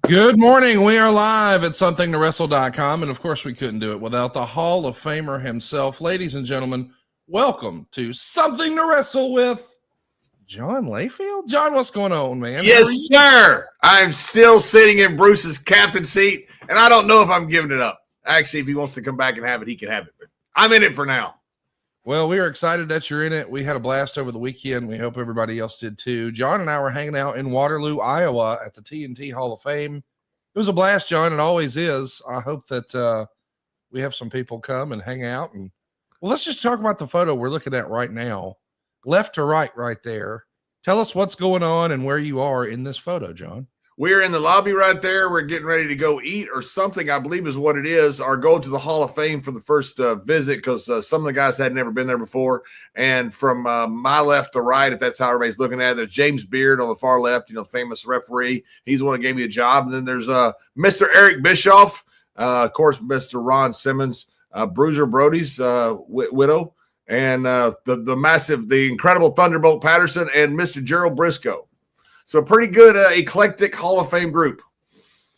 Good morning. We are live at somethingtowrestle.com. And of course, we couldn't do it without the Hall of Famer himself. Ladies and gentlemen, welcome to Something to Wrestle with John Layfield. John, what's going on, man? Yes, sir. I'm still sitting in Bruce's captain seat, and I don't know if I'm giving it up. Actually, if he wants to come back and have it, he can have it. But I'm in it for now. Well, we are excited that you're in it. We had a blast over the weekend. We hope everybody else did too. John and I were hanging out in Waterloo, Iowa at the TNT Hall of Fame. It was a blast, John. It always is. I hope that we have some people come and hang out. And well, let's just talk about the photo we're looking at right now. Left to right there. Tell us what's going on and where you are in this photo, John. We're in the lobby right there. We're getting ready to go eat or something, I believe is what it is, or go to the Hall of Fame for the first visit because some of the guys had never been there before. And from my left to right, if that's how everybody's looking at it, there's James Beard on the far left, famous referee. He's the one who gave me a job. And then there's Mr. Eric Bischoff, of course, Mr. Ron Simmons, Bruiser Brody's widow, and the incredible Thunderbolt Patterson, and Mr. Gerald Briscoe. So pretty good eclectic Hall of Fame group.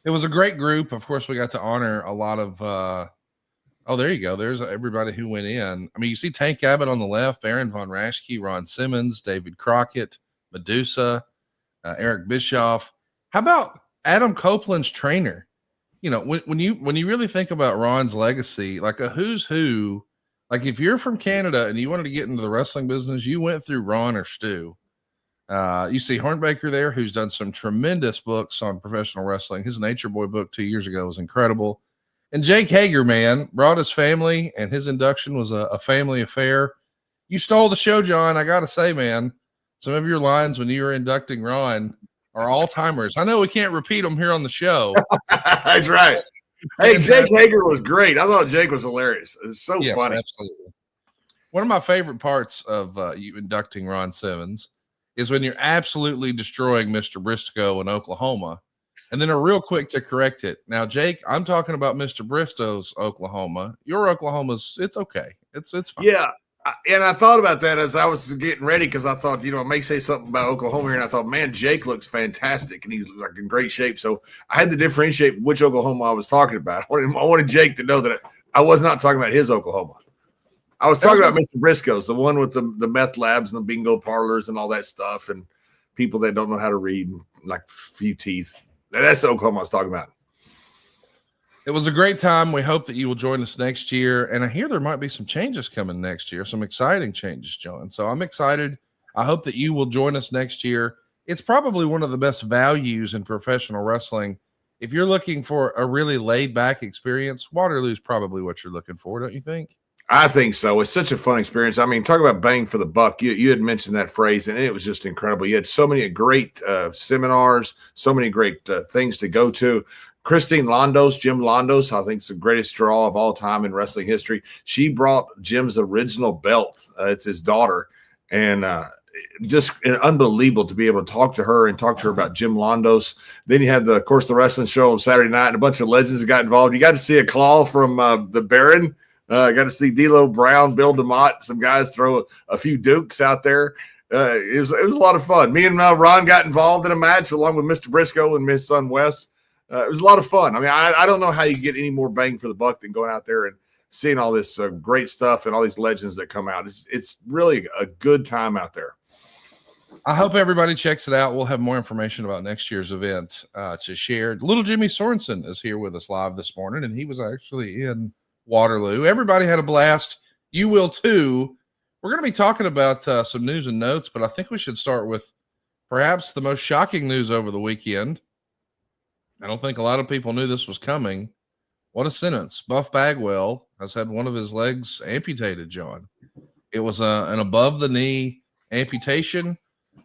It was a great group. Of course, we got to honor a lot of there you go. There's everybody who went in. I mean, you see Tank Abbott on the left, Baron Von Raschke, Ron Simmons, David Crockett, Medusa, Eric Bischoff. How about Adam Copeland's trainer? When you really think about Ron's legacy, like a who's who, like if you're from Canada and you wanted to get into the wrestling business, you went through Ron or Stu. You see Hornbaker there, who's done some tremendous books on professional wrestling. His Nature Boy book 2 years ago was incredible. And Jake Hager, man, brought his family, and his induction was a family affair. You stole the show, John. I got to say, man, some of your lines when you were inducting Ron are all-timers. I know we can't repeat them here on the show. That's right. Hey, Jake Hager was great. I thought Jake was hilarious. It's so funny. Absolutely. One of my favorite parts of you inducting Ron Simmons is when you're absolutely destroying Mr. Briscoe in Oklahoma, and then are real quick to correct it. Now, Jake, I'm talking about Mr. Bristow's Oklahoma. Your Oklahoma's, it's okay. It's fine. Yeah, and I thought about that as I was getting ready because I thought, I may say something about Oklahoma here, and I thought, man, Jake looks fantastic, and he's like in great shape. So I had to differentiate which Oklahoma I was talking about. I wanted Jake to know that I was not talking about his Oklahoma. I was talking about Mr. Briscoe's, the one with the meth labs and the bingo parlors and all that stuff, and people that don't know how to read and like few teeth. That's the Oklahoma I was talking about. It was a great time. We hope that you will join us next year. And I hear there might be some changes coming next year, some exciting changes, John. So I'm excited. I hope that you will join us next year. It's probably one of the best values in professional wrestling. If you're looking for a really laid-back experience, Waterloo is probably what you're looking for, don't you think? I think so. It's such a fun experience. I mean, talk about bang for the buck. You had mentioned that phrase, and it was just incredible. You had so many great seminars, so many great things to go to. Christine Londos, Jim Londos, I think is the greatest draw of all time in wrestling history. She brought Jim's original belt. It's his daughter, and just unbelievable to be able to talk to her and talk to her about Jim Londos. Then you had, of course, the wrestling show on Saturday night, and a bunch of legends that got involved. You got to see a claw from the Baron. I got to see D'Lo Brown, Bill DeMott, some guys throw a few dukes out there. It was a lot of fun. Me and Ron got involved in a match along with Mr. Briscoe and his son Wes. It was a lot of fun. I mean, I don't know how you get any more bang for the buck than going out there and seeing all this great stuff and all these legends that come out. It's really a good time out there. I hope everybody checks it out. We'll have more information about next year's event to share. Little Jimmy Sorensen is here with us live this morning, and he was actually in Waterloo. Everybody had a blast. You will too. We're going to be talking about some news and notes, but I think we should start with perhaps the most shocking news over the weekend. I don't think a lot of people knew this was coming. What a sentence. Buff Bagwell has had one of his legs amputated, John. It was an above-the-knee amputation.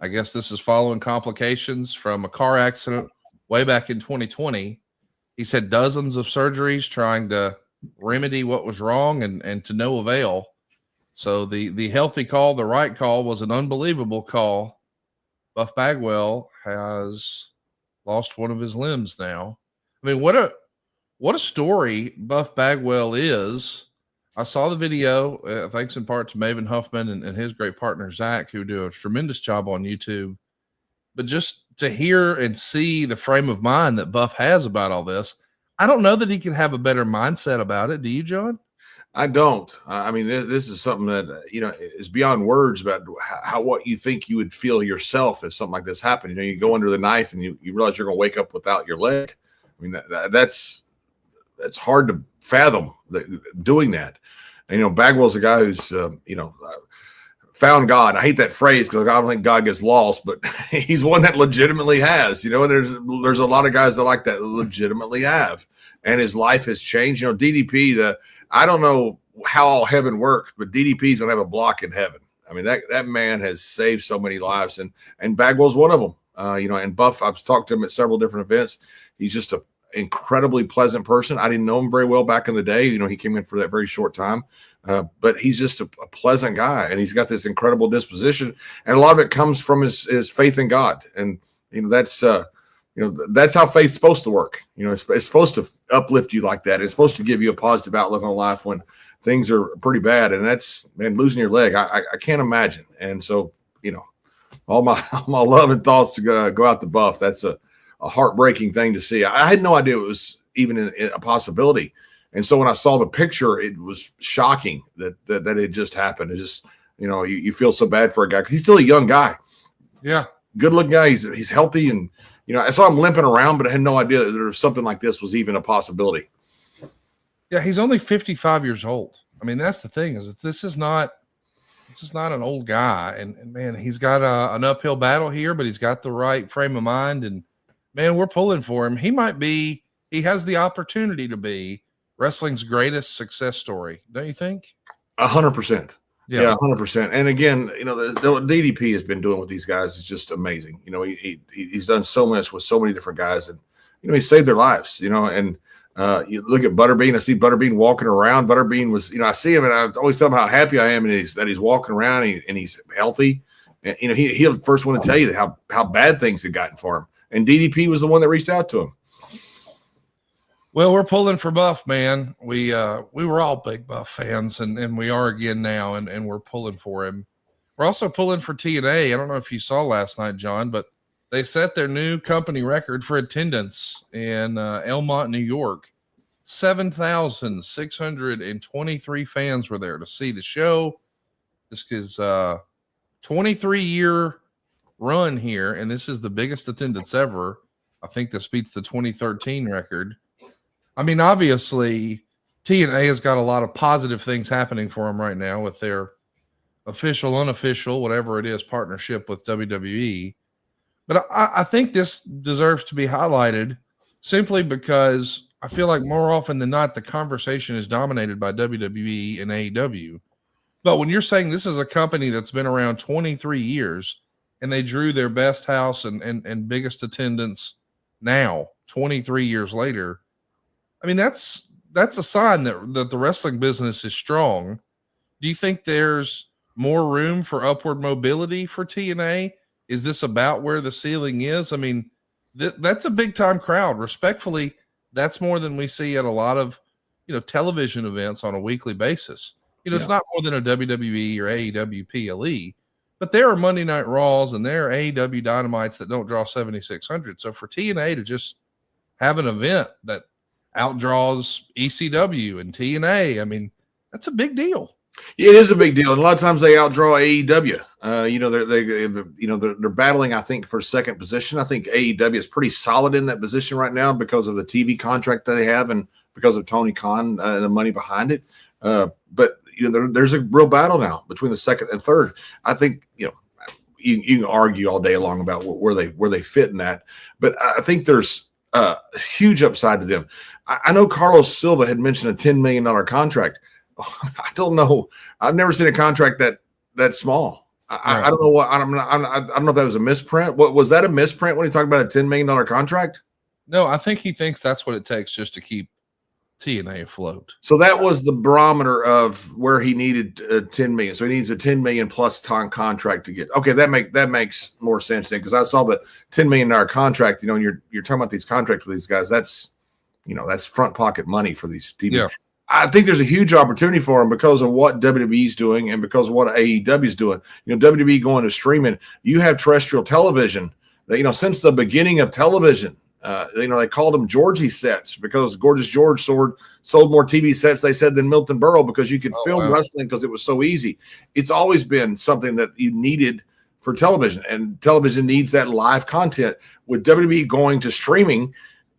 I guess this is following complications from a car accident way back in 2020. He's had dozens of surgeries trying to remedy what was wrong and to no avail. So the healthy call, the right call, was an unbelievable call. Buff Bagwell has lost one of his limbs now. I mean, what a story Buff Bagwell is. I saw the video, thanks in part to Maven Huffman and his great partner, Zach, who do a tremendous job on YouTube. but just to hear and see the frame of mind that Buff has about all this, I don't know that he can have a better mindset about it. Do you, John? I don't. I mean, this is something that is beyond words about how what you think you would feel yourself if something like this happened. You go under the knife and you realize you're going to wake up without your leg. I mean, that's hard to fathom doing that. And, Bagwell's a guy who's found God. I hate that phrase because I don't think God gets lost, but he's one that legitimately has. And there's a lot of guys that like that legitimately have, and his life has changed. DDP, I don't know how all heaven works, but DDP's gonna have a block in heaven. I mean, that man has saved so many lives, and Bagwell's one of them. And Buff, I've talked to him at several different events. He's just an incredibly pleasant person. I didn't know him very well back in the day. He came in for that very short time, but he's just a pleasant guy, and he's got this incredible disposition, and a lot of it comes from his faith in God, and that's how faith's supposed to work. It's supposed to uplift you like that. It's supposed to give you a positive outlook on life when things are pretty bad. And that's, man, losing your leg. I can't imagine. And so, all my love and thoughts to go out to Buff. That's a heartbreaking thing to see. I had no idea it was even a possibility. And so when I saw the picture, it was shocking that it just happened. It just, you feel so bad for a guy because he's still a young guy. Yeah. Good looking guy. He's healthy, and I saw him limping around, but I had no idea that there was something like this was even a possibility. Yeah, he's only 55 years old. I mean, that's the thing, is that this is not an old guy, and man, he's got an uphill battle here, but he's got the right frame of mind, and man, we're pulling for him. He has the opportunity to be wrestling's greatest success story, don't you think? 100%. Yeah, 100%. And again, what DDP has been doing with these guys is just amazing. He's done so much with so many different guys, and he saved their lives. And you look at Butterbean. I see Butterbean walking around. Butterbean was, I see him, and I always tell him how happy I am, and that he's walking around and he's healthy. And he'll the first one to tell you how bad things had gotten for him. And DDP was the one that reached out to him. Well, we're pulling for Buff, man. We were all big Buff fans, and we are again now, and we're pulling for him. We're also pulling for TNA. I don't know if you saw last night, John, but they set their new company record for attendance in Elmont, New York. 7,623 fans were there to see the show. This is 23-year run here, and this is the biggest attendance ever. I think this beats the 2013 record. I mean, obviously, TNA has got a lot of positive things happening for them right now with their official, unofficial, whatever it is, partnership with WWE. But I think this deserves to be highlighted simply because I feel like more often than not, the conversation is dominated by WWE and AEW. But when you're saying this is a company that's been around 23 years and they drew their best house and biggest attendance now, 23 years later, I mean, that's a sign that the wrestling business is strong. Do you think there's more room for upward mobility for TNA? Is this about where the ceiling is? I mean, that's a big time crowd. Respectfully, that's more than we see at a lot of, television events on a weekly basis. It's not more than a WWE or AEW PLE, but there are Monday Night Raws and there are AEW Dynamites that don't draw 7,600. So for TNA to just have an event that outdraws ECW and TNA, I mean, that's a big deal. It is a big deal, and a lot of times they outdraw AEW. They're battling, I think, for second position. I think AEW is pretty solid in that position right now because of the TV contract that they have and because of Tony Khan and the money behind it. But there's a real battle now between the second and third. I think you can argue all day long about where they fit in that, but I think there's a huge upside to them. I know Carlos Silva had mentioned a $10 million contract. I don't know. I've never seen a contract that small. I don't know what. I don't know if that was a misprint. What was that a misprint when he talked about a $10 million contract? No, I think he thinks that's what it takes just to keep TNA afloat. So that was the barometer of where he needed 10 million. So he needs a 10 million plus ton contract to get. Okay, that makes more sense then, because I saw the $10 million contract. And you're talking about these contracts with these guys. That's front pocket money for these TV. Yeah. I think there's a huge opportunity for him because of what WWE is doing and because of what AEW is doing. WWE going to streaming. You have terrestrial television Since the beginning of television, they called them Georgie sets because Gorgeous George sold more TV sets, they said, than Milton Berle because you could film wrestling because it was so easy. It's always been something that you needed for television, and television needs that live content. With WWE going to streaming,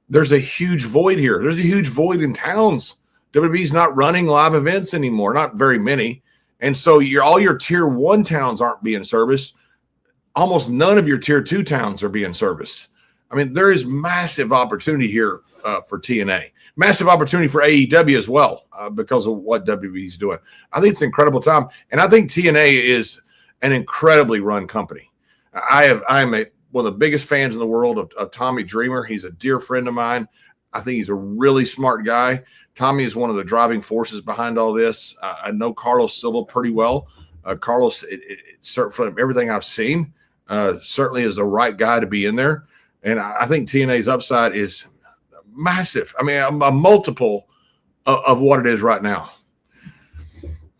there's a huge void here. There's a huge void in towns. WWE's not running live events anymore, not very many. And so all your tier 1 towns aren't being serviced. Almost none of your tier 2 towns are being serviced. I mean, there is massive opportunity here for TNA, massive opportunity for AEW as well because of what WWE's doing. I think it's an incredible time. And I think TNA is an incredibly run company. I'm one of the biggest fans in the world of Tommy Dreamer. He's a dear friend of mine. I think he's a really smart guy. Tommy is one of the driving forces behind all this. I know Carlos Silva pretty well. Carlos, from everything I've seen, certainly is the right guy to be in there. And I think TNA's upside is massive. I mean, a multiple of what it is right now.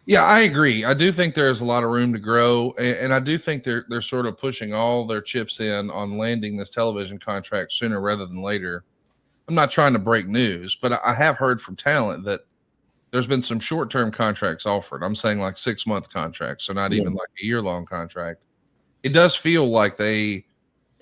Yeah, I agree. I do think there's a lot of room to grow, and I do think they're sort of pushing all their chips in on landing this television contract sooner rather than later. I'm not trying to break news, but I have heard from talent that there's been some short-term contracts offered. I'm saying like 6-month contracts, so not even like a year-long contract. It does feel like they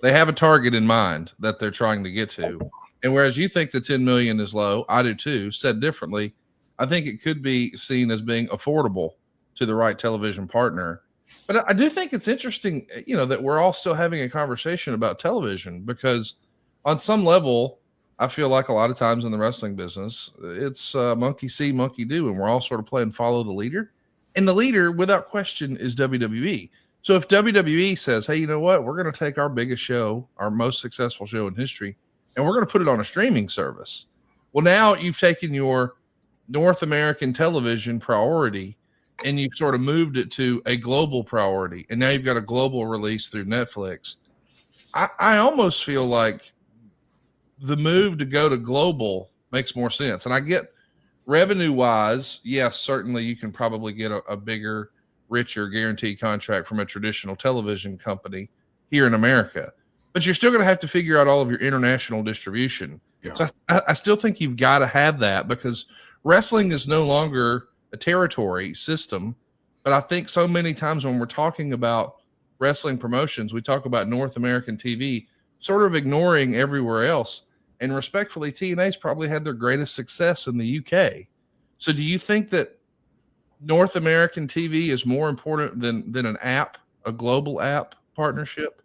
have a target in mind that they're trying to get to. And whereas you think the 10 million is low, I do too. Said differently, I think it could be seen as being affordable to the right television partner. But I do think it's interesting, that we're all still having a conversation about television, because on some level, I feel like a lot of times in the wrestling business, it's monkey see, monkey do, and we're all sort of playing follow the leader. And the leader, without question, is WWE. So if WWE says, hey, you know what, we're going to take our biggest show, our most successful show in history, and we're going to put it on a streaming service. Well, now you've taken your North American television priority and you've sort of moved it to a global priority. And now you've got a global release through Netflix. I almost feel like the move to go to global makes more sense. And I get revenue wise, yes, certainly you can probably get a bigger, richer guaranteed contract from a traditional television company here in America, but you're still going to have to figure out all of your international distribution. Yeah. So I still think you've got to have that, because wrestling is no longer a territory system. But I think so many times when we're talking about wrestling promotions, we talk about North American TV, sort of ignoring everywhere else. And respectfully, TNA's probably had their greatest success in the UK. So do you think that North American TV is more important than an app, a global app partnership?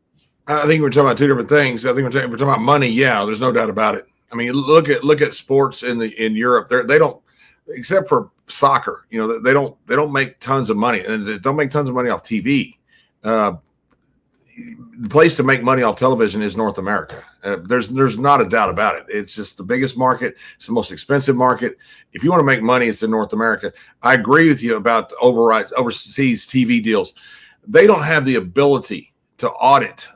I think we're talking about two different things. I think we're talking about money. Yeah, there's no doubt about it. I mean, look at sports in Europe. They don't, except for soccer, they don't make tons of money, and they don't make tons of money off TV. The place to make money off television is North America. There's not a doubt about it. It's just the biggest market. It's the most expensive market. If you want to make money, it's in North America. I agree with you about the overseas TV deals. They don't have the ability to audit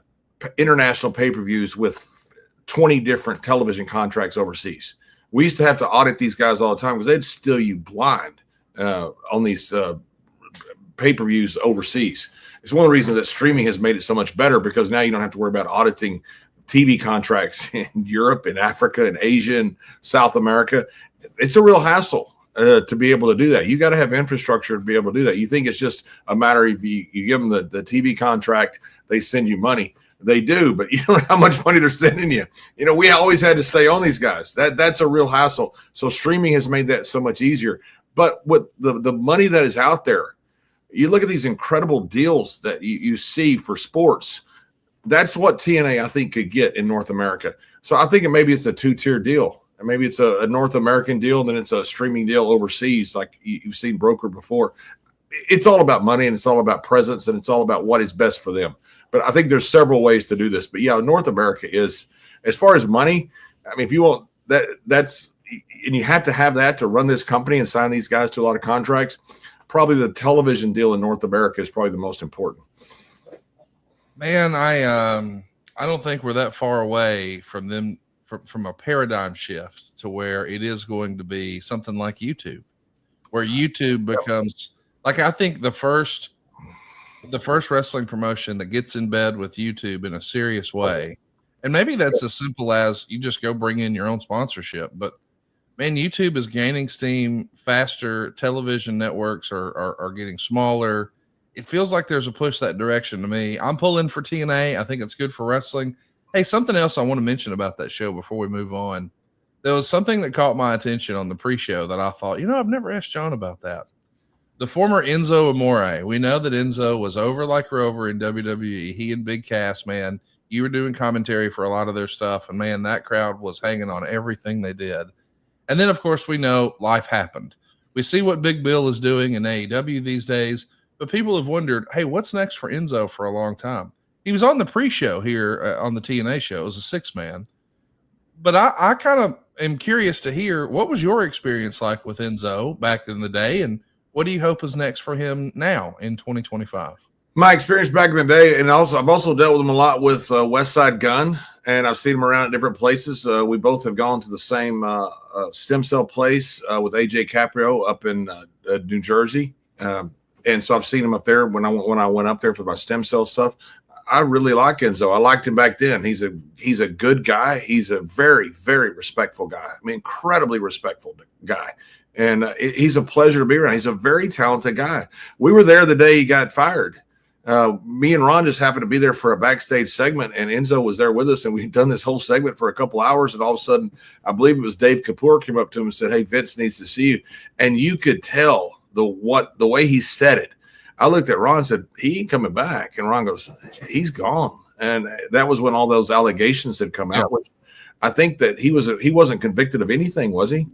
international pay-per-views with 20 different television contracts overseas. We used to have to audit these guys all the time because they'd steal you blind on these pay-per-views overseas. It's one of the reasons that streaming has made it so much better, because now you don't have to worry about auditing TV contracts in Europe and Africa and Asia and South America. It's a real hassle to be able to do that. You got to have infrastructure to be able to do that. You think it's just a matter of you give them the TV contract, they send you money. They do, but you don't know how much money they're sending you. We always had to stay on these guys. That's a real hassle. So streaming has made that so much easier. But with the money that is out there, you look at these incredible deals that you see for sports. That's what TNA, I think, could get in North America. So I think maybe it's a 2-tier deal. And maybe it's a North American deal, and then it's a streaming deal overseas, like you've seen brokered before. It's all about money, and it's all about presence, and it's all about what is best for them. But I think there's several ways to do this. But yeah, North America is, as far as money, I mean, if you want that's, and you have to have that to run this company and sign these guys to a lot of contracts, probably the television deal in North America is probably the most important. Man, I don't think we're that far away from them, from a paradigm shift to where it is going to be something like YouTube, where YouTube becomes, like, I think the first the first wrestling promotion that gets in bed with YouTube in a serious way. And maybe that's as simple as you just go bring in your own sponsorship. But man, YouTube is gaining steam faster. Television networks are getting smaller. It feels like there's a push that direction to me. I'm pulling for TNA. I think it's good for wrestling. Hey, something else I want to mention about that show before we move on. There was something that caught my attention on the pre-show that I thought, I've never asked John about that. The former Enzo Amore. We know that Enzo was over like Rover in WWE. He and Big Cass, man, you were doing commentary for a lot of their stuff. And man, that crowd was hanging on everything they did. And then, of course, we know life happened. We see what Big Bill is doing in AEW these days. But people have wondered, hey, what's next for Enzo for a long time? He was on the pre-show here on the TNA show as a 6-man. But I kind of am curious to hear, what was your experience like with Enzo back in the day? And what do you hope is next for him now in 2025? My experience back in the day, and I've also dealt with him a lot with West Side Gun, and I've seen him around at different places. We both have gone to the same stem cell place with AJ Caprio up in New Jersey. And so I've seen him up there when I went up there for my stem cell stuff. I really like Enzo. I liked him back then. He's a good guy. He's a very, very respectful guy. I mean, incredibly respectful guy. And he's a pleasure to be around. He's a very talented guy. We were there the day he got fired. Me and Ron just happened to be there for a backstage segment, and Enzo was there with us, and we'd done this whole segment for a couple hours, and all of a sudden, I believe it was Dave Kapoor came up to him and said, "Hey, Vince needs to see you." And you could tell the way he said it. I looked at Ron and said, "He ain't coming back." And Ron goes, "He's gone." And that was when all those allegations had come out, which I think that he wasn't convicted of anything, was he?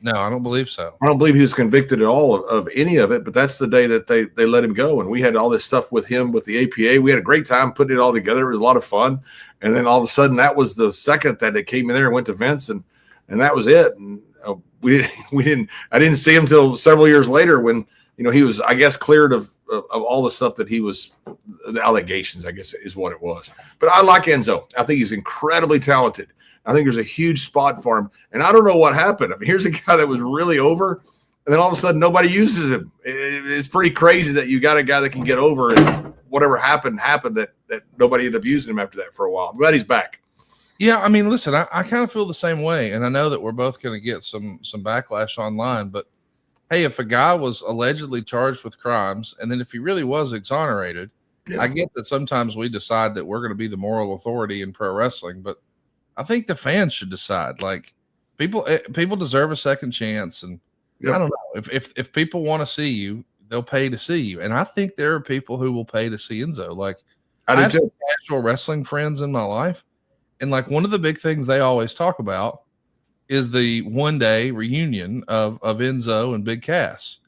No, I don't believe so. I don't believe he was convicted at all of any of it, but that's the day that they let him go. And we had all this stuff with him with the APA. We had a great time putting it all together. It was a lot of fun. And then all of a sudden, that was the second that it came in there and went to Vince, and that was it. And I didn't see him until several years later when, he was, I guess, cleared of all the stuff that he was, the allegations, I guess is what it was. But I like Enzo. I think he's incredibly talented. I think there's a huge spot for him. And I don't know what happened. I mean, here's a guy that was really over, and then all of a sudden nobody uses him. It's pretty crazy that you got a guy that can get over, and whatever happened that nobody ended up using him after that for a while. I'm glad he's back. Yeah, I mean, listen, I kind of feel the same way. And I know that we're both going to get some backlash online. But, hey, if a guy was allegedly charged with crimes, and then if he really was exonerated, I get that sometimes we decide that we're going to be the moral authority in pro wrestling. But I think the fans should decide. Like, people deserve a second chance, and I don't know if people want to see you, they'll pay to see you. And I think there are people who will pay to see Enzo. Like, I have some casual wrestling friends in my life, and like one of the big things they always talk about is the one-day reunion of Enzo and Big Cass.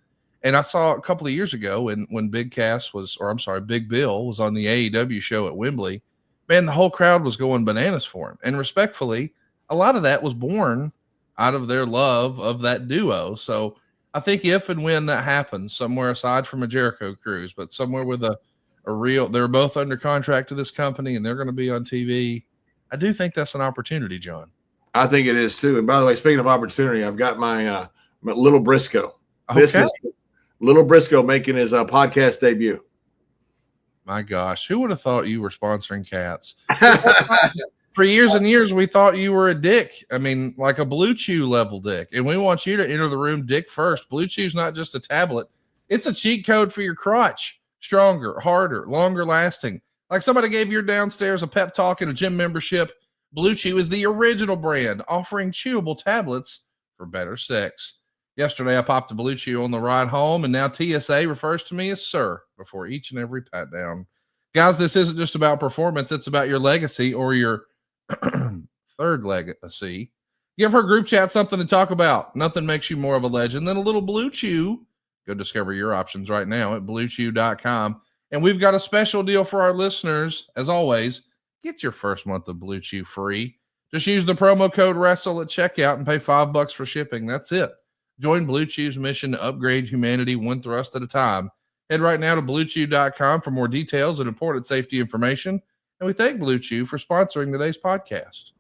And I saw a couple of years ago when Big Bill was on the AEW show at Wembley. Man, the whole crowd was going bananas for him. And respectfully, a lot of that was born out of their love of that duo. So I think if and when that happens, somewhere aside from a Jericho cruise, but somewhere with a real, they're both under contract to this company and they're going to be on TV. I do think that's an opportunity, John. I think it is too. And by the way, speaking of opportunity, I've got my Little Briscoe. Okay. This is Little Briscoe making his podcast debut. My gosh, who would have thought you were sponsoring cats? For years and years, we thought you were a dick. I mean, like a Blue Chew level dick. And we want you to enter the room dick first. Blue Chew's not just a tablet. It's a cheat code for your crotch. Stronger, harder, longer lasting. Like somebody gave your downstairs a pep talk and a gym membership. Blue Chew is the original brand offering chewable tablets for better sex. Yesterday, I popped a Blue Chew on the ride home, and now TSA refers to me as sir before each and every pat down. Guys, this isn't just about performance. It's about your legacy or your third legacy. Give her group chat something to talk about. Nothing makes you more of a legend than a little Blue Chew. Go discover your options right now at BlueChew.com. And we've got a special deal for our listeners. As always, get your first month of Blue Chew free. Just use the promo code WRESTLE at checkout and pay $5 for shipping. That's it. Join Blue Chew's mission to upgrade humanity one thrust at a time. Head right now to BlueChew.com for more details and important safety information. And we thank Blue Chew for sponsoring today's podcast.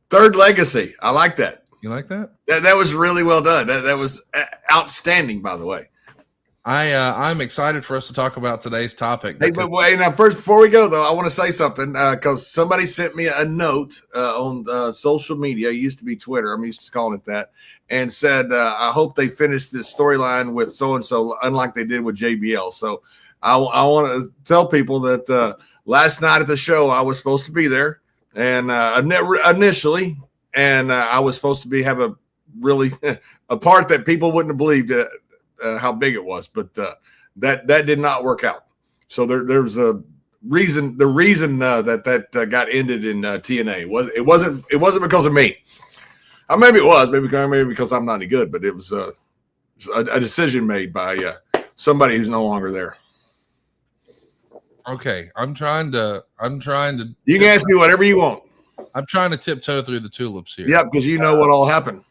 Third legacy. I like that. You like that? That was really well done. That was outstanding, by the way. I'm excited for us to talk about today's topic. Hey, but wait, now first, before we go though, I want to say something because somebody sent me a note on social media. It used to be Twitter. I'm used to calling it that, and said, "I hope they finish this storyline with so and so, unlike they did with JBL." So I want to tell people that last night at the show, I was supposed to be there, and initially, and I was supposed to have a really a part that people wouldn't have believed how big it was, but that did not work out. So there's a reason. The reason that got ended in TNA it wasn't because of me. Maybe it was maybe because I'm not any good, but it was a decision made by somebody who's no longer there. Okay, I'm trying to. You can ask me whatever you want. I'm trying to tiptoe through the tulips here. Yeah, because you know what all happened.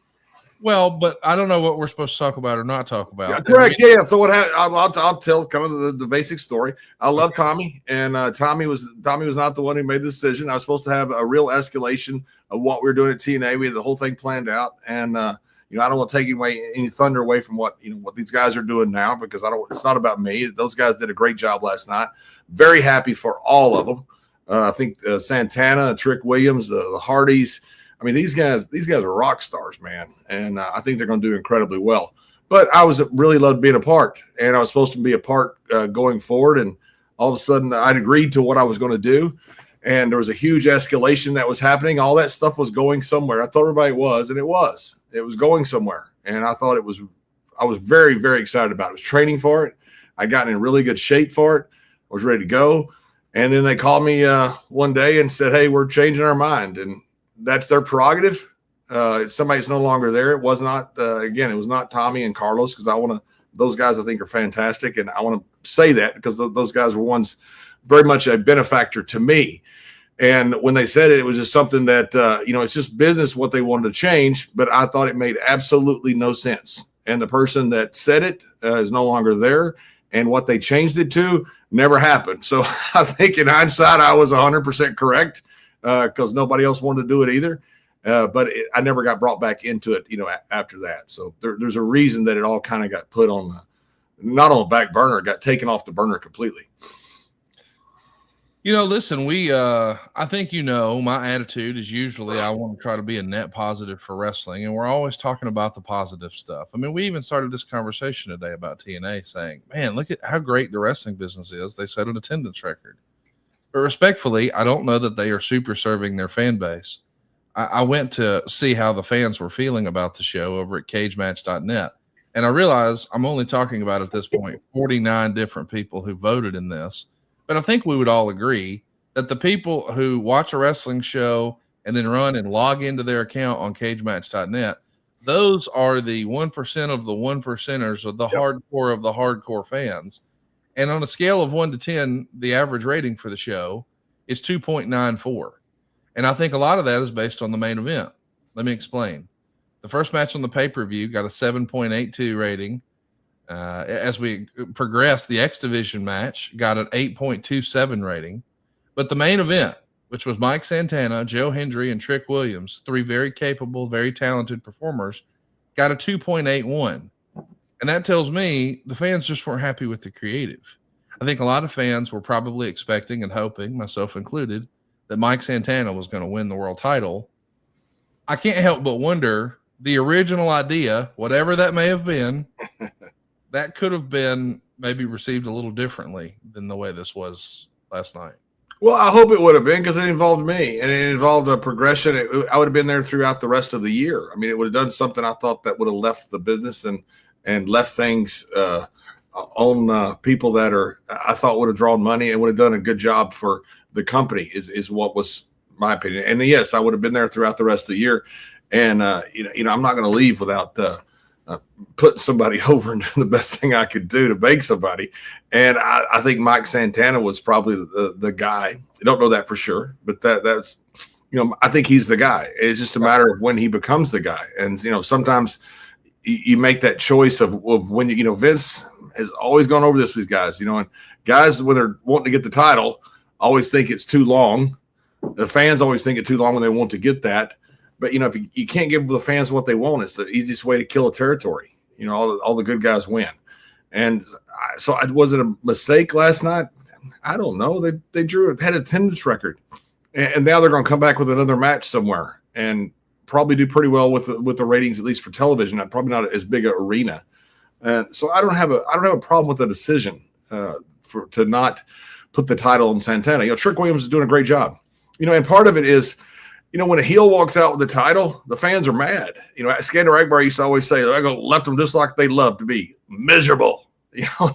Well, but I don't know what we're supposed to talk about or not talk about. Yeah, correct. Yeah. So what happened? I'll tell kind of the basic story. I love Tommy, and Tommy was not the one who made the decision. I was supposed to have a real escalation of what we were doing at TNA. We had the whole thing planned out, and I don't want to take any thunder away from what these guys are doing now, because it's not about me. Those guys did a great job last night. Very happy for all of them. I think Santana, Trick Williams, the Hardys. I mean, these guys are rock stars, man, and I think they're going to do incredibly well. But I really loved being a part, and I was supposed to be a part going forward. And all of a sudden, I'd agreed to what I was going to do, and there was a huge escalation that was happening. All that stuff was going somewhere. I thought everybody was, and it was going somewhere. And I thought I was very, very excited about it. I was training for it. I'd gotten in really good shape for it. I was ready to go. And then they called me one day and said, "Hey, we're changing our mind." And that's their prerogative. Somebody's no longer there. It was not, it was not Tommy and Carlos, because those guys I think are fantastic. And I want to say that because those guys were once very much a benefactor to me. And when they said it was just something that, it's just business, what they wanted to change, but I thought it made absolutely no sense. And the person that said it is no longer there. And what they changed it to never happened. So I think in hindsight, I was 100% correct. Because nobody else wanted to do it either. But I never got brought back into it, after that. So there's a reason that it all kind of got put on not on the back burner, got taken off the burner completely. Listen, I think my attitude is usually I want to try to be a net positive for wrestling, and we're always talking about the positive stuff. I mean, we even started this conversation today about TNA saying, man, look at how great the wrestling business is. They set an attendance record. But respectfully, I don't know that they are super serving their fan base. I went to see how the fans were feeling about the show over at cagematch.net. And I realize I'm only talking about at this point 49 different people who voted in this. But I think we would all agree that the people who watch a wrestling show and then run and log into their account on cagematch.net, those are the 1% of the 1%ers of the hardcore of the hardcore fans. And on a scale of 1 to 10, the average rating for the show is 2.94. And I think a lot of that is based on the main event. Let me explain. The first match on the pay-per-view got a 7.82 rating. As we progressed, the X Division match got an 8.27 rating. But the main event, which was Mike Santana, Joe Hendry, and Trick Williams, three very capable, very talented performers, got a 2.81. And that tells me the fans just weren't happy with the creative. I think a lot of fans were probably expecting and hoping, myself included, that Mike Santana was going to win the world title. I can't help but wonder, the original idea, whatever that may have been, that could have been maybe received a little differently than the way this was last night. Well, I hope it would have been, because it involved me and it involved a progression. I would have been there throughout the rest of the year. I mean, it would have done something I thought that would have left the business and left things on people that I thought would have drawn money and would have done a good job for the company is what was my opinion. And yes, I would have been there throughout the rest of the year. And, I'm not going to leave without putting somebody over and doing the best thing I could do to beg somebody. And I think Mike Santana was probably the guy. I don't know that for sure, but that's, I think he's the guy. It's just a matter of when he becomes the guy. And, sometimes you make that choice of when, Vince has always gone over this with these guys, and guys, when they're wanting to get the title, always think it's too long. The fans always think it's too long when they want to get that. But, if you can't give the fans what they want, it's the easiest way to kill a territory. All the good guys win. And was it a mistake last night? I don't know. They had an attendance record, and now they're going to come back with another match somewhere and probably do pretty well with the ratings, at least for television. Probably not as big an arena. So I don't have a problem with the decision to not put the title on Santana. Trick Williams is doing a great job. And part of it is, when a heel walks out with the title, the fans are mad. Skander Akbar used to always say, "I left them just like they love to be miserable."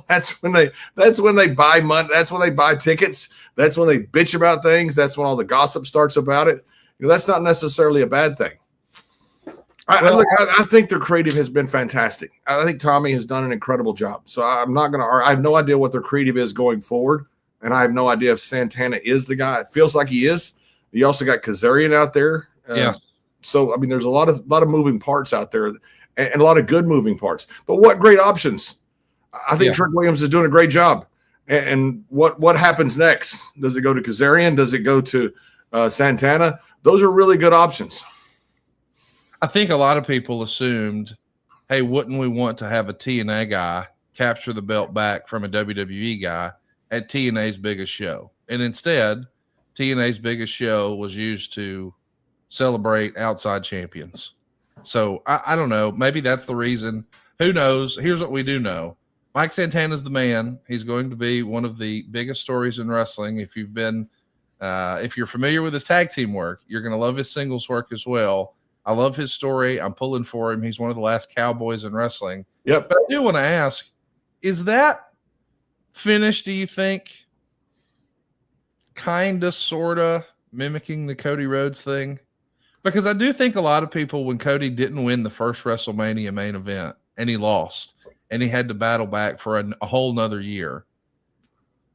That's when they buy money. That's when they buy tickets. That's when they bitch about things. That's when all the gossip starts about it. That's not necessarily a bad thing. I think their creative has been fantastic. I think Tommy has done an incredible job. So I'm not going to. I have no idea what their creative is going forward, and I have no idea if Santana is the guy. It feels like he is. You also got Kazarian out there. So there's a lot of moving parts out there, and a lot of good moving parts. But what great options! I think Trick Williams is doing a great job. And what happens next? Does it go to Kazarian? Does it go to Santana? Those are really good options. I think a lot of people assumed, hey, wouldn't we want to have a TNA guy capture the belt back from a WWE guy at TNA's biggest show? And instead, TNA's biggest show was used to celebrate outside champions. So I don't know. Maybe that's the reason. Who knows? Here's what we do know. Mike Santana's the man. He's going to be one of the biggest stories in wrestling. If you're familiar with his tag team work, you're going to love his singles work as well. I love his story. I'm pulling for him. He's one of the last cowboys in wrestling. Yep. But I do want to ask, is that finish, do you think, kind of, sort of mimicking the Cody Rhodes thing? Because I do think a lot of people, when Cody didn't win the first WrestleMania main event and he lost and he had to battle back for a whole nother year,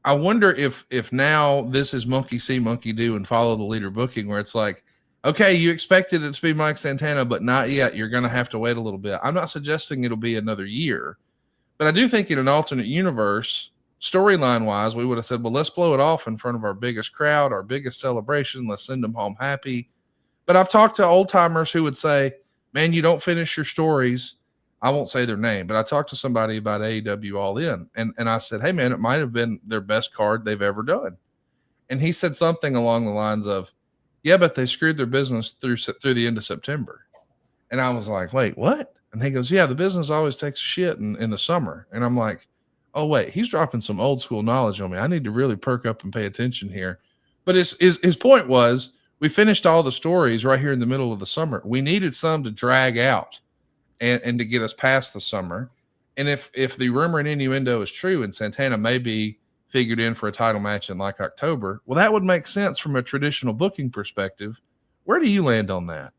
I wonder if now this is monkey see, monkey do and follow the leader booking, where it's like, okay, you expected it to be Mike Santana, but not yet. You're going to have to wait a little bit. I'm not suggesting it'll be another year, but I do think in an alternate universe, storyline-wise, we would have said, well, let's blow it off in front of our biggest crowd, our biggest celebration. Let's send them home happy. But I've talked to old-timers who would say, man, you don't finish your stories. I won't say their name, but I talked to somebody about AEW All In, and I said, hey, man, it might have been their best card they've ever done. And he said something along the lines of, yeah, but they screwed their business through the end of September. And I was like, wait, what? And he goes, yeah, the business always takes shit in the summer. And I'm like, oh, wait, he's dropping some old school knowledge on me. I need to really perk up and pay attention here. But his point was, we finished all the stories right here in the middle of the summer. We needed some to drag out and to get us past the summer. And if the rumor and innuendo is true and Santana may be figured in for a title match in like October, well, that would make sense from a traditional booking perspective. Where do you land on that?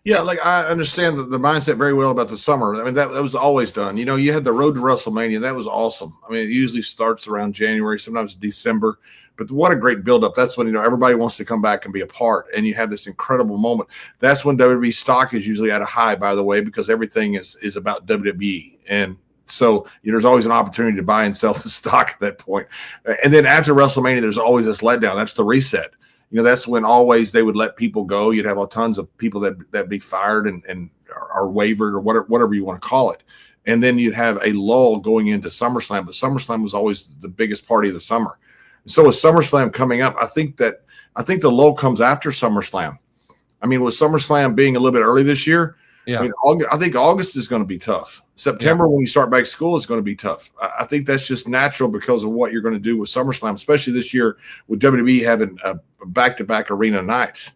Yeah, like I understand the mindset very well about the summer. I mean, that was always done. You had the road to WrestleMania. That was awesome. I mean, it usually starts around January, sometimes December. But what a great buildup. That's when, everybody wants to come back and be a part. And you have this incredible moment. That's when WWE stock is usually at a high, by the way, because everything is about WWE. And so there's always an opportunity to buy and sell the stock at that point. And then after WrestleMania, there's always this letdown. That's the reset. That's when always they would let people go. You'd have tons of people that be fired and are wavered or whatever you want to call it. And then you'd have a lull going into SummerSlam. But SummerSlam was always the biggest party of the summer. So with SummerSlam coming up, I think the lull comes after SummerSlam. I mean, with SummerSlam being a little bit early this year, yeah. I think August is going to be tough. September, when you start back school, is going to be tough. I think that's just natural because of what you're going to do with SummerSlam, especially this year with WWE having a back-to-back arena nights.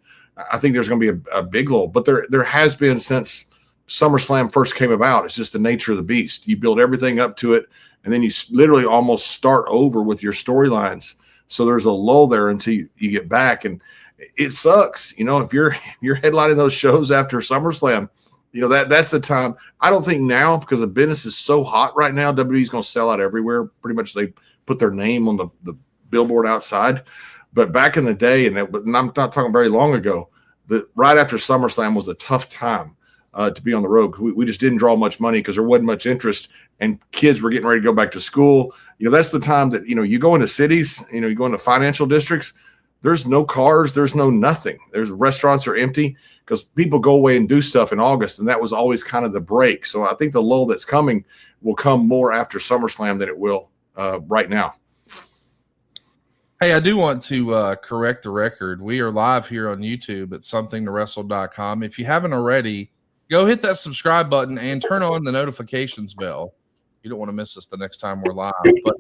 I think there's going to be a big lull. But there has been since SummerSlam first came about. It's just the nature of the beast. You build everything up to it, and then you literally almost start over with your storylines. So there's a lull there until you get back, and it sucks. If you're headlining those shows after SummerSlam, that's the time. I don't think now, because the business is so hot right now, WWE's going to sell out everywhere. Pretty much they put their name on the billboard outside. But back in the day, and I'm not talking very long ago, right after SummerSlam was a tough time to be on the road. We just didn't draw much money because there wasn't much interest, and kids were getting ready to go back to school. That's the time that, you go into cities, you go into financial districts. There's no cars. There's no nothing. There's restaurants are empty because people go away and do stuff in August, and that was always kind of the break. So I think the lull that's coming will come more after SummerSlam than it will right now. Hey, I do want to correct the record. We are live here on YouTube at somethingtowrestle.com. If you haven't already, go hit that subscribe button and turn on the notifications bell. You don't want to miss us the next time we're live. But,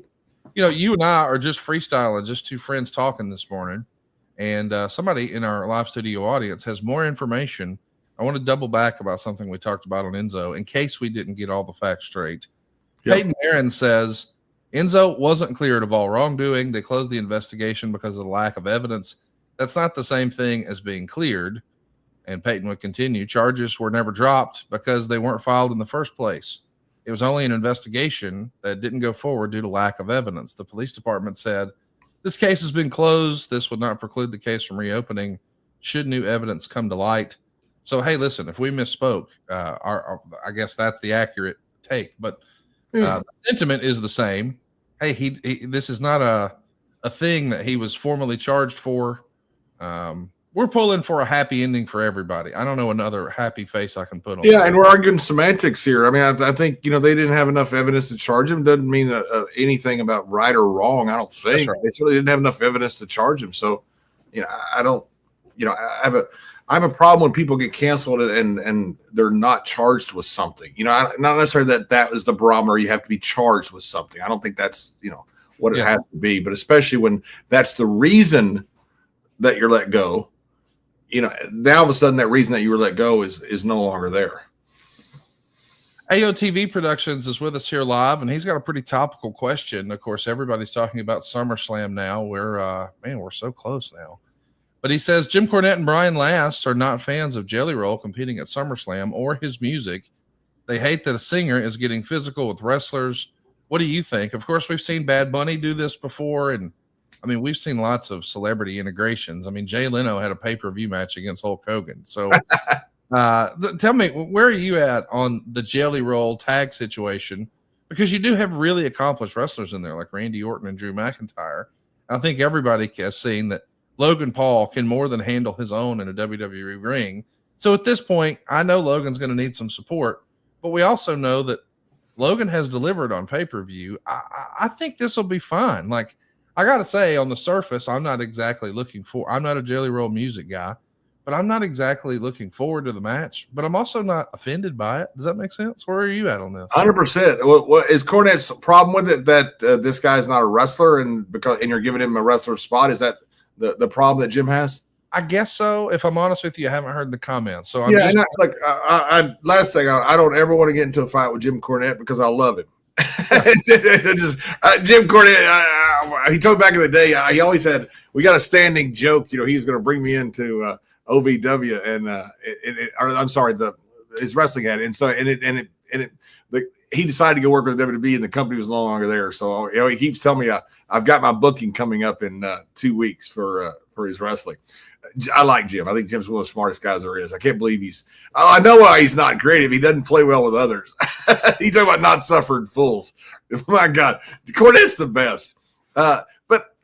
you know, you and I are just freestyling, just two friends talking this morning. And somebody in our live studio audience has more information. I want to double back about something we talked about on Enzo in case we didn't get all the facts straight. Yep. Peyton Aaron says Enzo wasn't cleared of all wrongdoing. They closed the investigation because of the lack of evidence. That's not the same thing as being cleared. And Peyton would continue. Charges were never dropped because they weren't filed in the first place. It was only an investigation that didn't go forward due to lack of evidence. The police department said, this case has been closed. This would not preclude the case from reopening should new evidence come to light. So, hey, listen, if we misspoke, I guess that's the accurate take. But the sentiment is the same. Hey, this is not a thing that he was formally charged for. We're pulling for a happy ending for everybody. I don't know another happy face I can put on. Yeah, and we're arguing semantics here. I mean, I think, you know, they didn't have enough evidence to charge him. Doesn't mean anything about right or wrong. I don't think. Right. They certainly didn't have enough evidence to charge him. So, you know, I don't. You know, I have a problem when people get canceled and they're not charged with something. You know, not necessarily that is the barometer. You have to be charged with something. I don't think that's, you know, what it has to be. But especially when that's the reason that you're let go. You know, now all of a sudden that reason that you were let go is no longer there. AOTV Productions is with us here live, and he's got a pretty topical question. Of course, everybody's talking about SummerSlam now. We're so close now. But he says Jim Cornette and Brian Last are not fans of Jelly Roll competing at SummerSlam or his music. They hate that a singer is getting physical with wrestlers. What do you think? Of course, we've seen Bad Bunny do this before, and I mean, we've seen lots of celebrity integrations. I mean, Jay Leno had a pay-per-view match against Hulk Hogan. So tell me, where are you at on the Jelly Roll tag situation? Because you do have really accomplished wrestlers in there like Randy Orton and Drew McIntyre. I think everybody has seen that Logan Paul can more than handle his own in a WWE ring. So at this point, I know Logan's going to need some support, but we also know that Logan has delivered on pay-per-view. I think this will be fine. Like, I got to say, on the surface, I'm not a Jelly Roll music guy, but I'm not exactly looking forward to the match, but I'm also not offended by it. Does that make sense? Where are you at on this? 100%. What is Cornette's problem with it that this guy's not a wrestler and you're giving him a wrestler spot? Is that the problem that Jim has? I guess so. If I'm honest with you, I haven't heard the comments. So last thing, I don't ever want to get into a fight with Jim Cornette because I love him. Jim Cornette, he told me back in the day, he always had, we got a standing joke, you know, he was going to bring me into OVW and his wrestling ad. And so, he decided to go work with WWE and the company was no longer there. So, you know, he keeps telling me I've got my booking coming up in 2 weeks for his wrestling. I like Jim. I think Jim's one of the smartest guys there is. I can't believe I know why he's not creative. He doesn't play well with others. He's talking about not suffering fools. My God, Cornette's the best. But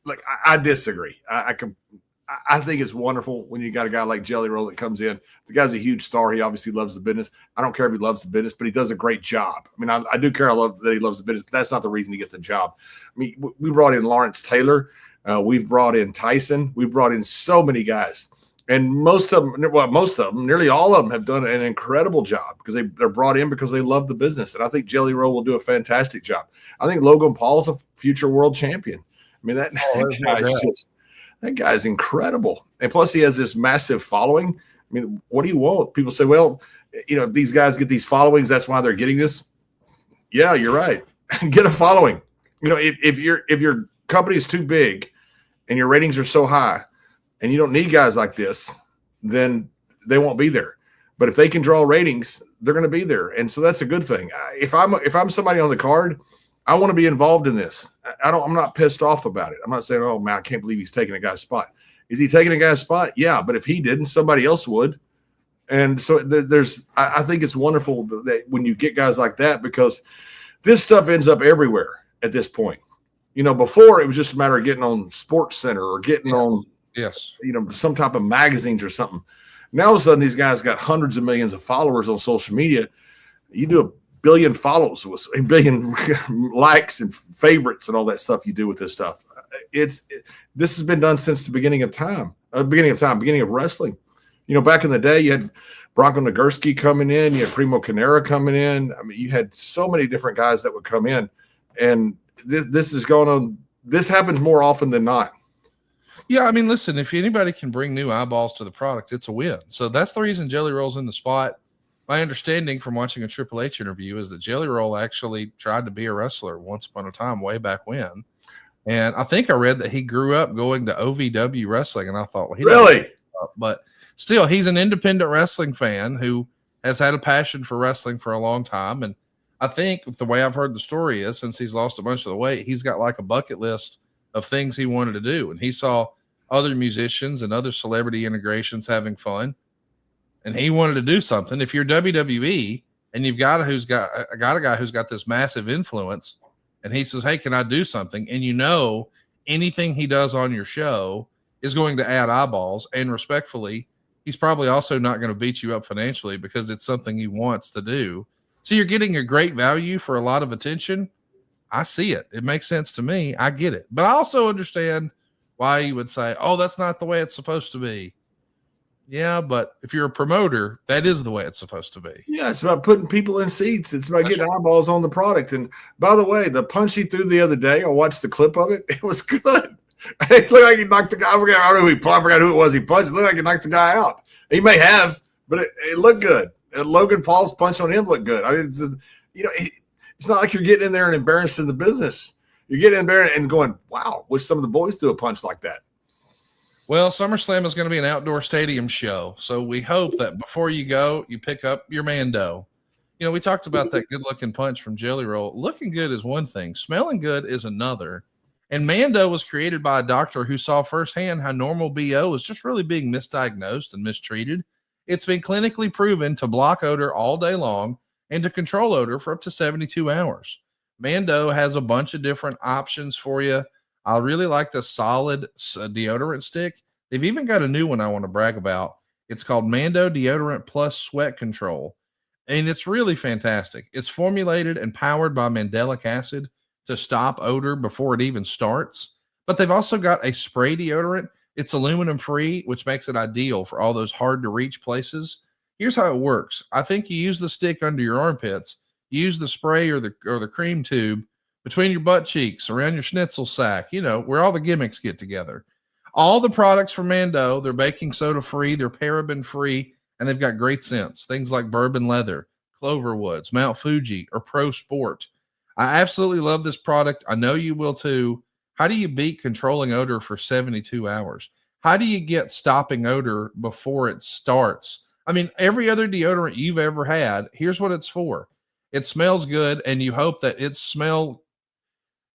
look, I disagree. I think it's wonderful when you got a guy like Jelly Roll that comes in. The guy's a huge star. He obviously loves the business. I don't care if he loves the business, but he does a great job. I mean, I do care. I love that he loves the business, but that's not the reason he gets a job. I mean, we brought in Lawrence Taylor. We've brought in Tyson. We've brought in so many guys. And most of them, nearly all of them have done an incredible job because they're brought in because they love the business. And I think Jelly Roll will do a fantastic job. I think Logan Paul's a future world champion. I mean, that guy's incredible. And plus he has this massive following. I mean, what do you want? People say, well, you know, these guys get these followings. That's why they're getting this. Yeah, you're right. Get a following. You know, if your company is too big and your ratings are so high and you don't need guys like this, then they won't be there. But if they can draw ratings, they're going to be there. And so that's a good thing. If I'm somebody on the card, I want to be involved in this. I'm not pissed off about it. I'm not saying, oh man, I can't believe he's taking a guy's spot. Is he taking a guy's spot? Yeah. But if he didn't, somebody else would. And so I think it's wonderful that when you get guys like that, because this stuff ends up everywhere at this point. Before it was just a matter of getting on Sports Center or getting on, yes, some type of magazines or something. Now all of a sudden these guys got hundreds of millions of followers on social media. You do a billion follows with a billion likes and favorites and all that stuff you do with this stuff. This has been done since the beginning of wrestling. Back in the day, you had Bronco Nagurski coming in, you had Primo Canera coming in. I mean, you had so many different guys that would come in, and this is going on. This happens more often than not. Yeah, I mean, listen, if anybody can bring new eyeballs to the product, it's a win. So that's the reason Jelly Roll's in the spot. My understanding from watching a Triple H interview is that Jelly Roll actually tried to be a wrestler once upon a time, way back when. And I think I read that he grew up going to OVW wrestling, and I thought, well, he really? But still, he's an independent wrestling fan who has had a passion for wrestling for a long time. And I think the way I've heard the story is, since he's lost a bunch of the weight, he's got like a bucket list of things he wanted to do. And he saw other musicians and other celebrity integrations having fun, and he wanted to do something. If you're WWE and you've got a guy who's got this massive influence, and he says, hey, can I do something? And anything he does on your show is going to add eyeballs, and respectfully, he's probably also not going to beat you up financially because it's something he wants to do. So you're getting a great value for a lot of attention. I see it. It makes sense to me. I get it. But I also understand why you would say, oh, that's not the way it's supposed to be. Yeah, but if you're a promoter, that is the way it's supposed to be. Yeah, it's about putting people in seats. It's about getting eyeballs on the product. And by the way, the punch he threw the other day, I watched the clip of it. It was good. It looked like he knocked the guy. I forgot who it was he punched. It looked like he knocked the guy out. He may have, but it looked good. And Logan Paul's punch on him looked good. I mean, it's not like you're getting in there and embarrassing the business. You're getting in there and going, wow, wish some of the boys do a punch like that. Well, SummerSlam is going to be an outdoor stadium show. So we hope that before you go, you pick up your Mando. We talked about that good-looking punch from Jelly Roll. Looking good is one thing. Smelling good is another. And Mando was created by a doctor who saw firsthand how normal BO is just really being misdiagnosed and mistreated. It's been clinically proven to block odor all day long and to control odor for up to 72 hours. Mando has a bunch of different options for you. I really like the solid deodorant stick. They've even got a new one I want to brag about. It's called Mando Deodorant Plus Sweat Control, and it's really fantastic. It's formulated and powered by mandelic acid to stop odor before it even starts. But they've also got a spray deodorant. It's aluminum free, which makes it ideal for all those hard to reach places. Here's how it works. I think you use the stick under your armpits. Use the spray or the cream tube between your butt cheeks, around your schnitzel sack, where all the gimmicks get together. All the products from Mando, they're baking soda free, they're paraben free, and they've got great scents. Things like bourbon leather, clover woods, Mount Fuji, or Pro Sport. I absolutely love this product. I know you will too. How do you beat controlling odor for 72 hours? How do you get stopping odor before it starts? I mean, every other deodorant you've ever had, here's what it's for. It smells good, and you hope that its smell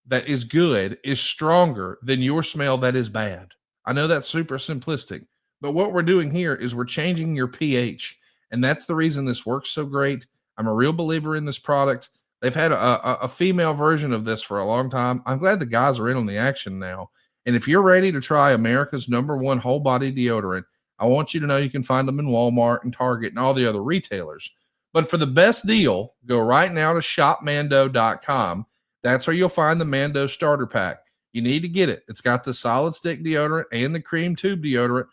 that is good is stronger than your smell that is bad. I know that's super simplistic, but what we're doing here is we're changing your pH, and that's the reason this works so great. I'm a real believer in this product. They've had a female version of this for a long time. I'm glad the guys are in on the action now. And if you're ready to try America's #1 whole body deodorant, I want you to know you can find them in Walmart and Target and all the other retailers. But for the best deal, go right now to shopmando.com. That's where you'll find the Mando starter pack. You need to get it. It's got the solid stick deodorant and the cream tube deodorant,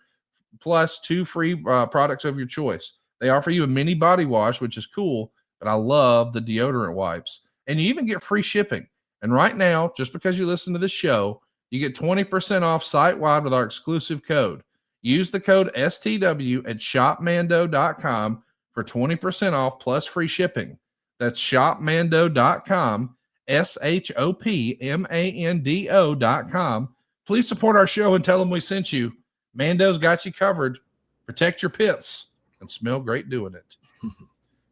plus 2 free products of your choice. They offer you a mini body wash, which is cool, but I love the deodorant wipes. And you even get free shipping. And right now, just because you listen to this show, you get 20% off site-wide with our exclusive code. Use the code STW at shopmando.com for 20% off plus free shipping. That's shopmando.com, shopmando.com. Please support our show and tell them we sent you. Mando's got you covered. Protect your pits and smell great doing it.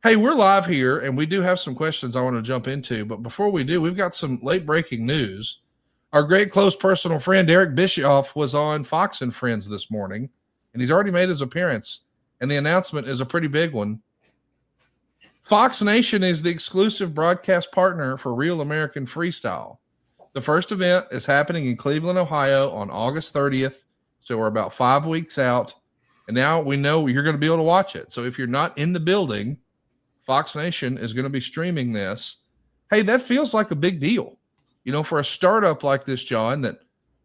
Hey, we're live here, and we do have some questions I want to jump into. But before we do, we've got some late breaking news. Our great close personal friend Eric Bischoff was on Fox and Friends this morning, and he's already made his appearance. And the announcement is a pretty big one. Fox Nation is the exclusive broadcast partner for Real American Freestyle. The first event is happening in Cleveland, Ohio on August 30th. So we're about 5 weeks out. And now we know you're going to be able to watch it. So if you're not in the building, Fox Nation is going to be streaming this. Hey, that feels like a big deal. For a startup like this, John, that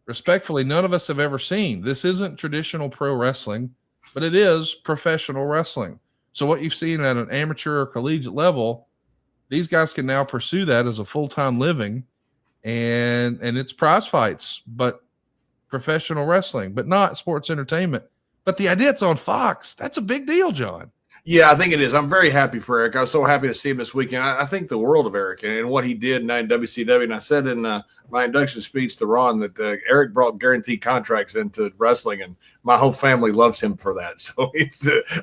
respectfully none of us have ever seen. This isn't traditional pro wrestling, but it is professional wrestling. So what you've seen at an amateur or collegiate level, these guys can now pursue that as a full-time living, and it's prize fights, but professional wrestling, but not sports entertainment. But the idea it's on Fox, that's a big deal, John. Yeah, I think it is. I'm very happy for Eric. I was so happy to see him this weekend. I think the world of Eric and what he did in WCW. And I said in my induction speech to Ron that Eric brought guaranteed contracts into wrestling, and my whole family loves him for that. So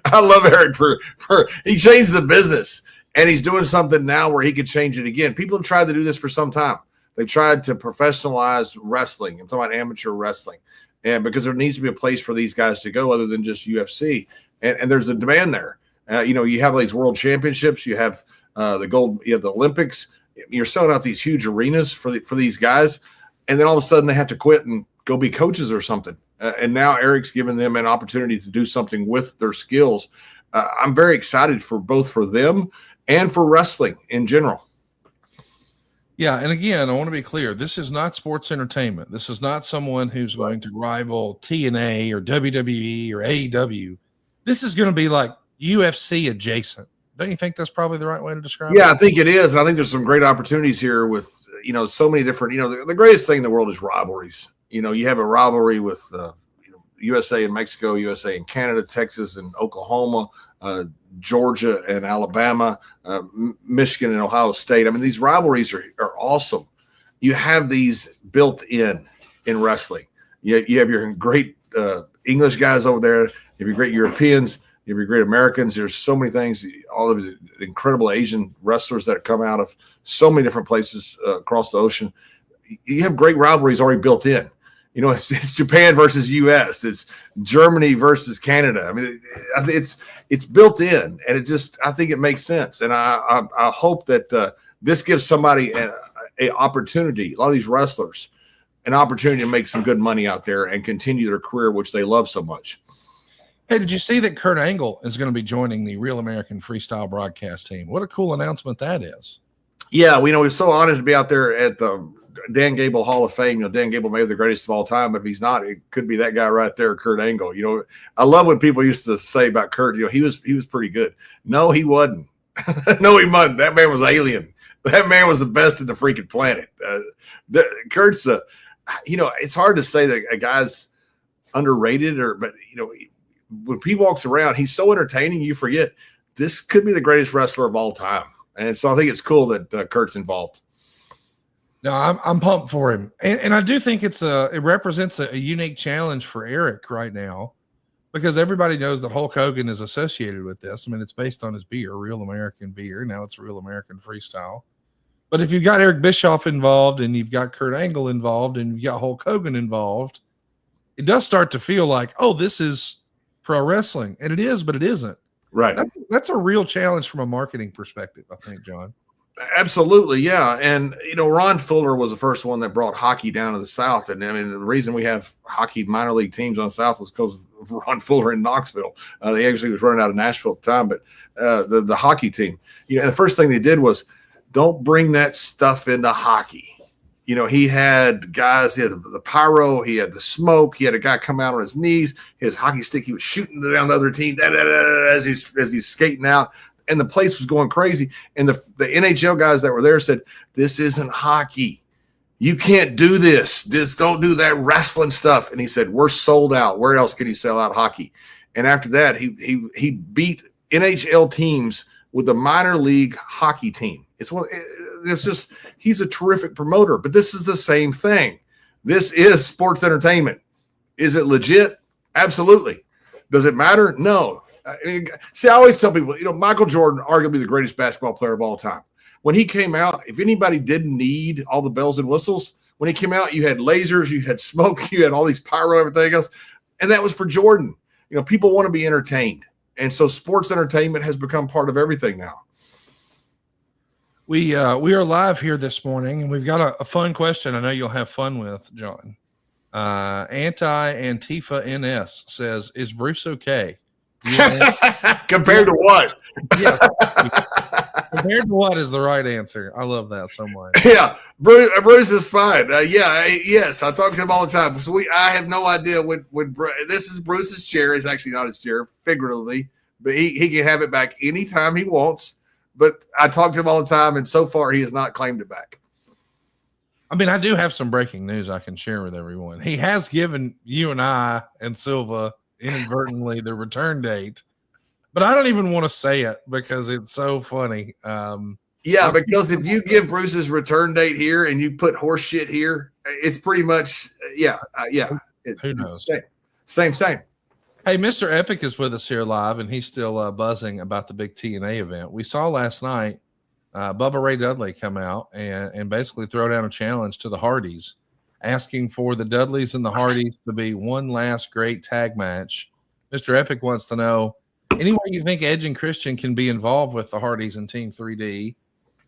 I love Eric for he changed the business, and he's doing something now where he could change it again. People have tried to do this for some time. They've tried to professionalize wrestling. I'm talking about amateur wrestling, and because there needs to be a place for these guys to go other than just UFC, and there's a demand there. You have these world championships, you have the gold, you have the Olympics. You're selling out these huge arenas for these guys, and then all of a sudden they have to quit and go be coaches or something. And now Eric's given them an opportunity to do something with their skills. I'm very excited for both for them and for wrestling in general. Yeah, and again, I want to be clear. This is not sports entertainment. This is not someone who's going to rival TNA or WWE or AEW. This is going to be like UFC adjacent. Don't you think that's probably the right way to describe it? Yeah, I think it is. And I think there's some great opportunities here with, so many different, the greatest thing in the world is rivalries. You have a rivalry with USA and Mexico, USA and Canada, Texas and Oklahoma, Georgia and Alabama, Michigan and Ohio State. I mean, these rivalries are awesome. You have these built in wrestling. You have your great English guys over there. You have your great Europeans. You have your great Americans. There's so many things, all of the incredible Asian wrestlers that come out of so many different places across the ocean. You have great rivalries already built in. It's Japan versus U.S. It's Germany versus Canada. I mean, it's built in, and I think it makes sense. And I hope that this gives somebody an opportunity, a lot of these wrestlers, an opportunity to make some good money out there and continue their career, which they love so much. Hey, did you see that Kurt Angle is going to be joining the Real American Freestyle broadcast team? What a cool announcement that is. Yeah, we're so honored to be out there at the Dan Gable Hall of Fame. Dan Gable may be the greatest of all time, but if he's not, it could be that guy right there, Kurt Angle. I love when people used to say about Kurt, he was pretty good. No, he wasn't. No, he wasn't. That man was alien. That man was the best in the freaking planet. Kurt's, it's hard to say that a guy's underrated but when he walks around, he's so entertaining, you forget this could be the greatest wrestler of all time. And so I think it's cool that Kurt's involved. No, I'm pumped for him. And I do think it represents a unique challenge for Eric right now, because everybody knows that Hulk Hogan is associated with this. I mean, it's based on his beer, Real American beer. Now it's Real American Freestyle. But if you've got Eric Bischoff involved and you've got Kurt Angle involved and you've got Hulk Hogan involved, it does start to feel like, oh, this is pro wrestling. And it is, but it isn't. Right. That's a real challenge from a marketing perspective, I think, John. Absolutely, yeah. And, Ron Fuller was the first one that brought hockey down to the South. And, I mean, the reason we have hockey minor league teams on the South was because of Ron Fuller in Knoxville. They actually was running out of Nashville at the time, but the hockey team, the first thing they did was don't bring that stuff into hockey. He had guys, he had the pyro, he had the smoke, he had a guy come out on his knees, his hockey stick, he was shooting down the other team as he's skating out, and the place was going crazy. And the NHL guys that were there said, this isn't hockey. You can't do this. Just don't do that wrestling stuff. And he said, we're sold out. Where else can he sell out hockey? And after that, he beat NHL teams with the minor league hockey team. He's a terrific promoter, but this is the same thing. This is sports entertainment. Is it legit? Absolutely. Does it matter? No. I always tell people, Michael Jordan, arguably the greatest basketball player of all time. When he came out, if anybody didn't need all the bells and whistles, when he came out, you had lasers, you had smoke, you had all these pyro, everything else. And that was for Jordan. People want to be entertained. And so sports entertainment has become part of everything now. We are live here this morning, and we've got a fun question I know you'll have fun with, John. Anti-Antifa NS says, is Bruce okay? Compared to what? Yeah. Compared to what is the right answer? I love that so much. Yeah, Bruce is fine. Yes, I talk to him all the time. So I have no idea when this is Bruce's chair. It's actually not his chair, figuratively, but he can have it back anytime he wants. But I talk to him all the time, and so far he has not claimed it back. I mean, I do have some breaking news I can share with everyone. He has given you and I and Silva inadvertently the return date, but I don't even want to say it because it's so funny. Because if you give Bruce's return date here and you put horse shit here, it's pretty much Who knows? Same. Hey, Mr. Epic is with us here live, and he's still buzzing about the big TNA event. We saw last night Bubba Ray Dudley come out and basically throw down a challenge to the Hardys, asking for the Dudleys and the Hardys to be one last great tag match. Mr. Epic wants to know, any way you think Edge and Christian can be involved with the Hardys and Team 3D?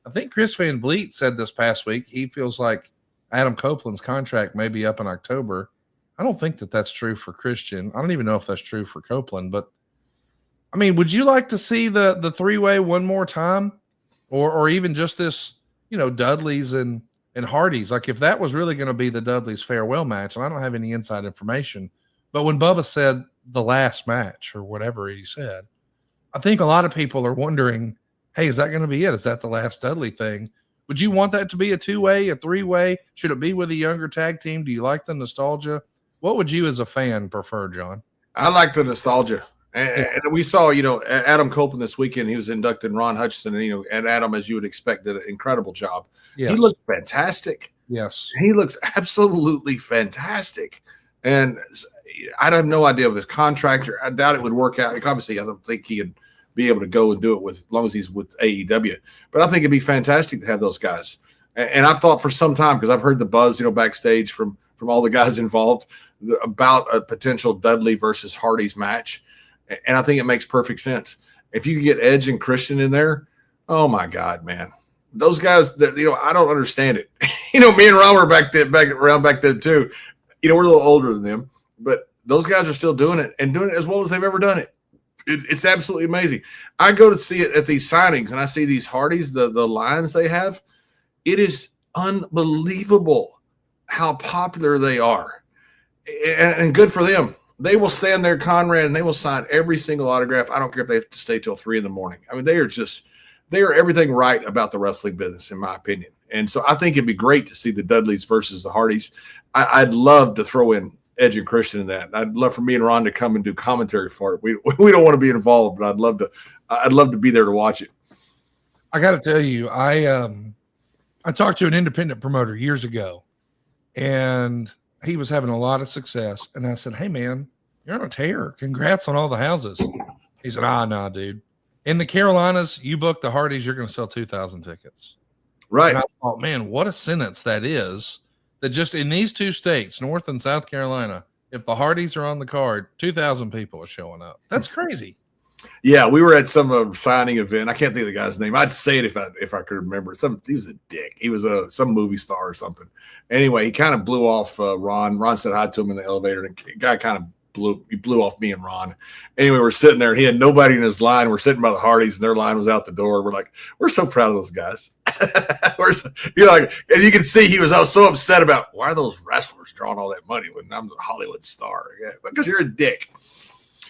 I think Chris Van Vliet said this past week he feels like Adam Copeland's contract may be up in October. I don't think that that's true for Christian. I don't even know if that's true for Copeland. But, I mean, would you like to see the three-way one more time? Or even just this, Dudleys and Hardys? Like, if that was really going to be the Dudleys farewell match, and I don't have any inside information, but when Bubba said the last match or whatever he said, I think a lot of people are wondering, hey, is that going to be it? Is that the last Dudley thing? Would you want that to be a two-way, a three-way? Should it be with a younger tag team? Do you like the nostalgia? What would you as a fan prefer, John? I like the nostalgia. And we saw, Adam Copeland this weekend. He was inducted in Ron Hutchinson, and Adam, as you would expect, did an incredible job. Yes. He looks fantastic. Yes. He looks absolutely fantastic. And I have no idea of his contract. I doubt it would work out. Obviously, I don't think he would be able to go and do it as long as he's with AEW. But I think it'd be fantastic to have those guys. And I've thought for some time, because I've heard the buzz, backstage from all the guys involved about a potential Dudley versus Hardys match. And I think it makes perfect sense. If you could get Edge and Christian in there, oh my God, man. Those guys that, I don't understand it. Me and Ron were back then too. We're a little older than them, but those guys are still doing it and doing it as well as they've ever done it. It's absolutely amazing. I go to see it at these signings and I see these Hardys, the lines they have. It is unbelievable how popular they are, and good for them. They will stand there, Conrad, and they will sign every single autograph. I don't care if they have to stay till 3 a.m. I mean, they are everything right about the wrestling business, in my opinion. And so I think it'd be great to see the Dudleys versus the Hardys. I'd love to throw in Edge and Christian in that. I'd love for me and Ron to come and do commentary for it. We don't want to be involved, but I'd love to be there to watch it. I got to tell you, I talked to an independent promoter years ago, and he was having a lot of success. And I said, hey, man, you're on a tear. Congrats on all the houses. He said, nah, dude. In the Carolinas, you book the Hardys, you're going to sell 2,000 tickets. Right. And I thought, man, what a sentence that is, that just in these two states, North and South Carolina, if the Hardys are on the card, 2,000 people are showing up. That's crazy. Yeah, we were at some signing event. I can't think of the guy's name. I'd say it if I could remember. He was a dick. He was some movie star or something. Anyway, he kind of blew off Ron. Ron said hi to him in the elevator, and the guy kind of blew off me and Ron. Anyway, we're sitting there, and he had nobody in his line. We're sitting by the Hardys, and their line was out the door. We're like, we're so proud of those guys. You're like, and you can see he was so upset about why are those wrestlers drawing all that money when I'm the Hollywood star? Yeah, because you're a dick.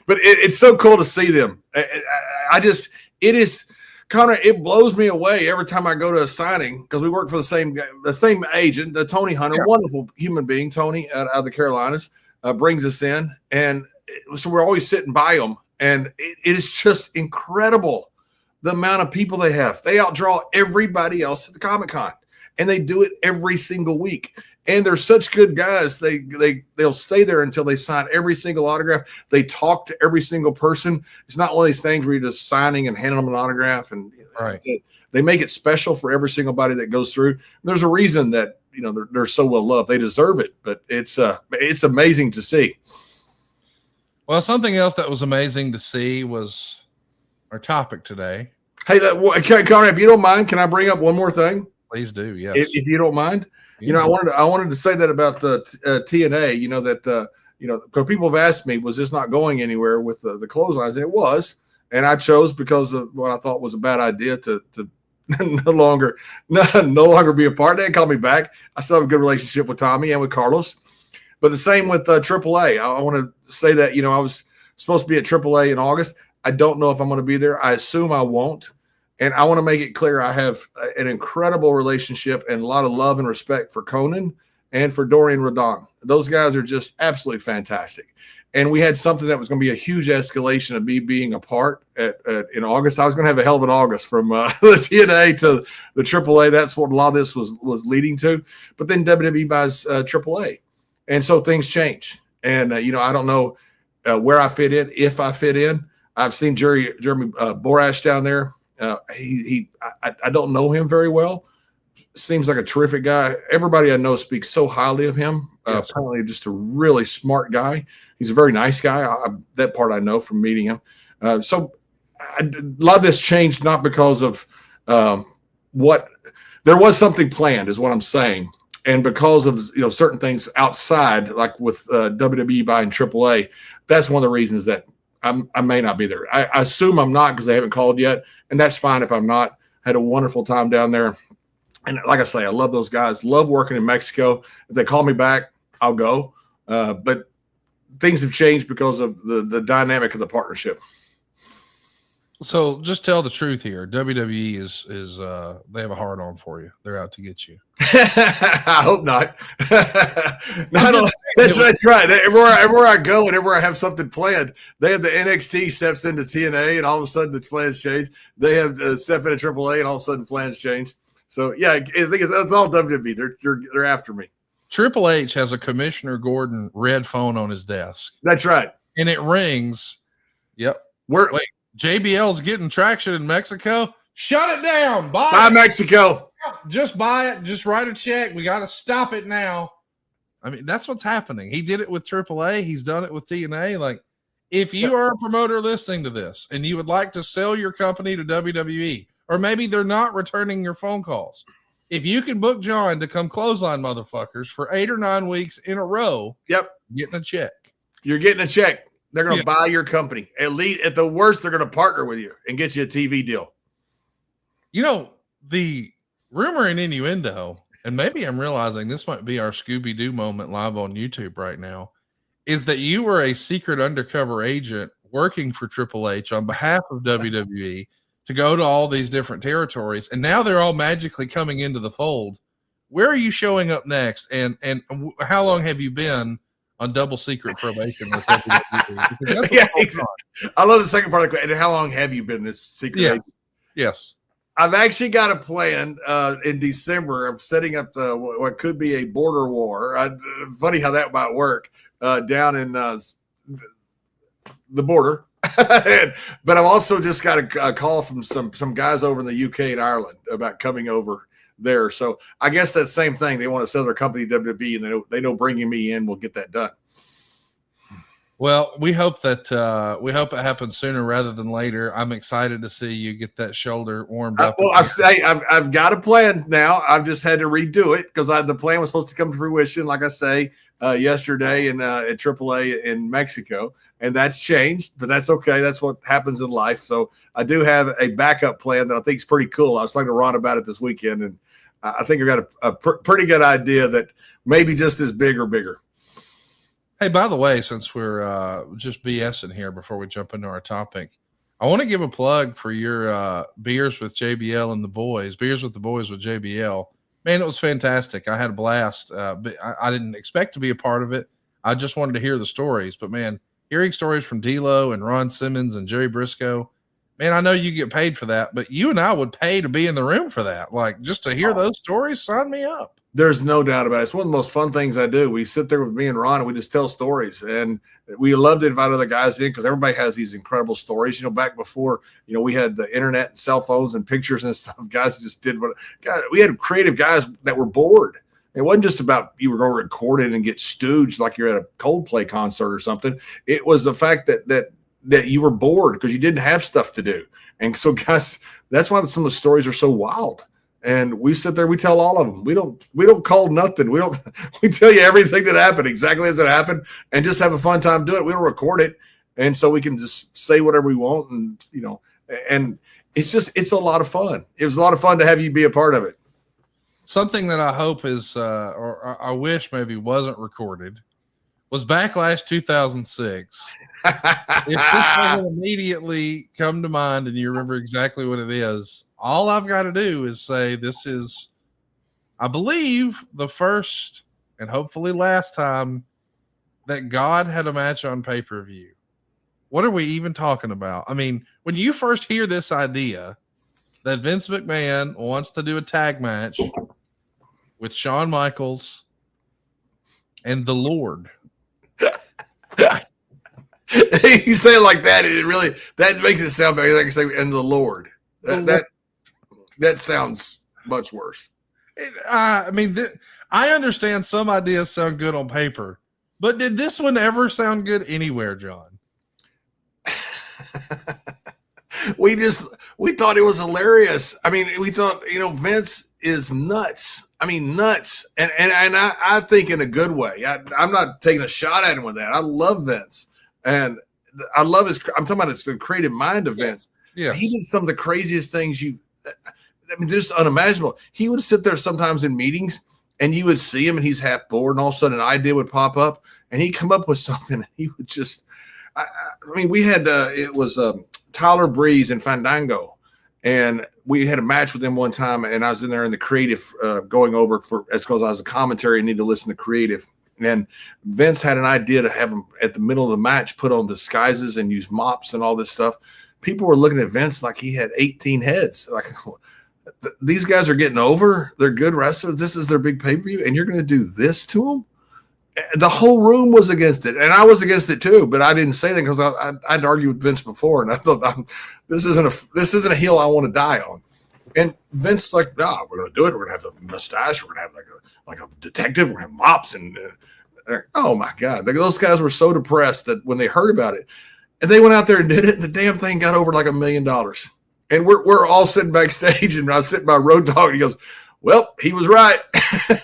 But it's so cool to see them. It is Conrad. It blows me away every time I go to a signing because we work for the same agent, Tony Hunter, yeah. Wonderful human being. Tony out of the Carolinas brings us in, and so we're always sitting by them, and it is just incredible the amount of people they have. They outdraw everybody else at the Comic-Con, and they do it every single week. And they're such good guys. They'll stay there until they sign every single autograph. They talk to every single person. It's not one of these things where you're just signing and handing them an autograph. And right. They make it special for every single body that goes through. And there's a reason that they're so well loved. They deserve it. But it's amazing to see. Well, something else that was amazing to see was our topic today. Hey, Conrad, if you don't mind, can I bring up one more thing? Please do. Yes. If you don't mind. Yeah. I wanted to say that about the TNA, because people have asked me, was this not going anywhere with the clotheslines? And it was. And I chose because of what I thought was a bad idea to no longer be a part. They didn't call me back. I still have a good relationship with Tommy and with Carlos. But the same with AAA. I want to say that, I was supposed to be at AAA in August. I don't know if I'm going to be there. I assume I won't. And I want to make it clear I have an incredible relationship and a lot of love and respect for Conan and for Dorian Rodon. Those guys are just absolutely fantastic. And we had something that was going to be a huge escalation of me being a part in August. I was going to have a hell of an August from the TNA to the AAA. That's what a lot of this was leading to. But then WWE buys AAA. And so things change. And, I don't know where I fit in, if I fit in. I've seen Jeremy Borash down there. I don't know him very well. Seems like a terrific guy. Everybody I know speaks so highly of him. Yes. Apparently just a really smart guy. He's a very nice guy. That part I know from meeting him. A lot of this changed not because of what there was something planned is what I'm saying. And because of certain things outside, like with WWE buying AAA, that's one of the reasons that I may not be there. I assume I'm not because they haven't called yet, and that's fine if I'm not. I had a wonderful time down there. And like I say, I love those guys. Love working in Mexico. If they call me back, I'll go. But things have changed because of the dynamic of the partnership. So just tell the truth here. WWE is they have a hard on for you. They're out to get you. I hope not. No, that's right. Everywhere I go and everywhere I have something planned, they have the NXT steps into TNA and all of a sudden the plans change. They have step into AAA and all of a sudden plans change. So yeah, I think it's all WWE. They're after me. Triple H has a Commissioner Gordon red phone on his desk. That's right. And it rings. Yep. Wait, JBL's getting traction in Mexico. Shut it down. Bye, Mexico. Just buy it. Just write a check. We got to stop it now. I mean, that's what's happening. He did it with AAA. He's done it with TNA. Like, if you are a promoter listening to this and you would like to sell your company to WWE, or maybe they're not returning your phone calls, if you can book John to come clothesline motherfuckers for 8 or 9 weeks in a row, yep, getting a check. You're getting a check. They're going to buy your company. At least, at the worst, they're going to partner with you and get you a TV deal. The rumor and innuendo, and maybe I'm realizing this might be our Scooby-Doo moment live on YouTube right now, is that you were a secret undercover agent working for Triple H on behalf of WWE to go to all these different territories, and now they're all magically coming into the fold. Where are you showing up next, and how long have you been on double secret probation with WWE? Yeah, exactly. I love the second part of the question. And how long have you been this secret agent? Yes. I've actually got a plan in December of setting up what could be a border war. Funny how that might work down in the border. But I've also just got a call from some guys over in the UK and Ireland about coming over there. So I guess that same thing. They want to sell their company to WWE, and they know bringing me in will get that done. Well, we hope it happens sooner rather than later. I'm excited to see you get that shoulder warmed up. Well, I've got a plan now. I've just had to redo it because the plan was supposed to come to fruition, like I say, yesterday at AAA in Mexico, and that's changed, but that's okay. That's what happens in life. So I do have a backup plan that I think is pretty cool. I was talking to Ron about it this weekend, and I think I got a pretty good idea that maybe just as big or bigger. Hey, by the way, since we're just BSing here before we jump into our topic, I want to give a plug for your Beers with JBL and the Boys. Beers with the Boys with JBL. Man, it was fantastic. I had a blast. But I didn't expect to be a part of it. I just wanted to hear the stories. But, man, hearing stories from D'Lo and Ron Simmons and Jerry Briscoe, man, I know you get paid for that, but you and I would pay to be in the room for that. Like, just to hear those stories, sign me up. There's no doubt about it. It's one of the most fun things I do. We sit there with me and Ron, and we just tell stories. And we love to invite other guys in because everybody has these incredible stories. Back before, we had the internet and cell phones and pictures and stuff. Guys just did we had creative guys that were bored. It wasn't just about you were going to record it and get stooged like you're at a Coldplay concert or something. It was the fact that you were bored because you didn't have stuff to do. And so, guys, that's why some of the stories are so wild. And we sit there, we tell all of them. We don't call nothing. We tell you everything that happened exactly as it happened, and just have a fun time doing it. We don't record it, and so we can just say whatever we want, and and it's a lot of fun. It was a lot of fun to have you be a part of it. Something that I hope is, or I wish maybe wasn't recorded, was Backlash 2006. If this doesn't immediately come to mind and you remember exactly what it is, all I've got to do is say this is, I believe, the first and hopefully last time that God had a match on pay-per-view. What are we even talking about? I mean, when you first hear this idea that Vince McMahon wants to do a tag match with Shawn Michaels and the Lord. You say it like that, that makes it sound better. Like I say, and the Lord. That sounds much worse. I mean, I understand some ideas sound good on paper, but did this one ever sound good anywhere, John? We thought it was hilarious. I mean, we thought, Vince is nuts. I mean, nuts. And I think in a good way. I'm not taking a shot at him with that. I love Vince. And I love I'm talking about the creative mind of Vince. Yeah. He did some of the craziest things just unimaginable. He would sit there sometimes in meetings and you would see him and he's half bored, and all of a sudden an idea would pop up and he'd come up with something. And he would just, we had, it was Tyler Breeze and Fandango, and we had a match with him one time, and I was in there in the creative going over because I was a commentary and need to listen to creative. And Vince had an idea to have him at the middle of the match put on disguises and use mops and all this stuff. People were looking at Vince like he had 18 heads. Like, these guys are getting over. They're good wrestlers. This is their big pay-per-view, and you're going to do this to them? The whole room was against it, and I was against it too. But I didn't say anything because I'd argued with Vince before, and I thought this isn't a hill I want to die on. And Vince's like, no, we're going to do it. We're going to have a mustache. We're going to have like a detective. We're going to have mops. And oh my God, those guys were so depressed that when they heard about it, and they went out there and did it, and the damn thing got over like $1 million. And we're all sitting backstage, and I was sitting by Road Dogg, and he goes, well, he was right.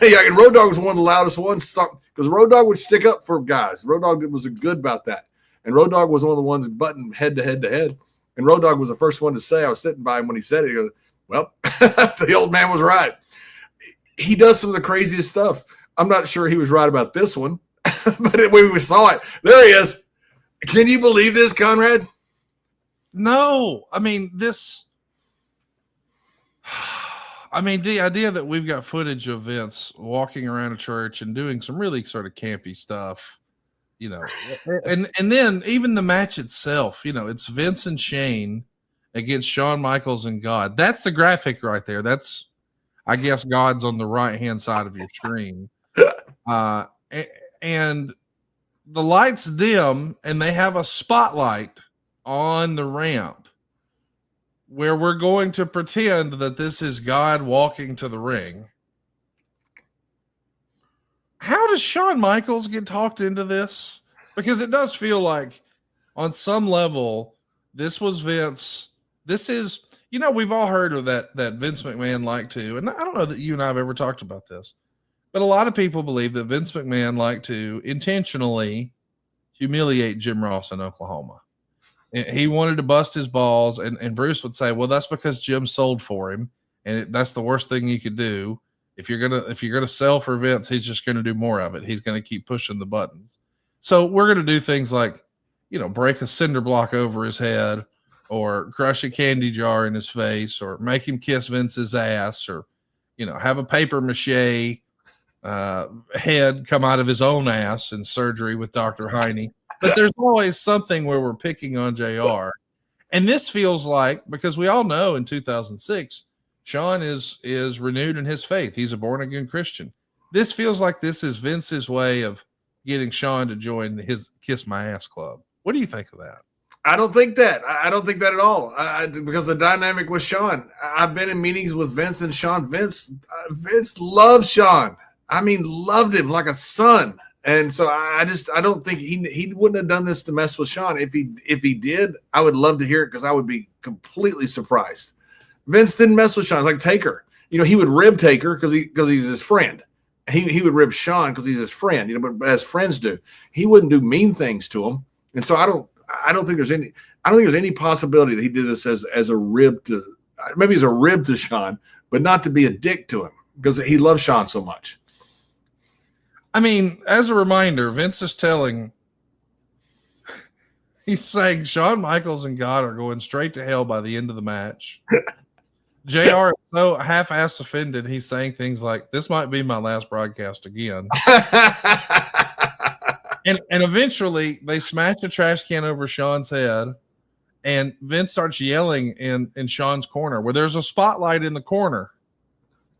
Yeah, and Road Dogg was one of the loudest ones because Road Dogg would stick up for guys. Road Dogg was good about that. And Road Dogg was one of the ones butting head to head to head. And Road Dogg was the first one to say, I was sitting by him when he said it. He goes, well, the old man was right. He does some of the craziest stuff. I'm not sure he was right about this one, but when we saw it, there he is. Can you believe this, Conrad? No. I mean, the idea that we've got footage of Vince walking around a church and doing some really sort of campy stuff, and then even the match itself, it's Vince and Shane against Shawn Michaels and God. That's the graphic right there. That's, I guess, God's on the right-hand side of your screen. And the lights dim, and they have a spotlight on the ramp where we're going to pretend that this is God walking to the ring. How does Shawn Michaels get talked into this? Because it does feel like on some level, this was Vince. This is, we've all heard of that Vince McMahon liked to, and I don't know that you and I have ever talked about this, but a lot of people believe that Vince McMahon liked to intentionally humiliate Jim Ross in Oklahoma. He wanted to bust his balls, and Bruce would say, well, that's because Jim sold for him, and that's the worst thing you could do. If you're gonna sell for Vince, he's just gonna do more of it. He's gonna keep pushing the buttons. So we're gonna do things like, break a cinder block over his head, or crush a candy jar in his face, or make him kiss Vince's ass, or have a paper mache head come out of his own ass in surgery with Dr. Heine. But there's always something where we're picking on JR. And this feels like, because we all know in 2006, Shawn is renewed in his faith. He's a born-again Christian. This feels like this is Vince's way of getting Shawn to join his Kiss My Ass Club. What do you think of that? I don't think that. I don't think that at all. Because the dynamic with Shawn, I've been in meetings with Vince and Shawn. Vince loves Shawn. I mean, loved him like a son. And so I don't think he wouldn't have done this to mess with Sean. If he did, I would love to hear it because I would be completely surprised. Vince didn't mess with Sean. It's like Taker. He would rib Taker because he's his friend. He would rib Sean because he's his friend. But as friends do, he wouldn't do mean things to him. And so I don't think there's any possibility that he did this as a rib to, maybe as a rib to Sean, but not to be a dick to him because he loves Sean so much. I mean, as a reminder, Vince is he's saying Shawn Michaels and God are going straight to hell by the end of the match. JR is so half-ass offended, he's saying things like, this might be my last broadcast again. and eventually they smash a trash can over Sean's head, and Vince starts yelling in Sean's corner where there's a spotlight in the corner.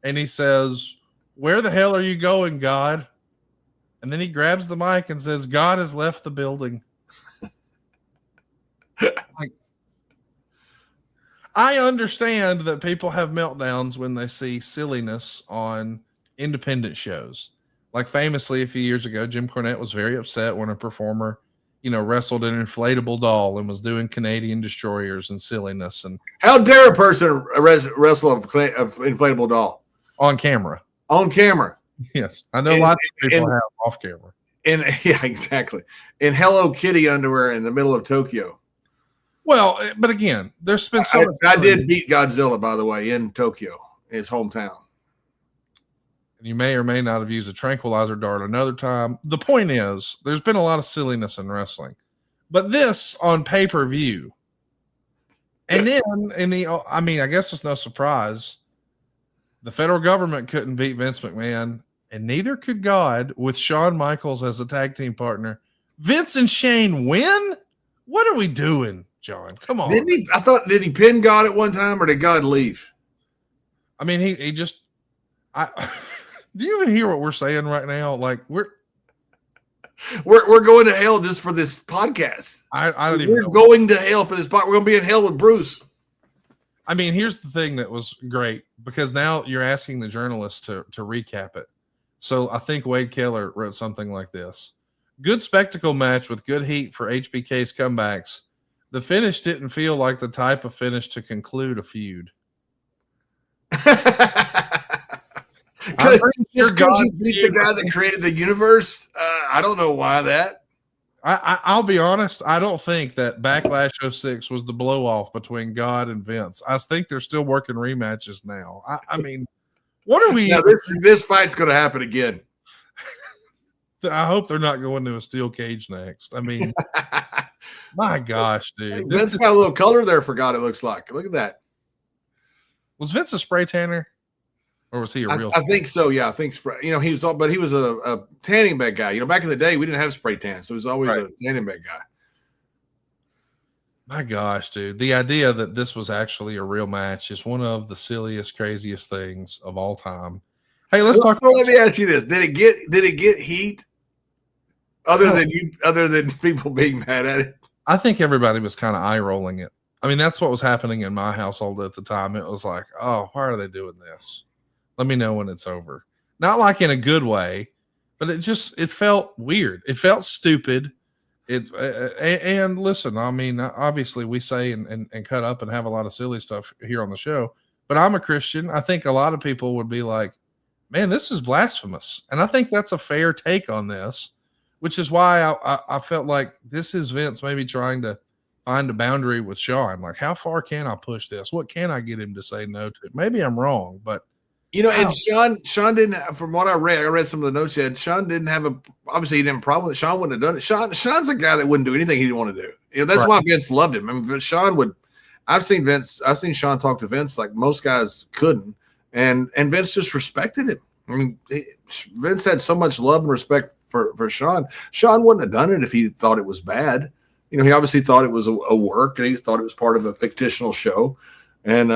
And he says, where the hell are you going, God? And then he grabs the mic and says, God has left the building. I understand that people have meltdowns when they see silliness on independent shows. Like famously a few years ago, Jim Cornette was very upset when a performer, wrestled an inflatable doll and was doing Canadian destroyers and silliness. And how dare a person wrestle an inflatable doll on camera? On camera. Yes, I know lots of people have off camera. Yeah, exactly. In Hello Kitty underwear in the middle of Tokyo. Well, but again, there's been so much. I did beat Godzilla, by the way, in Tokyo, his hometown. And you may or may not have used a tranquilizer dart another time. The point is, there's been a lot of silliness in wrestling, but this on pay-per-view, and then I guess it's no surprise, the federal government couldn't beat Vince McMahon. And neither could God with Shawn Michaels as a tag team partner. Vince and Shane win? What are we doing, John? Come on. Did he pin God at one time, or did God leave? I mean, he just do you even hear what we're saying right now? Like we're going to hell just for this podcast. I don't even know. We're going to hell for this podcast. We're going to be in hell with Bruce. I mean, here's the thing that was great, because now you're asking the journalists to recap it. So I think Wade Keller wrote something like this: good spectacle match with good heat for HBK's comebacks. The finish didn't feel like the type of finish to conclude a feud. Just because you beat the guy that created the universe? I don't know why that. I'll be honest. I don't think that Backlash 06 was the blow off between God and Vince. I think they're still working rematches now. I mean, what are we? Now, this fight's going to happen again. I hope they're not going to a steel cage next. I mean, my gosh, dude. Vince got a little color there for God, it looks like. Look at that. Was Vince a spray tanner? Or was he a real? I think so. Yeah, I think spray. He was a tanning bed guy. Back in the day, we didn't have spray tan, so he was always a tanning bed guy. My gosh, dude! The idea that this was actually a real match is one of the silliest, craziest things of all time. Hey, let's talk. Let me ask you this: Did it get heat? Other than people being mad at it, I think everybody was kind of eye rolling it. I mean, that's what was happening in my household at the time. It was like, oh, why are they doing this? Let me know when it's over. Not like in a good way, but it felt weird. It felt stupid. And listen, I mean, obviously we say and cut up and have a lot of silly stuff here on the show, but I'm a Christian. I think a lot of people would be like, man, this is blasphemous. And I think that's a fair take on this, which is why I felt like this is Vince maybe trying to find a boundary with Shawn. Like, how far can I push this? What can I get him to say no to? Maybe I'm wrong, but and Shawn didn't, from what I read some of the notes he had, Shawn didn't have obviously he didn't have a problem with it. Shawn wouldn't have done it. Shawn's a guy that wouldn't do anything he didn't want to do. That's why Vince loved him. I mean, Shawn would, I've seen Shawn talk to Vince like most guys couldn't. And Vince just respected him. I mean, Vince had so much love and respect for Shawn. Shawn wouldn't have done it if he thought it was bad. He obviously thought it was a work, and he thought it was part of a fictional show, and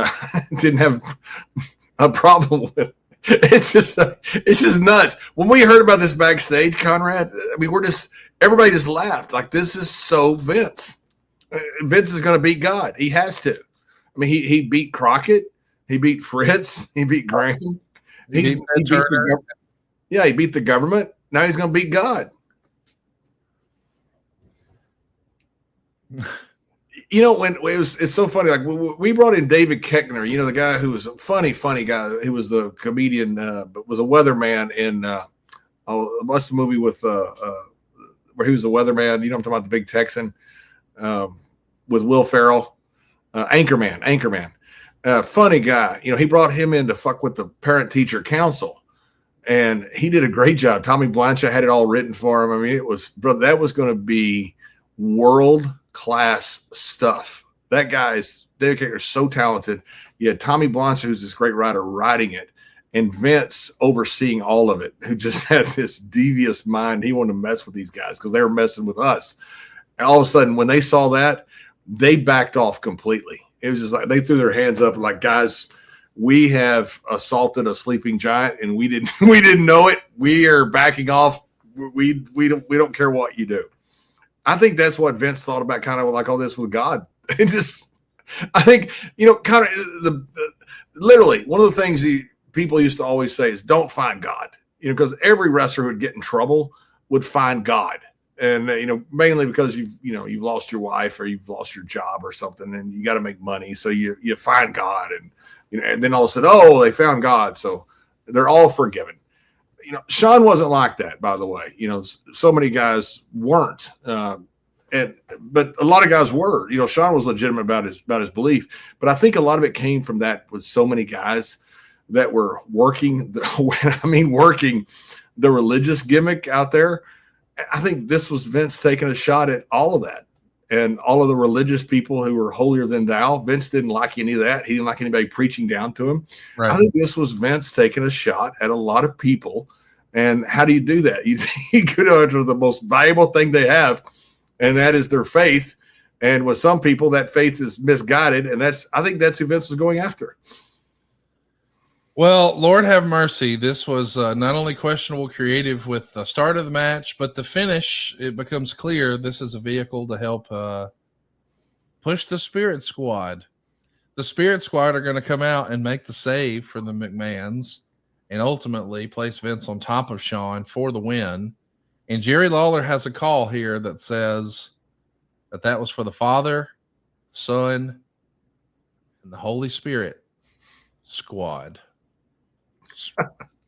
didn't have a problem with it. It's just nuts. When we heard about this backstage, Conrad, I mean, everybody just laughed. Like, this is so Vince. Vince is going to beat God. He has to. I mean, he beat Crockett. He beat Fritz. He beat Graham. He beat the government. Now he's going to beat God. You know, it's so funny. Like we brought in David Koechner, you know, the guy who was a funny guy. He was the comedian, but was a weatherman in what's the movie with where he was the weatherman? You know, I'm talking about the Big Texan with Will Ferrell, Anchorman. Funny guy. You know, he brought him in to fuck with the parent-teacher council, and he did a great job. Tommy Blanchard had it all written for him. I mean, that was going to be world-class stuff. That guy's David Koechner is so talented. You had Tommy Blanchard, who's this great writer, writing it, and Vince overseeing all of it, who just had this devious mind. He wanted to mess with these guys because they were messing with us. And all of a sudden, when they saw that, they backed off completely. It was just like they threw their hands up, like, guys, we have assaulted a sleeping giant, and we didn't know it. We are backing off. We don't care what you do. I think that's what Vince thought about, kind of like all this with God. It just, I think, you know, kind of literally one of the things people used to always say is don't find God, you know, because every wrestler who would get in trouble would find God. And, you know, mainly because you've lost your wife or you've lost your job or something, and you got to make money. So you find God, and, you know, and then all of a sudden, oh, they found God. So they're all forgiven. You know, Sean wasn't like that, by the way. You know, so many guys weren't. But a lot of guys were. You know, Sean was legitimate about his belief. But I think a lot of it came from that with so many guys that were working the religious gimmick out there. I think this was Vince taking a shot at all of that. And all of the religious people who were holier than thou. Vince didn't like any of that. He didn't like anybody preaching down to him. Right. I think this was Vince taking a shot at a lot of people. And how do you do that? You go to the most valuable thing they have, and that is their faith. And with some people, that faith is misguided. And I think that's who Vince was going after. Well, Lord have mercy. This was not only questionable creative with the start of the match, but the finish. It becomes clear this is a vehicle to help push the Spirit Squad. The Spirit Squad are going to come out and make the save for the McMahons and ultimately place Vince on top of Shawn for the win. And Jerry Lawler has a call here that says that was for the Father, Son, and the Holy Spirit Squad.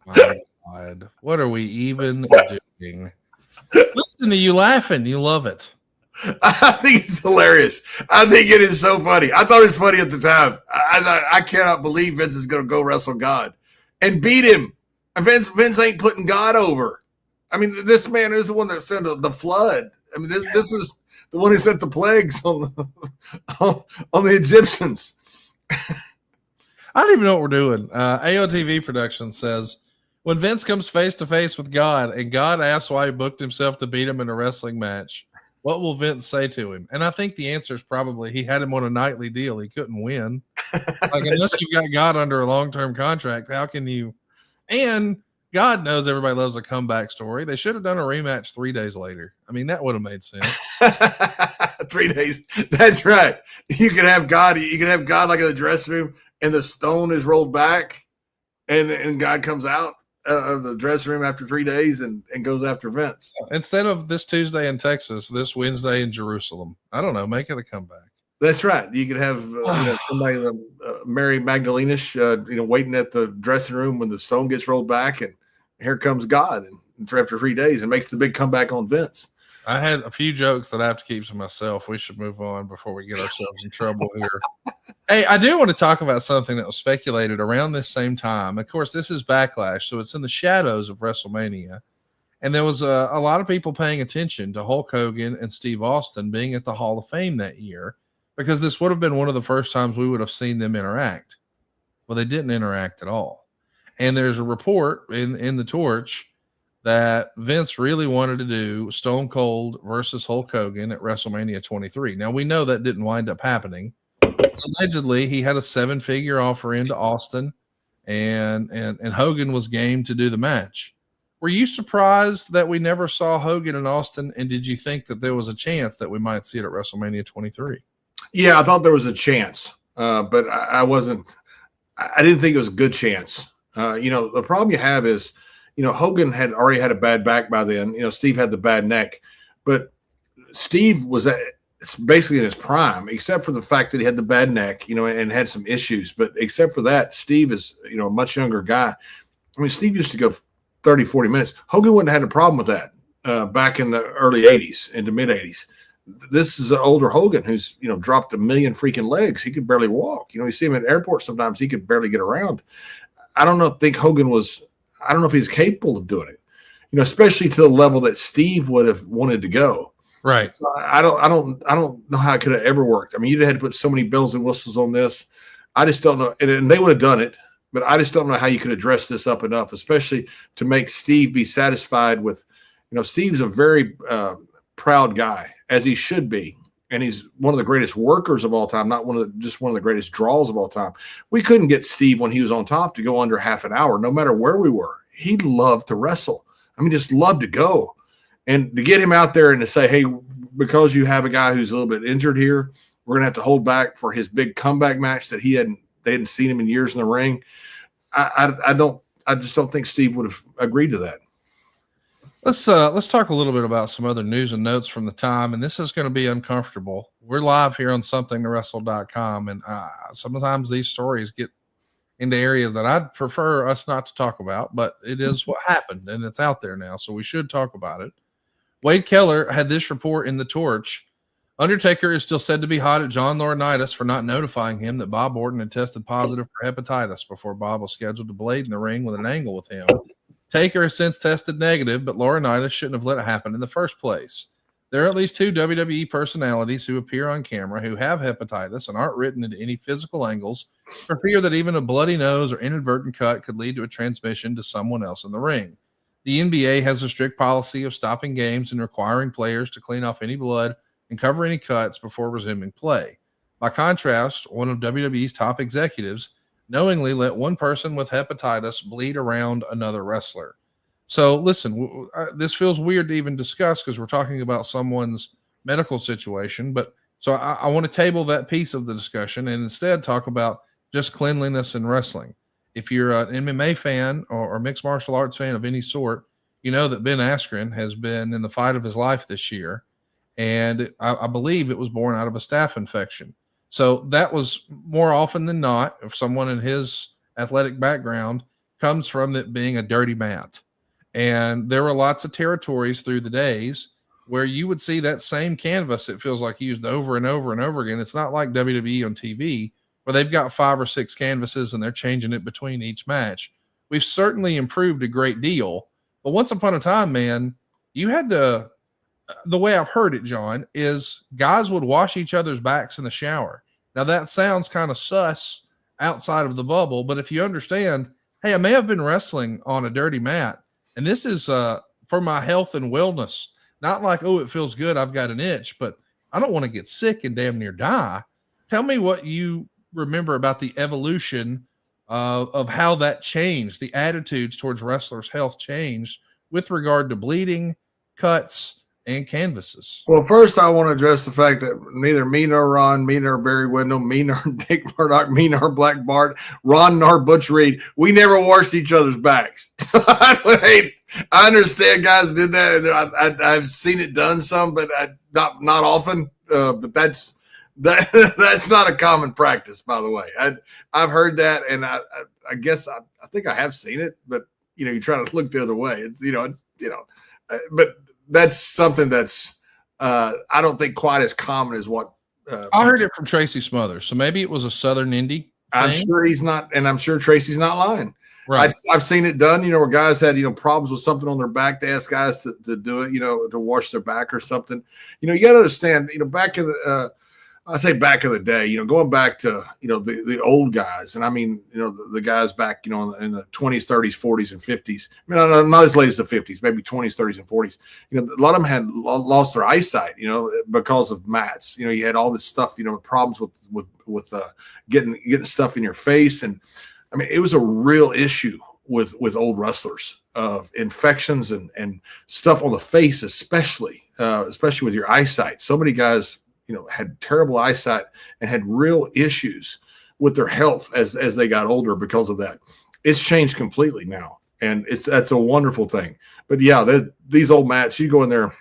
My God, what are we even doing? Listen to you laughing. You love it. I think it's hilarious. I think it is so funny. I thought it was funny at the time. I cannot believe Vince is going to go wrestle God and beat him. Vince ain't putting God over. I mean, this man is the one that sent the flood. I mean, this is the one who sent the plagues on the Egyptians. I don't even know what we're doing. AOTV production says, when Vince comes face to face with God and God asks why he booked himself to beat him in a wrestling match, what will Vince say to him? And I think the answer is probably he had him on a nightly deal. He couldn't win. Like, unless you've got God under a long-term contract, how can you? And God knows everybody loves a comeback story. They should have done a rematch 3 days later. I mean, that would have made sense. 3 days. That's right. You can have God. You can have God like in the dressing room, and the stone is rolled back, and God comes out of the dressing room after 3 days and goes after Vince. Instead of this Tuesday in Texas, this Wednesday in Jerusalem. I don't know. Make it a comeback. That's right. You could have somebody, Mary Magdalena's, waiting at the dressing room when the stone gets rolled back, and here comes God, and after 3 days, and makes the big comeback on Vince. I had a few jokes that I have to keep to myself. We should move on before we get ourselves in trouble here. Hey, I do want to talk about something that was speculated around this same time. Of course, this is Backlash, so it's in the shadows of WrestleMania. And there was a lot of people paying attention to Hulk Hogan and Steve Austin being at the Hall of Fame that year, because this would have been one of the first times we would have seen them interact. Well, they didn't interact at all. And there's a report in the Torch that Vince really wanted to do Stone Cold versus Hulk Hogan at WrestleMania 23. Now, we know that didn't wind up happening. Allegedly, he had a 7-figure offer into Austin, and Hogan was game to do the match. Were you surprised that we never saw Hogan and Austin, and did you think that there was a chance that we might see it at WrestleMania 23? Yeah, I thought there was a chance, but I wasn't. I didn't think it was a good chance. The problem you have is, Hogan had already had a bad back by then. Steve had the bad neck, but Steve was basically in his prime, except for the fact that he had the bad neck, and had some issues. But except for that, Steve is, a much younger guy. I mean, Steve used to go 30, 40 minutes. Hogan wouldn't have had a problem with that back in the early 80s, into mid 80s. This is an older Hogan who's, dropped a million freaking legs. He could barely walk. You see him at airports sometimes. He could barely get around. I don't think Hogan I don't know if he's capable of doing it, especially to the level that Steve would have wanted to go. Right. So I don't know how it could have ever worked. I mean, you'd have had to put so many bells and whistles on this. I just don't know. And they would have done it, but I just don't know how you could address this up enough, especially to make Steve be satisfied with, Steve's a very proud guy, as he should be. And he's one of the greatest workers of all time, not just one of the greatest draws of all time. We couldn't get Steve when he was on top to go under half an hour, no matter where we were. He loved to wrestle. I mean, just loved to go. And to get him out there and to say, hey, because you have a guy who's a little bit injured here, we're going to have to hold back for his big comeback match that they hadn't seen him in years in the ring. I just don't think Steve would have agreed to that. Let's talk a little bit about some other news and notes from the time, and this is going to be uncomfortable. We're live here on somethingtowrestle.com, and sometimes these stories get into areas that I'd prefer us not to talk about, but it is what happened, and it's out there now, so we should talk about it. Wade Keller had this report in The Torch. Undertaker is still said to be hot at John Laurinaitis for not notifying him that Bob Orton had tested positive for hepatitis before Bob was scheduled to blade in the ring with an angle with him. Taker has since tested negative, but Laurinaitis shouldn't have let it happen in the first place. There are at least 2 WWE personalities who appear on camera who have hepatitis and aren't written into any physical angles for fear that even a bloody nose or inadvertent cut could lead to a transmission to someone else in the ring. The NBA has a strict policy of stopping games and requiring players to clean off any blood and cover any cuts before resuming play. By contrast, one of WWE's top executives knowingly let one person with hepatitis bleed around another wrestler. So listen, this feels weird to even discuss because we're talking about someone's medical situation, but so I want to table that piece of the discussion and instead talk about just cleanliness in wrestling. If you're an MMA fan or mixed martial arts fan of any sort, you know that Ben Askren has been in the fight of his life this year, and I believe it was born out of a staph infection. So that was more often than not, if someone in his athletic background comes from it being a dirty mat. And there were lots of territories through the days where you would see that same canvas, it feels like used over and over and over again. It's not like WWE on TV where they've got 5 or 6 canvases and they're changing it between each match. We've certainly improved a great deal. But once upon a time, man, you had to, the way I've heard it, John, is guys would wash each other's backs in the shower. Now that sounds kind of sus outside of the bubble, but if you understand, hey, I may have been wrestling on a dirty mat, and this is for my health and wellness. Not like, oh, it feels good, I've got an itch, but I don't want to get sick and damn near die. Tell me what you remember about the evolution of how that changed, the attitudes towards wrestlers' health changed with regard to bleeding, cuts, and canvases. Well, first I want to address the fact that neither me nor Ron, me nor Barry Windham, me nor Dick Murdoch, me nor Black Bart, Ron nor Butch Reed, we never washed each other's backs. I understand guys did that. I've seen it done some, but not often. But that's not a common practice, by the way. I've heard that, and I guess I think I have seen it, but you try to look the other way. But that's something that's I don't think quite as common as what I heard it from Tracy Smothers. So maybe it was a Southern indie. I'm sure he's not, and I'm sure Tracy's not lying. Right. I've seen it done, where guys had, problems with something on their back. They ask guys to do it, to wash their back or something. You got to understand, back in the, I say back in the day, going back to, the old guys. And I mean, the guys back, in the 20s, 30s, 40s, and 50s. I mean, not as late as the 50s, maybe 20s, 30s, and 40s. A lot of them had lost their eyesight, because of mats. You had all this stuff, problems with getting stuff in your face. And I mean, it was a real issue with old wrestlers of infections and stuff on the face, especially with your eyesight. So many guys, had terrible eyesight and had real issues with their health as they got older because of that. It's changed completely now. And that's a wonderful thing. But yeah, these old mats, you go in there,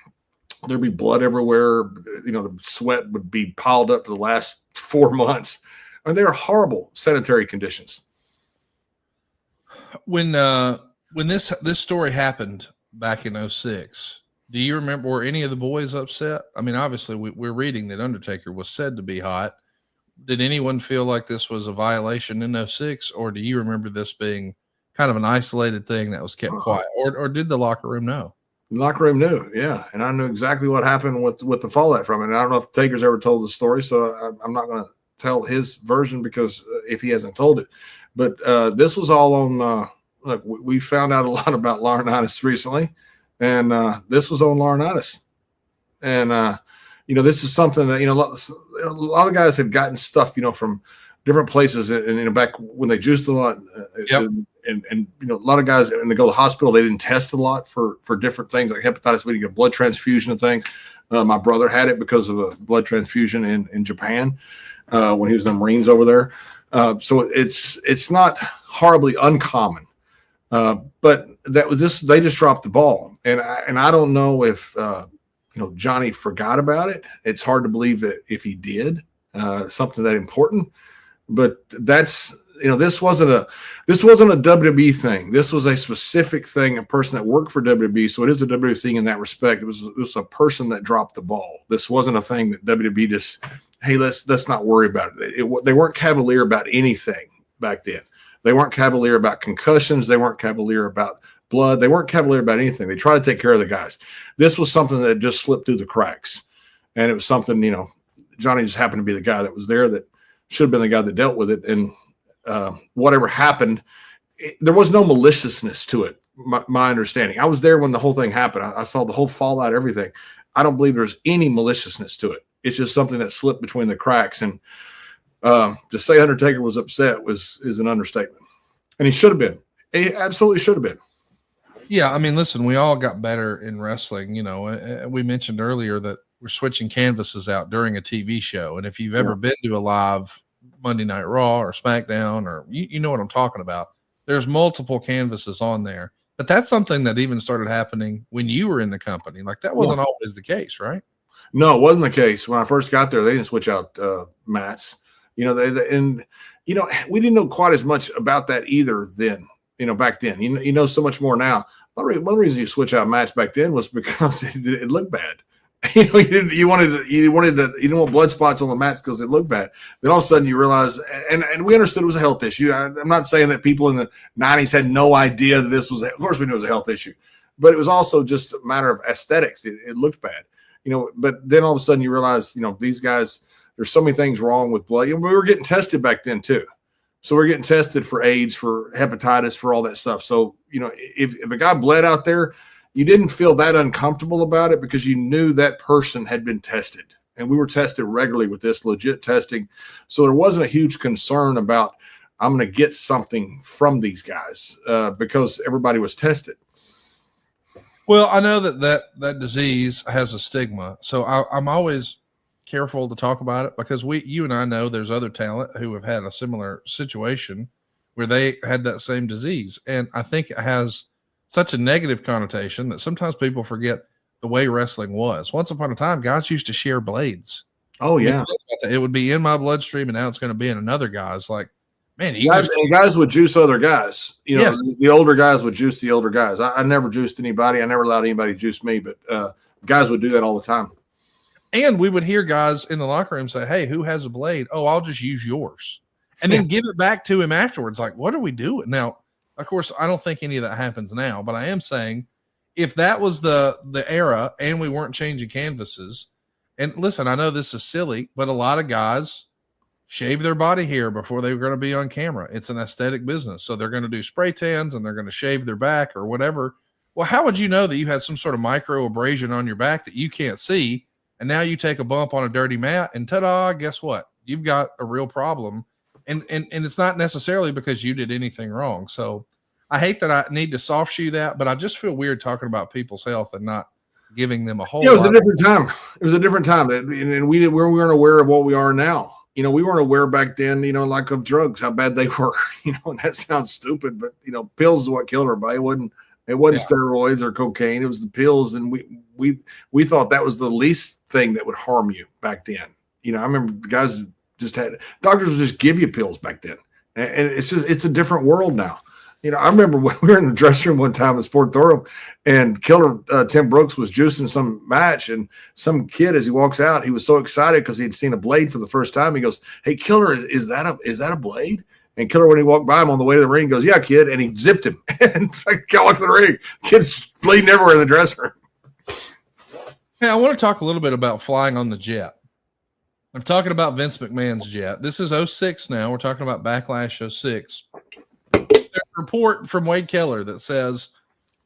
there'd be blood everywhere. You know, the sweat would be piled up for the last 4 months. I mean, they were horrible sanitary conditions. When this story happened back in 06, do you remember, were any of the boys upset? I mean, obviously we're reading that Undertaker was said to be hot. Did anyone feel like this was a violation in 06, or do you remember this being kind of an isolated thing that was kept quiet, or did the locker room know? The locker room knew, yeah, and I knew exactly what happened with the fallout from it. And I don't know if Taker's ever told the story, so I'm not going to tell his version because if he hasn't told it. But this was all on. Look, we found out a lot about Laurinaitis recently, and this was on Laurinaitis, and you know, this is something that, you know, a lot of guys had gotten stuff, you know, from different places, and you know, back when they juiced a lot, and you know, a lot of guys, when they go to the hospital, they didn't test a lot for different things like hepatitis. We didn't get blood transfusion and things. My brother had it because of a blood transfusion in Japan when he was in the Marines over there. So it's not horribly uncommon, but that was just, they just dropped the ball, and I don't know if you know, Johnny forgot about it. It's hard to believe that if he did something that important, but that's, you know, this wasn't a WWE thing. This was a specific thing, a person that worked for WWE. So it is a WWE thing in that respect. It was a person that dropped the ball. This wasn't a thing that WWE just, hey, let's not worry about it. They weren't cavalier about anything back then. They weren't cavalier about concussions. They weren't cavalier about blood. They weren't cavalier about anything. They tried to take care of the guys. This was something that just slipped through the cracks. And it was something, you know, Johnny just happened to be the guy that was there that should have been the guy that dealt with it. And whatever happened, there was no maliciousness to it, my understanding. I was there when the whole thing happened. I saw the whole fallout, everything. I don't believe there's any maliciousness to it. It's just something that slipped between the cracks. And to say Undertaker was upset is an understatement. And he should have been. He absolutely should have been. Yeah, I mean, listen, we all got better in wrestling. You know, we mentioned earlier that we're switching canvases out during a TV show. And if you've ever been to a live Monday Night Raw or SmackDown, or you know what I'm talking about, there's multiple canvases on there. But that's something that even started happening when you were in the company. Like, that wasn't always the case, right? No, it wasn't the case. When I first got there, they didn't switch out mats. You know, and you know, we didn't know quite as much about that either then. You know, back then, you know so much more now. One reason you switch out mats back then was because it looked bad. You know, you didn't want blood spots on the mats because it looked bad. Then all of a sudden you realize, and we understood it was a health issue. I'm not saying that people in the 90s had no idea that this was, of course we knew it was a health issue, but it was also just a matter of aesthetics. It looked bad, you know, but then all of a sudden you realize, you know, these guys, there's so many things wrong with blood. You know, we were getting tested back then too. So we're getting tested for AIDS, for hepatitis, for all that stuff. So, you know, if a guy bled out there, you didn't feel that uncomfortable about it because you knew that person had been tested. And we were tested regularly with this legit testing. So there wasn't a huge concern about, I'm going to get something from these guys because everybody was tested. Well, I know that disease has a stigma. So I'm always careful to talk about it because you and I know there's other talent who have had a similar situation where they had that same disease. And I think it has such a negative connotation that sometimes people forget the way wrestling was. Once upon a time, guys used to share blades. Oh yeah. It would be in my bloodstream and now it's going to be in another guy's. Like, man, guys would juice other guys. You know, yes. The older guys would juice the older guys. I never juiced anybody. I never allowed anybody to juice me, but guys would do that all the time. And we would hear guys in the locker room say, hey, who has a blade? Oh, I'll just use yours. And then give it back to him afterwards. Like, what are we doing? Now, of course, I don't think any of that happens now, but I am saying if that was the era and we weren't changing canvases, and listen, I know this is silly, but a lot of guys shave their body hair before they were going to be on camera. It's an aesthetic business. So they're going to do spray tans and they're going to shave their back or whatever. Well, how would you know that you had some sort of micro abrasion on your back that you can't see? And now you take a bump on a dirty mat and ta-da, guess what? You've got a real problem. And it's not necessarily because you did anything wrong. So I hate that I need to soft shoe that, but I just feel weird talking about people's health and not giving them a whole lot. It was a different time. It was a different time, and we weren't aware of what we are now. we weren't aware back then, like of drugs, how bad they were, and that sounds stupid, but pills is what killed everybody. It wasn't steroids or cocaine. It was the pills. And we thought that was the least thing that would harm you back then. I remember the guys doctors would just give you pills back then. And it's a different world now. I remember when we were in the dressing room one time in Sport Authority, and Killer Tim Brooks was juicing some match, and some kid, as he walks out, he was so excited because he'd seen a blade for the first time. He goes, "Hey, Killer, is that a blade?" And Killer, when he walked by him on the way to the ring, goes, "Yeah, kid," and he zipped him and walked to the ring. Kid's bleeding everywhere in the dressing room. Hey, I want to talk a little bit about flying on the jet. I'm talking about Vince McMahon's jet. This is 06 now. We're talking about Backlash 06. There's a report from Wade Keller that says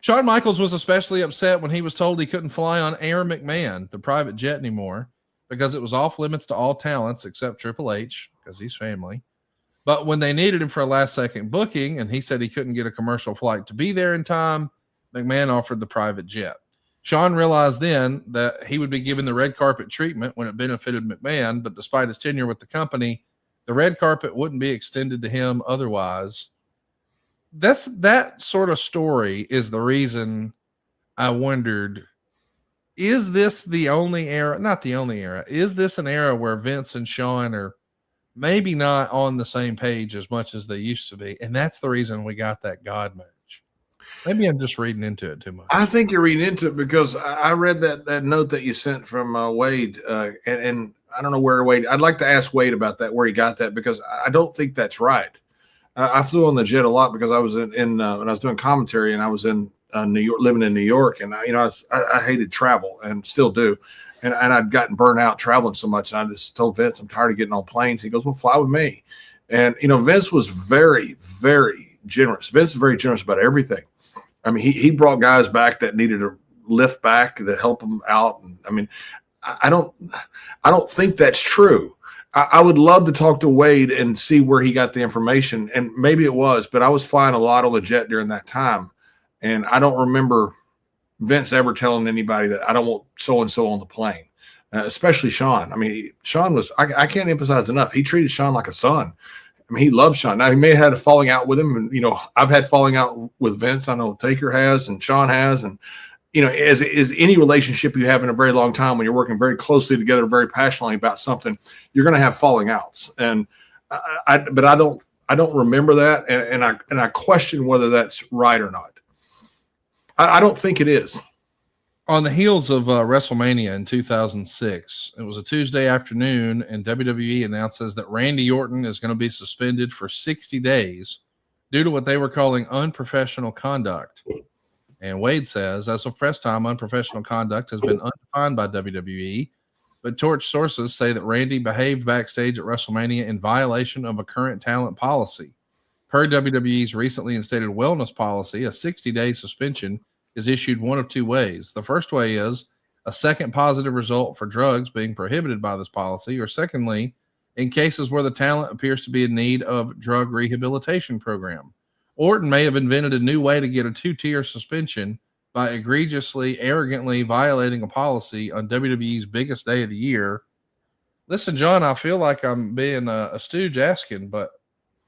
Shawn Michaels was especially upset when he was told he couldn't fly on Air McMahon, the private jet, anymore, because it was off limits to all talents except Triple H, because he's family. But when they needed him for a last-second booking, and he said he couldn't get a commercial flight to be there in time, McMahon offered the private jet. Shawn realized then that he would be given the red carpet treatment when it benefited McMahon, but despite his tenure with the company, the red carpet wouldn't be extended to him otherwise. That sort of story is the reason I wondered, is this the only era? Not the only era. Is this an era where Vince and Shawn are maybe not on the same page as much as they used to be? And that's the reason we got that God match. Maybe I'm just reading into it too much. I think you're reading into it because I read that note that you sent from Wade, and I don't know where Wade. I'd like to ask Wade about that, where he got that, because I don't think that's right. I flew on the jet a lot because I was in when I was doing commentary, and I was in New York, living in New York, and I hated travel and still do, and I'd gotten burnt out traveling so much. And I just told Vince, I'm tired of getting on planes. He goes, "Well, fly with me." And Vince was very, very generous. Vince is very generous about everything. I mean, he brought guys back that needed a lift back to help them out. And I mean, I don't think that's true. I would love to talk to Wade and see where he got the information, and maybe it was, but I was flying a lot on the jet during that time, and I don't remember Vince ever telling anybody that I don't want so-and-so on the plane, especially Shawn. I mean, Shawn was, I can't emphasize enough, he treated Shawn like a son. I mean, he loved Shawn. Now, he may have had a falling out with him, and, I've had falling out with Vince. I know Taker has, and Shawn has, and, as any relationship you have in a very long time, when you're working very closely together, very passionately about something, you're going to have falling outs. And but I don't remember that, and I question whether that's right or not. I don't think it is. On the heels of WrestleMania in 2006, it was a Tuesday afternoon, and WWE announces that Randy Orton is going to be suspended for 60 days due to what they were calling unprofessional conduct. And Wade says, as of press time, unprofessional conduct has been undefined by WWE, but Torch sources say that Randy behaved backstage at WrestleMania in violation of a current talent policy. Per WWE's recently instated wellness policy, a 60-day suspension is issued one of two ways. The first way is a second positive result for drugs being prohibited by this policy, or secondly, in cases where the talent appears to be in need of drug rehabilitation program. Orton may have invented a new way to get a 2-tier suspension by egregiously, arrogantly violating a policy on WWE's biggest day of the year. Listen, John, I feel like I'm being a stooge asking, but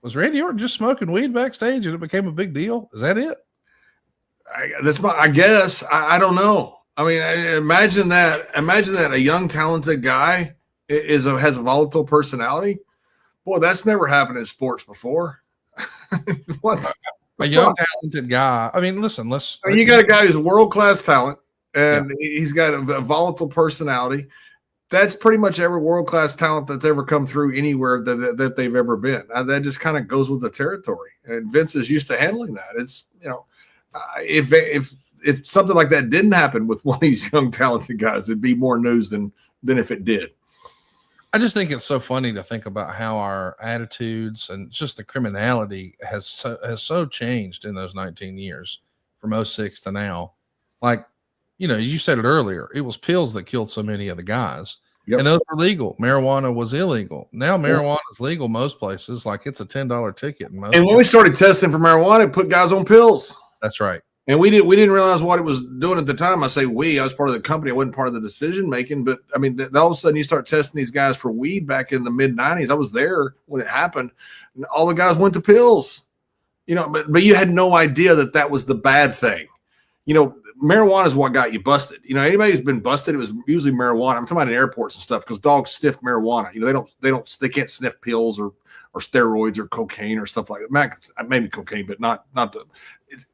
was Randy Orton just smoking weed backstage and it became a big deal? Is that it? I guess. I don't know. I mean, imagine that. Imagine that a young, talented guy has a volatile personality. Boy, that's never happened in sports before. What? A young, talented guy. I mean, listen, you got a guy who's world-class talent, and he's got a volatile personality. That's pretty much every world-class talent that's ever come through anywhere that they've ever been. That just kind of goes with the territory. And Vince is used to handling that. It's, if something like that didn't happen with one of these young, talented guys, it'd be more news than if it did. I just think it's so funny to think about how our attitudes and just the criminality has so changed in those 19 years from 06 to now. Like, you said it earlier, it was pills that killed so many of the guys. Yep. And those were legal. Marijuana was illegal. Now marijuana is legal most places. Like, it's a $10 ticket. And when we started testing for marijuana, it put guys on pills. That's right. And we didn't realize what it was doing at the time. I say we, I was part of the company. I wasn't part of the decision making, but I mean, all of a sudden you start testing these guys for weed back in the mid 90s. I was there when it happened. And all the guys went to pills, but you had no idea that was the bad thing. Marijuana is what got you busted. Anybody who's been busted, it was usually marijuana. I'm talking about in airports and stuff because dogs sniff marijuana. They can't sniff pills or steroids or cocaine or stuff like that. Maybe cocaine, but not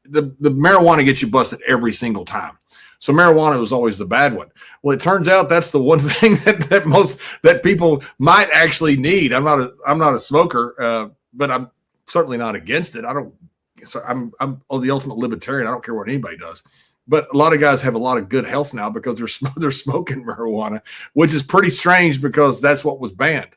the marijuana gets you busted every single time. So marijuana was always the bad one. Well, it turns out that's the one thing that people might actually need. I'm not a smoker, but I'm certainly not against it. I'm the ultimate libertarian. I don't care what anybody does. But a lot of guys have a lot of good health now because they're smoking marijuana, which is pretty strange because that's what was banned.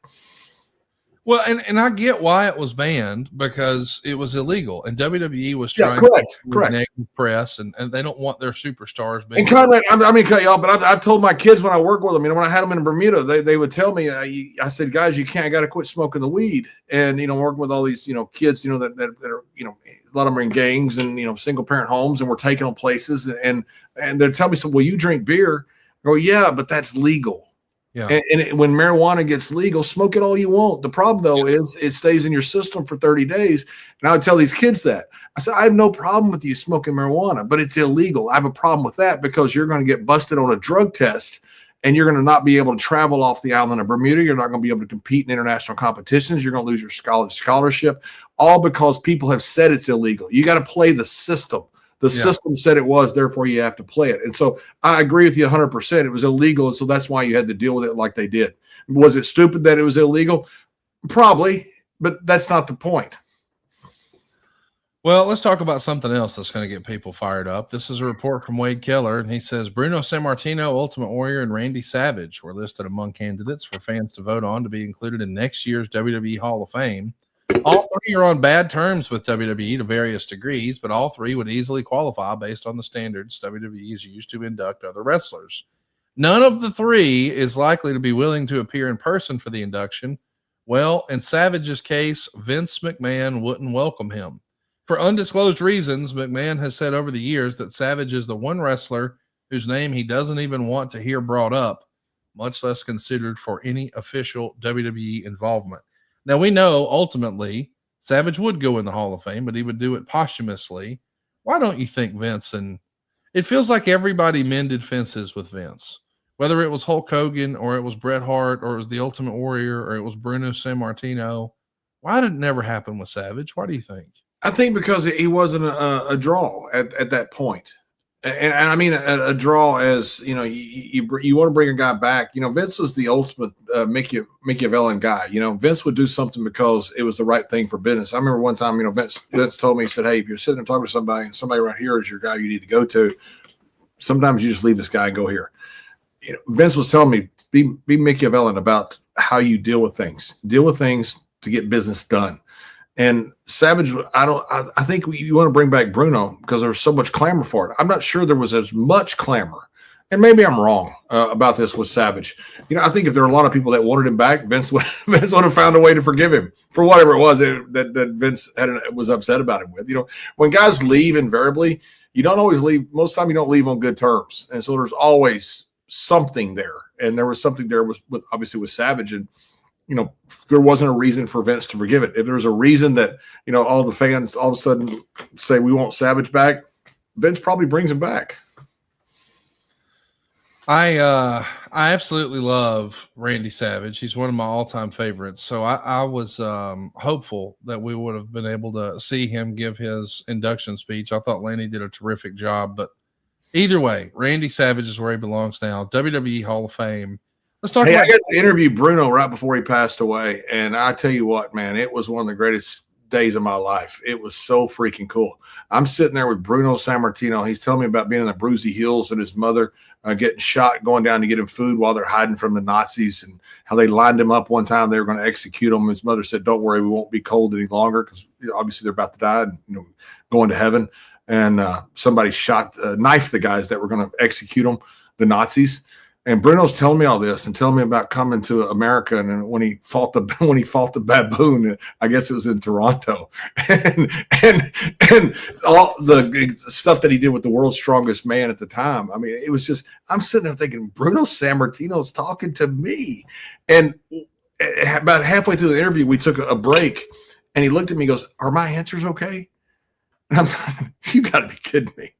Well, and I get why it was banned because it was illegal, and WWE was trying correct. Negative press, and they don't want their superstars being. And Conrad, I mean, cut y'all, but I've told my kids when I work with them, when I had them in Bermuda, they would tell me, I said, guys, you got to quit smoking the weed, and working with all these kids, that are a lot of them are in gangs and single parent homes, and we're taking them places, and they're telling me, so, well, you drink beer? I go, yeah, but that's legal. Yeah. And when marijuana gets legal, smoke it all you want. The problem, though, is it stays in your system for 30 days. And I would tell these kids that. I said, I have no problem with you smoking marijuana, but it's illegal. I have a problem with that because you're going to get busted on a drug test and you're going to not be able to travel off the island of Bermuda. You're not going to be able to compete in international competitions. You're going to lose your scholarship, all because people have said it's illegal. You got to play the system. The system said it was, therefore you have to play it. And so I agree with you 100%. It was illegal, and so that's why you had to deal with it like they did. Was it stupid that it was illegal? Probably, but that's not the point. Well, let's talk about something else that's going to get people fired up. This is a report from Wade Keller, and he says Bruno Sammartino, Ultimate Warrior, and Randy Savage were listed among candidates for fans to vote on to be included in next year's WWE Hall of Fame. All three are on bad terms with WWE to various degrees, but all three would easily qualify based on the standards WWE is used to induct other wrestlers. None of the three is likely to be willing to appear in person for the induction. Well, in Savage's case, Vince McMahon wouldn't welcome him. For undisclosed reasons, McMahon has said over the years that Savage is the one wrestler whose name he doesn't even want to hear brought up, much less considered for any official WWE involvement. Now, we know ultimately Savage would go in the Hall of Fame, but he would do it posthumously. Why don't you think Vince? And it feels like everybody mended fences with Vince, whether it was Hulk Hogan or it was Bret Hart or it was the Ultimate Warrior or it was Bruno Sammartino. Why did it never happen with Savage? Why do you think? I think because he wasn't a draw at that point. And I mean a draw as you want to bring a guy back. Vince was the ultimate Machiavellian guy. Vince would do something because it was the right thing for business. I remember one time, Vince told me, he said, "Hey, if you're sitting there talking to somebody and somebody right here is your guy you need to go to, sometimes you just leave this guy and go here." Vince was telling me, be Machiavellian about how you deal with things. Deal with things to get business done. And Savage, I think you want to bring back Bruno because there was so much clamor for it. I'm not sure there was as much clamor, and maybe I'm wrong about this with Savage. I think if there were a lot of people that wanted him back, Vince would have found a way to forgive him for whatever it was that Vince was upset about him with. When guys leave invariably, you don't always leave. Most of the time, you don't leave on good terms, and so there's always something there. And there was something there obviously with Savage, and there wasn't a reason for Vince to forgive it. If there was a reason that, all the fans all of a sudden say we want Savage back, Vince probably brings him back. I absolutely love Randy Savage. He's one of my all-time favorites. So I was hopeful that we would have been able to see him give his induction speech. I thought Lanny did a terrific job, but either way, Randy Savage is where he belongs now. WWE Hall of Fame. Let's talk about. I got to interview Bruno right before he passed away, and I tell you what, man, it was one of the greatest days of my life. It was so freaking cool. I'm sitting there with Bruno Sammartino. He's telling me about being in the Bruzy Hills and his mother getting shot, going down to get him food while they're hiding from the Nazis, and how they lined him up one time. They were going to execute him. His mother said, "Don't worry, we won't be cold any longer," because obviously they're about to die and going to heaven. And somebody knifed the guys that were going to execute them, the Nazis. And Bruno's telling me all this and telling me about coming to America, and when he fought the baboon, I guess it was in Toronto, and all the stuff that he did with the world's strongest man at the time. I mean, it was just, I'm sitting there thinking, Bruno Sammartino's talking to me. And about halfway through the interview, we took a break, and he looked at me and goes, "Are my answers okay?" And I'm like, "You got to be kidding me.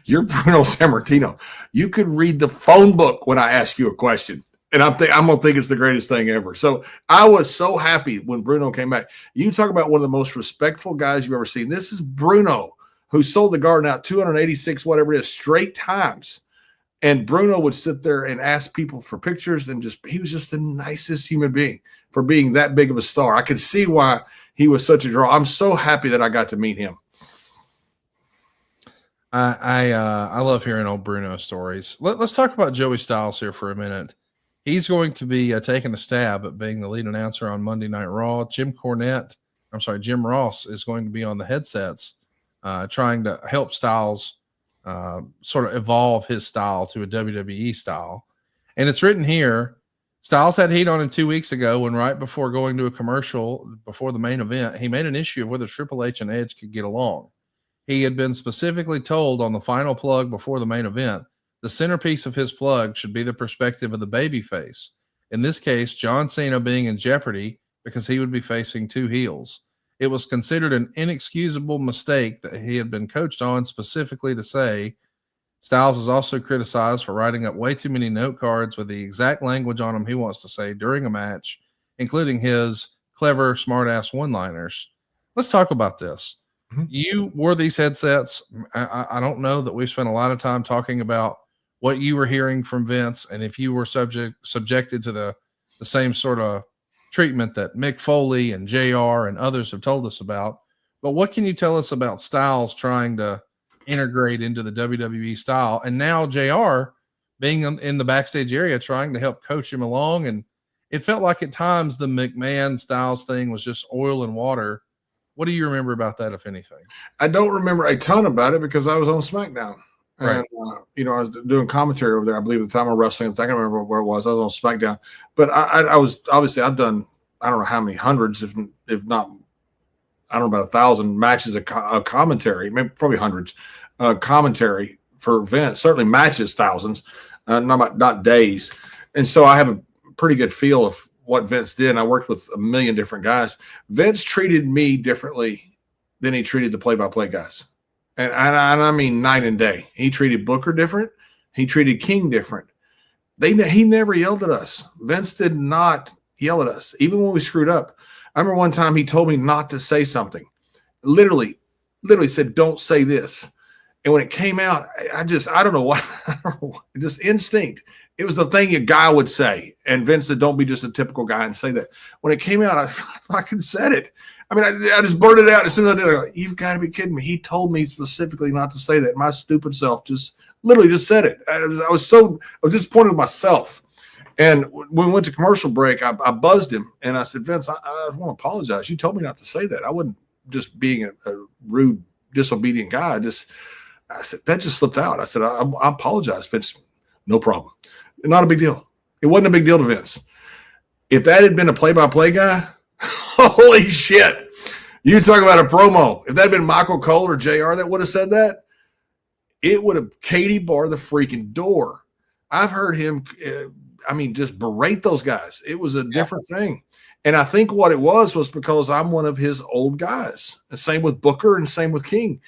You're Bruno Sammartino. You could read the phone book when I ask you a question." And I'm going to think it's the greatest thing ever. So I was so happy when Bruno came back. You talk about one of the most respectful guys you've ever seen. This is Bruno, who sold the Garden out 286, whatever it is, straight times. And Bruno would sit there and ask people for pictures, and he was just the nicest human being for being that big of a star. I could see why he was such a draw. I'm so happy that I got to meet him. I love hearing old Bruno stories. Let's talk about Joey Styles here for a minute. He's going to be taking a stab at being the lead announcer on Monday Night Raw. Jim Ross is going to be on the headsets, trying to help Styles sort of evolve his style to a WWE style. And it's written here, Styles had heat on him 2 weeks ago when right before going to a commercial before the main event, he made an issue of whether Triple H and Edge could get along. He had been specifically told on the final plug before the main event, the centerpiece of his plug should be the perspective of the babyface. In this case, John Cena being in jeopardy because he would be facing two heels. It was considered an inexcusable mistake that he had been coached on specifically to say. Styles is also criticized for writing up way too many note cards with the exact language on them he wants to say during a match, including his clever, smart-ass one-liners. Let's talk about this. You wore these headsets. I don't know that we've spent a lot of time talking about what you were hearing from Vince, and if you were subjected to the same sort of treatment that Mick Foley and JR and others have told us about. But what can you tell us about Styles trying to integrate into the WWE style, and now JR being in the backstage area trying to help coach him along? And it felt like at times the McMahon Styles thing was just oil and water. What do you remember about that, if anything? I don't remember a ton about it because I was on SmackDown. Right. And, I was doing commentary over there, I believe, at the time of wrestling. I can't remember where it was. I was on SmackDown. But I was, obviously, I've done, I don't know how many hundreds, if not, I don't know, about 1,000 matches of commentary, maybe probably hundreds, commentary for Vince. Certainly matches, thousands, not days. And so I have a pretty good feel of what Vince did. And I worked with a million different guys. Vince treated me differently than he treated the play-by-play guys. And I mean night and day. He treated Booker different. He treated King different. He never yelled at us. Vince did not yell at us, even when we screwed up. I remember one time he told me not to say something. Literally said, "Don't say this." And when it came out, I don't know what, just instinct. It was the thing a guy would say. And Vince said, "Don't be just a typical guy and say that." When it came out, I fucking said it. I mean, I just blurted it out as soon as I did it. Like, "You've got to be kidding me." He told me specifically not to say that. My stupid self literally just said it. I was disappointed with myself. And when we went to commercial break, I buzzed him and I said, "Vince, I want to apologize. You told me not to say that. I wasn't just being a rude, disobedient guy. I said, that just slipped out." I said, I apologize, Vince. No problem. Not a big deal. It wasn't a big deal to Vince. If that had been a play-by-play guy, holy shit. You talk about a promo. If that had been Michael Cole or JR that would have said that, it would have Katie barred the freaking door. I've heard him, just berate those guys. It was a different thing. And I think what it was because I'm one of his old guys. And same with Booker and same with King.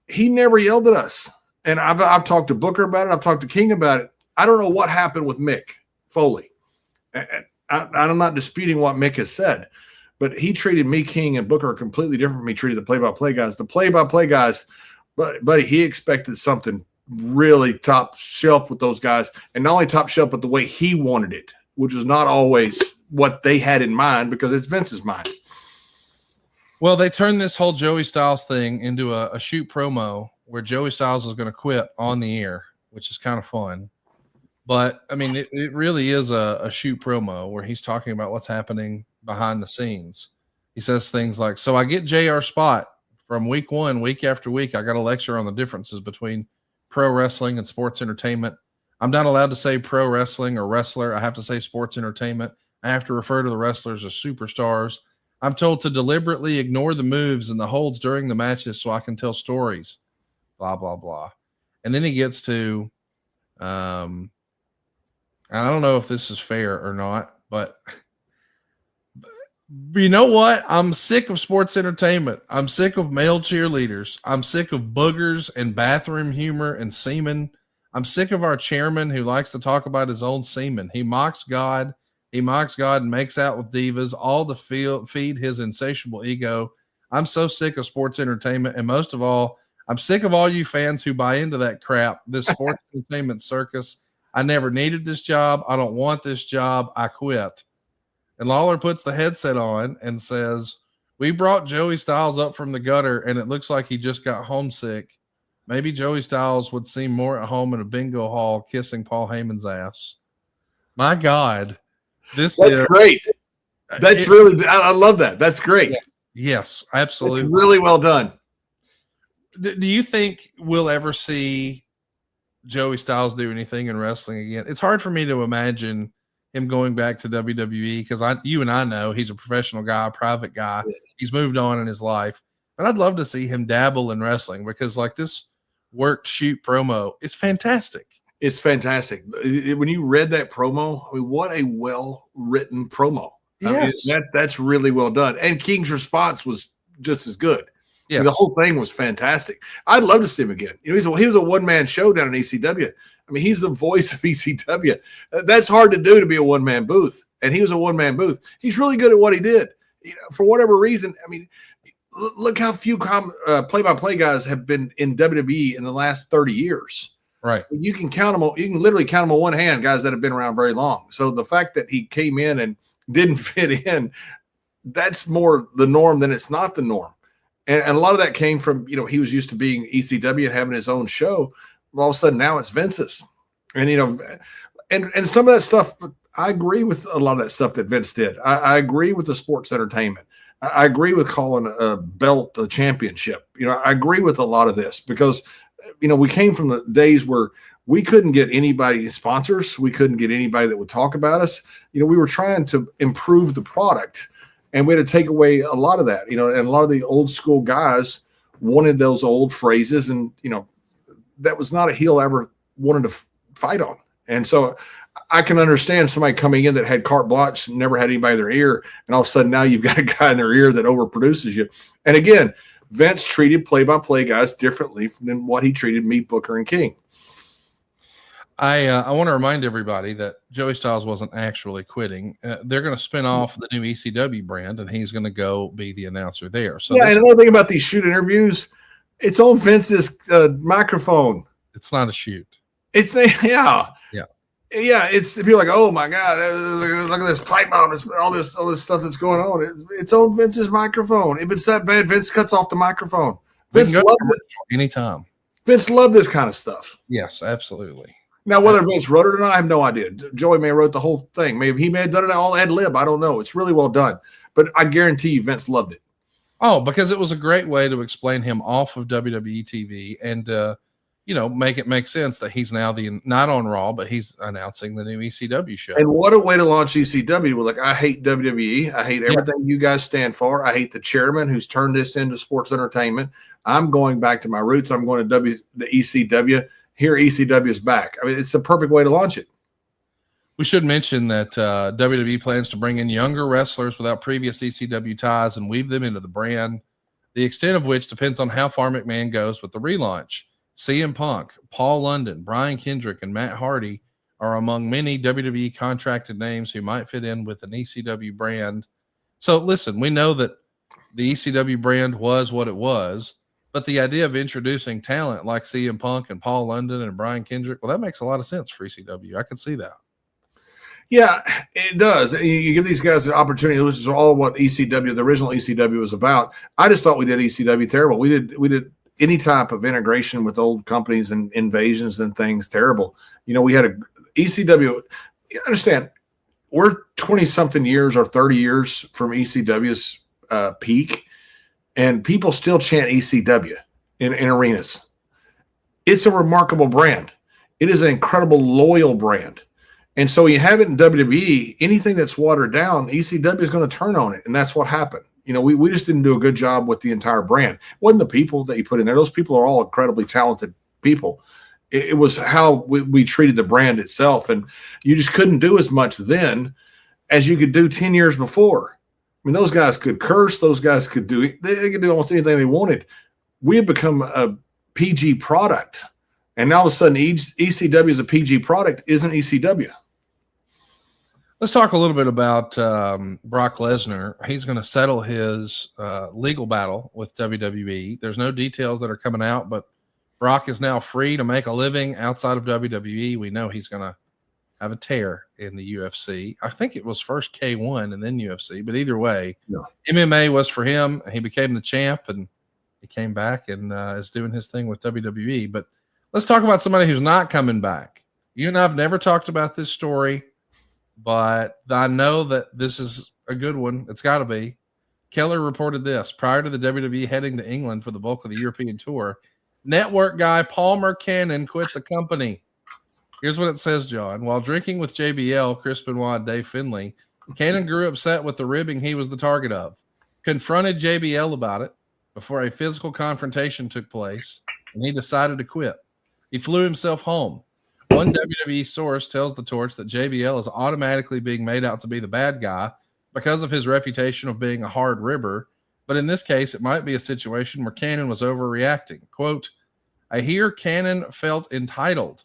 He never yelled at us. And I've talked to Booker about it. I've talked to King about it. I don't know what happened with Mick Foley. I'm not disputing what Mick has said, but he treated me, King, and Booker completely different from me. Treated the play-by-play guys. The play-by-play guys, but he expected something really top shelf with those guys, and not only top shelf, but the way he wanted it, which was not always what they had in mind because it's Vince's mind. Well, they turned this whole Joey Styles thing into a shoot promo where Joey Styles is going to quit on the air, which is kind of fun. But, I mean, it really is a shoot promo where he's talking about what's happening behind the scenes. He says things like, "So I get JR spot from week one, week after week. I got a lecture on the differences between pro wrestling and sports entertainment. I'm not allowed to say pro wrestling or wrestler. I have to say sports entertainment. I have to refer to the wrestlers as superstars. I'm told to deliberately ignore the moves and the holds during the matches so I can tell stories, blah, blah, blah. And then he gets to, I don't know if this is fair or not, but you know what? I'm sick of sports entertainment. I'm sick of male cheerleaders. I'm sick of boogers and bathroom humor and semen. I'm sick of our chairman who likes to talk about his own semen. He mocks God. He mocks God and makes out with divas, all to feed his insatiable ego. I'm so sick of sports entertainment. And most of all, I'm sick of all you fans who buy into that crap, this sports entertainment circus. I never needed this job. I don't want this job. I quit. And Lawler puts the headset on and says, we brought Joey Styles up from the gutter, and it looks like he just got homesick. Maybe Joey Styles would seem more at home in a bingo hall kissing Paul Heyman's ass. My God. That's great. That's really, I love that. That's great. Yes, absolutely. It's really well done. Do you think we'll ever see Joey Styles do anything in wrestling again? It's hard for me to imagine him going back to WWE because you and I know he's a professional guy, a private guy. Yeah. He's moved on in his life. But I'd love to see him dabble in wrestling because like this worked shoot promo is fantastic. It's fantastic. When you read that promo, I mean, what a well-written promo. Yes. I mean, that's really well done. And King's response was just as good. Yes. I mean, the whole thing was fantastic. I'd love to see him again. You know, he was a one-man show down in ECW. I mean, he's the voice of ECW. That's hard to do, to be a one-man booth. And he was a one-man booth. He's really good at what he did. You know, for whatever reason, I mean, look how few play-by-play guys have been in WWE in the last 30 years. Right. You can count them. You can literally count them on one hand, guys that have been around very long. So the fact that he came in and didn't fit in, that's more the norm than it's not the norm. And a lot of that came from, you know, he was used to being ECW and having his own show. All of a sudden now it's Vince's. And, you know, and some of that stuff, I agree with a lot of that stuff that Vince did. I agree with the sports entertainment. I agree with calling a belt a championship. You know, I agree with a lot of this because, you know, we came from the days where we couldn't get anybody sponsors. We couldn't get anybody that would talk about us. You know, we were trying to improve the product and we had to take away a lot of that, you know, and a lot of the old school guys wanted those old phrases. And, you know, that was not a heel I ever wanted to fight on. And so I can understand somebody coming in that had carte blanche, never had anybody in their ear. And all of a sudden now you've got a guy in their ear that overproduces you. And again, Vince treated play-by-play guys differently than what he treated me, Booker, and King. I want to remind everybody that Joey Styles wasn't actually quitting. They're going to spin off the new ECW brand, and he's going to go be the announcer there. So yeah, and another thing about these shoot interviews, it's on Vince's microphone. It's not a shoot. It's it's people like, oh my God, look at this pipe bomb, all this stuff that's going on. It's on Vince's microphone. If it's that bad, Vince cuts off the microphone. Vince loved it anytime. Vince loved this kind of stuff. Yes, absolutely. Now, whether Vince wrote it or not, I have no idea. Joey may have wrote the whole thing. Maybe he may have done it all ad lib. I don't know. It's really well done. But I guarantee you Vince loved it. Oh, because it was a great way to explain him off of WWE TV and, you know, make it make sense that he's now not on Raw, but he's announcing the new ECW show. And what a way to launch ECW. We're like, I hate WWE. I hate everything you guys stand for. I hate the chairman who's turned this into sports entertainment. I'm going back to my roots. I'm going to the ECW. Here, ECW is back. I mean, it's the perfect way to launch it. We should mention that WWE plans to bring in younger wrestlers without previous ECW ties and weave them into the brand, the extent of which depends on how far McMahon goes with the relaunch. CM Punk, Paul London, Brian Kendrick, and Matt Hardy are among many WWE contracted names who might fit in with an ECW brand. So listen, we know that the ECW brand was what it was, but the idea of introducing talent like CM Punk and Paul London and Brian Kendrick, well, that makes a lot of sense for ECW. I can see that. Yeah, it does. You give these guys an opportunity, which is all what ECW, the original ECW, was about. I just thought we did ECW terrible. We did any type of integration with old companies and invasions and things terrible. You know, we had a ECW. You understand, we're 20-something years or 30 years from ECW's peak, and people still chant ECW in arenas. It's a remarkable brand. It is an incredible loyal brand. And so you have it in WWE, anything that's watered down, ECW is going to turn on it. And that's what happened. We just didn't do a good job with the entire brand. It wasn't the people that you put in there. Those people are all incredibly talented people. It was how we treated the brand itself. And you just couldn't do as much then as you could do 10 years before. I mean, those guys could curse. Those guys could they could do almost anything they wanted. We had become a PG product. And now all of a sudden, ECW is a PG product, isn't ECW. Let's talk a little bit about Brock Lesnar. He's going to settle his legal battle with WWE. There's no details that are coming out, but Brock is now free to make a living outside of WWE. We know he's going to have a tear in the UFC. I think it was first K1 and then UFC, but either way, MMA was for him. He became the champ, and he came back and is doing his thing with WWE. But let's talk about somebody who's not coming back. You and I have never talked about this story, but I know that this is a good one. It's got to be. Keller reported this prior to the WWE heading to England for the bulk of the European tour. Network guy Palmer Cannon quit the company. Here's what it says, John. While drinking with JBL, Chris Benoit, and Dave Finlay, Cannon grew upset with the ribbing he was the target of, confronted JBL about it before a physical confrontation took place, and he decided to quit. He flew himself home. One WWE source tells the Torch that JBL is automatically being made out to be the bad guy because of his reputation of being a hard ribber, but in this case, it might be a situation where Cannon was overreacting. Quote, I hear Cannon felt entitled.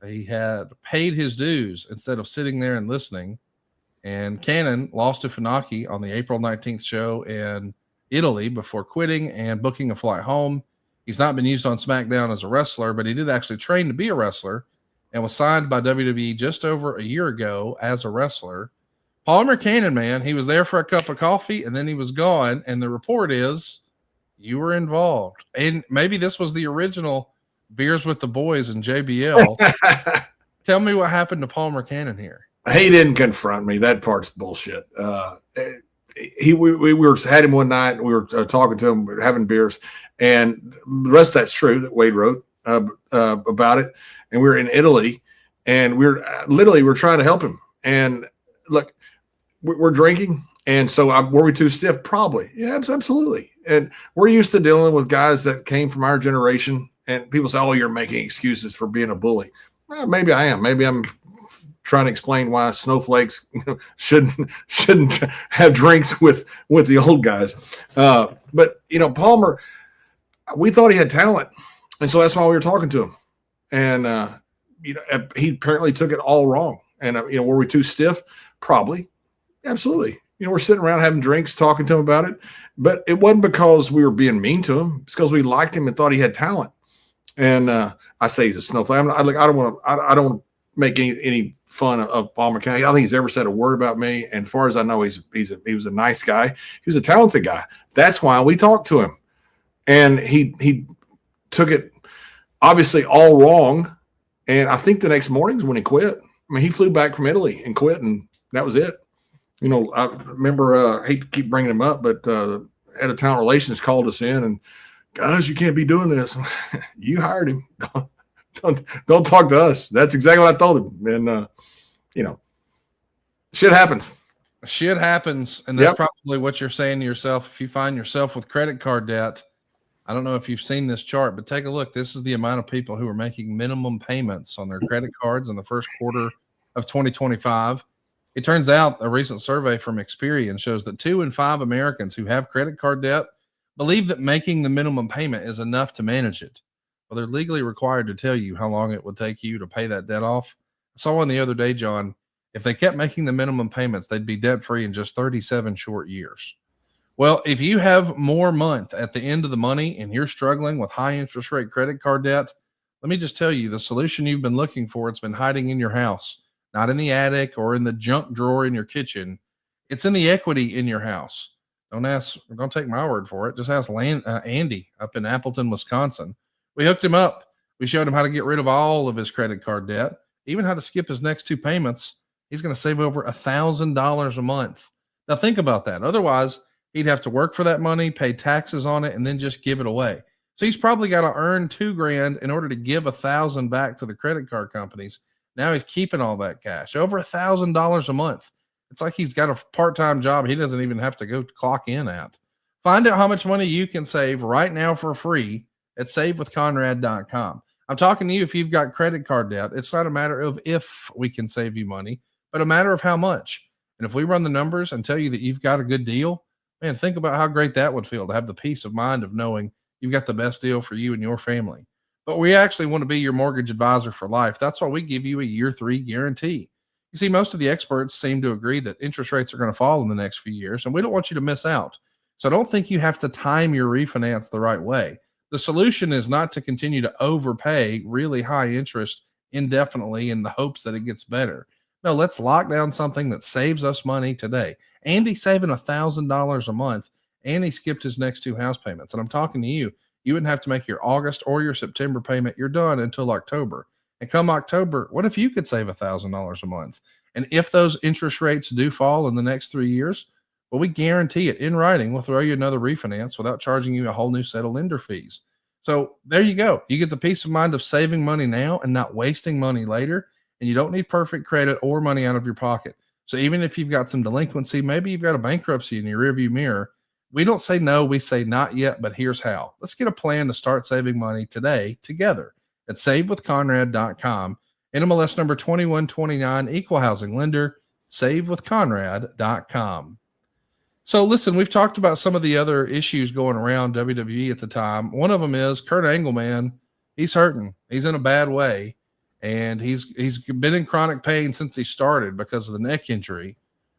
He had paid his dues instead of sitting there and listening. And Cannon lost to Funaki on the April 19th show in Italy before quitting and booking a flight home. He's not been used on SmackDown as a wrestler, but he did actually train to be a wrestler and was signed by WWE just over a year ago as a wrestler. Palmer Cannon, man, he was there for a cup of coffee and then he was gone. And the report is you were involved. And maybe this was the original Beers with the Boys and JBL. Tell me what happened to Palmer Cannon here. He didn't confront me. That part's bullshit. We had him one night. We were talking to him, having beers, and the rest of that's true that Wade wrote about it. And we were in Italy, and we're trying to help him. And look, we're drinking, and so were we too stiff? Probably, yeah, absolutely. And we're used to dealing with guys that came from our generation. And people say, "Oh, you're making excuses for being a bully." Well, maybe I am. Maybe I'm trying to explain why snowflakes shouldn't have drinks with the old guys. But Palmer, we thought he had talent, and so that's why we were talking to him. And he apparently took it all wrong. And were we too stiff? Probably, absolutely. We're sitting around having drinks, talking to him about it, but it wasn't because we were being mean to him. It's because we liked him and thought he had talent. And I say he's a snowflake. I don't want to make any fun of Palmer County. I don't think he's ever said a word about me. And as far as I know, he was a nice guy. He was a talented guy. That's why we talked to him. And he took it obviously all wrong. And I think the next morning is when he quit. I mean, he flew back from Italy and quit, and that was it. I remember, I hate to keep bringing him up, but head of talent relations called us in and, guys, you can't be doing this. You hired him. Don't talk to us. That's exactly what I told him. And, shit happens. Shit happens. And that's probably what you're saying to yourself. If you find yourself with credit card debt, I don't know if you've seen this chart, but take a look. This is the amount of people who are making minimum payments on their credit cards in the first quarter of 2025. It turns out a recent survey from Experian shows that 2 in 5 Americans who have credit card debt believe that making the minimum payment is enough to manage it. Well, they're legally required to tell you how long it would take you to pay that debt off. I saw one the other day, John. If they kept making the minimum payments, they'd be debt-free in just 37 short years. Well, if you have more month at the end of the money and you're struggling with high interest rate credit card debt, let me just tell you the solution you've been looking for. It's been hiding in your house, not in the attic or in the junk drawer in your kitchen. It's in the equity in your house. Don't take my word for it. Just ask Andy up in Appleton, Wisconsin. We hooked him up. We showed him how to get rid of all of his credit card debt, even how to skip his next 2 payments. He's going to save over $1,000 a month. Now think about that. Otherwise, he'd have to work for that money, pay taxes on it, and then just give it away. So he's probably got to earn $2,000 in order to give $1,000 back to the credit card companies. Now he's keeping all that cash, over $1,000 a month. It's like he's got a part-time job he doesn't even have to go clock in at. Find out how much money you can save right now for free at savewithconrad.com. I'm talking to you if you've got credit card debt. It's not a matter of if we can save you money, but a matter of how much. And if we run the numbers and tell you that you've got a good deal, man, think about how great that would feel to have the peace of mind of knowing you've got the best deal for you and your family. But we actually want to be your mortgage advisor for life. That's why we give you a year 3 guarantee. You see, most of the experts seem to agree that interest rates are going to fall in the next few years, and we don't want you to miss out. So don't think you have to time your refinance the right way. The solution is not to continue to overpay really high interest indefinitely in the hopes that it gets better. No, let's lock down something that saves us money today. Andy's saving $1,000 a month, and he skipped his next 2 house payments. And I'm talking to you. You wouldn't have to make your August or your September payment. You're done until October. And come October, what if you could save $1,000 a month? And if those interest rates do fall in the next 3 years, well, we guarantee it in writing. We'll throw you another refinance without charging you a whole new set of lender fees. So there you go. You get the peace of mind of saving money now and not wasting money later. And you don't need perfect credit or money out of your pocket. So even if you've got some delinquency, maybe you've got a bankruptcy in your rearview mirror, we don't say no, we say not yet, but here's how. Let's get a plan to start saving money today together at savewithconrad.com. NMLS number 2129, equal housing lender, savewithconrad.com. So listen, we've talked about some of the other issues going around WWE at the time. One of them is Kurt Angle, man. He's hurting. He's in a bad way. And he's been in chronic pain since he started because of the neck injury.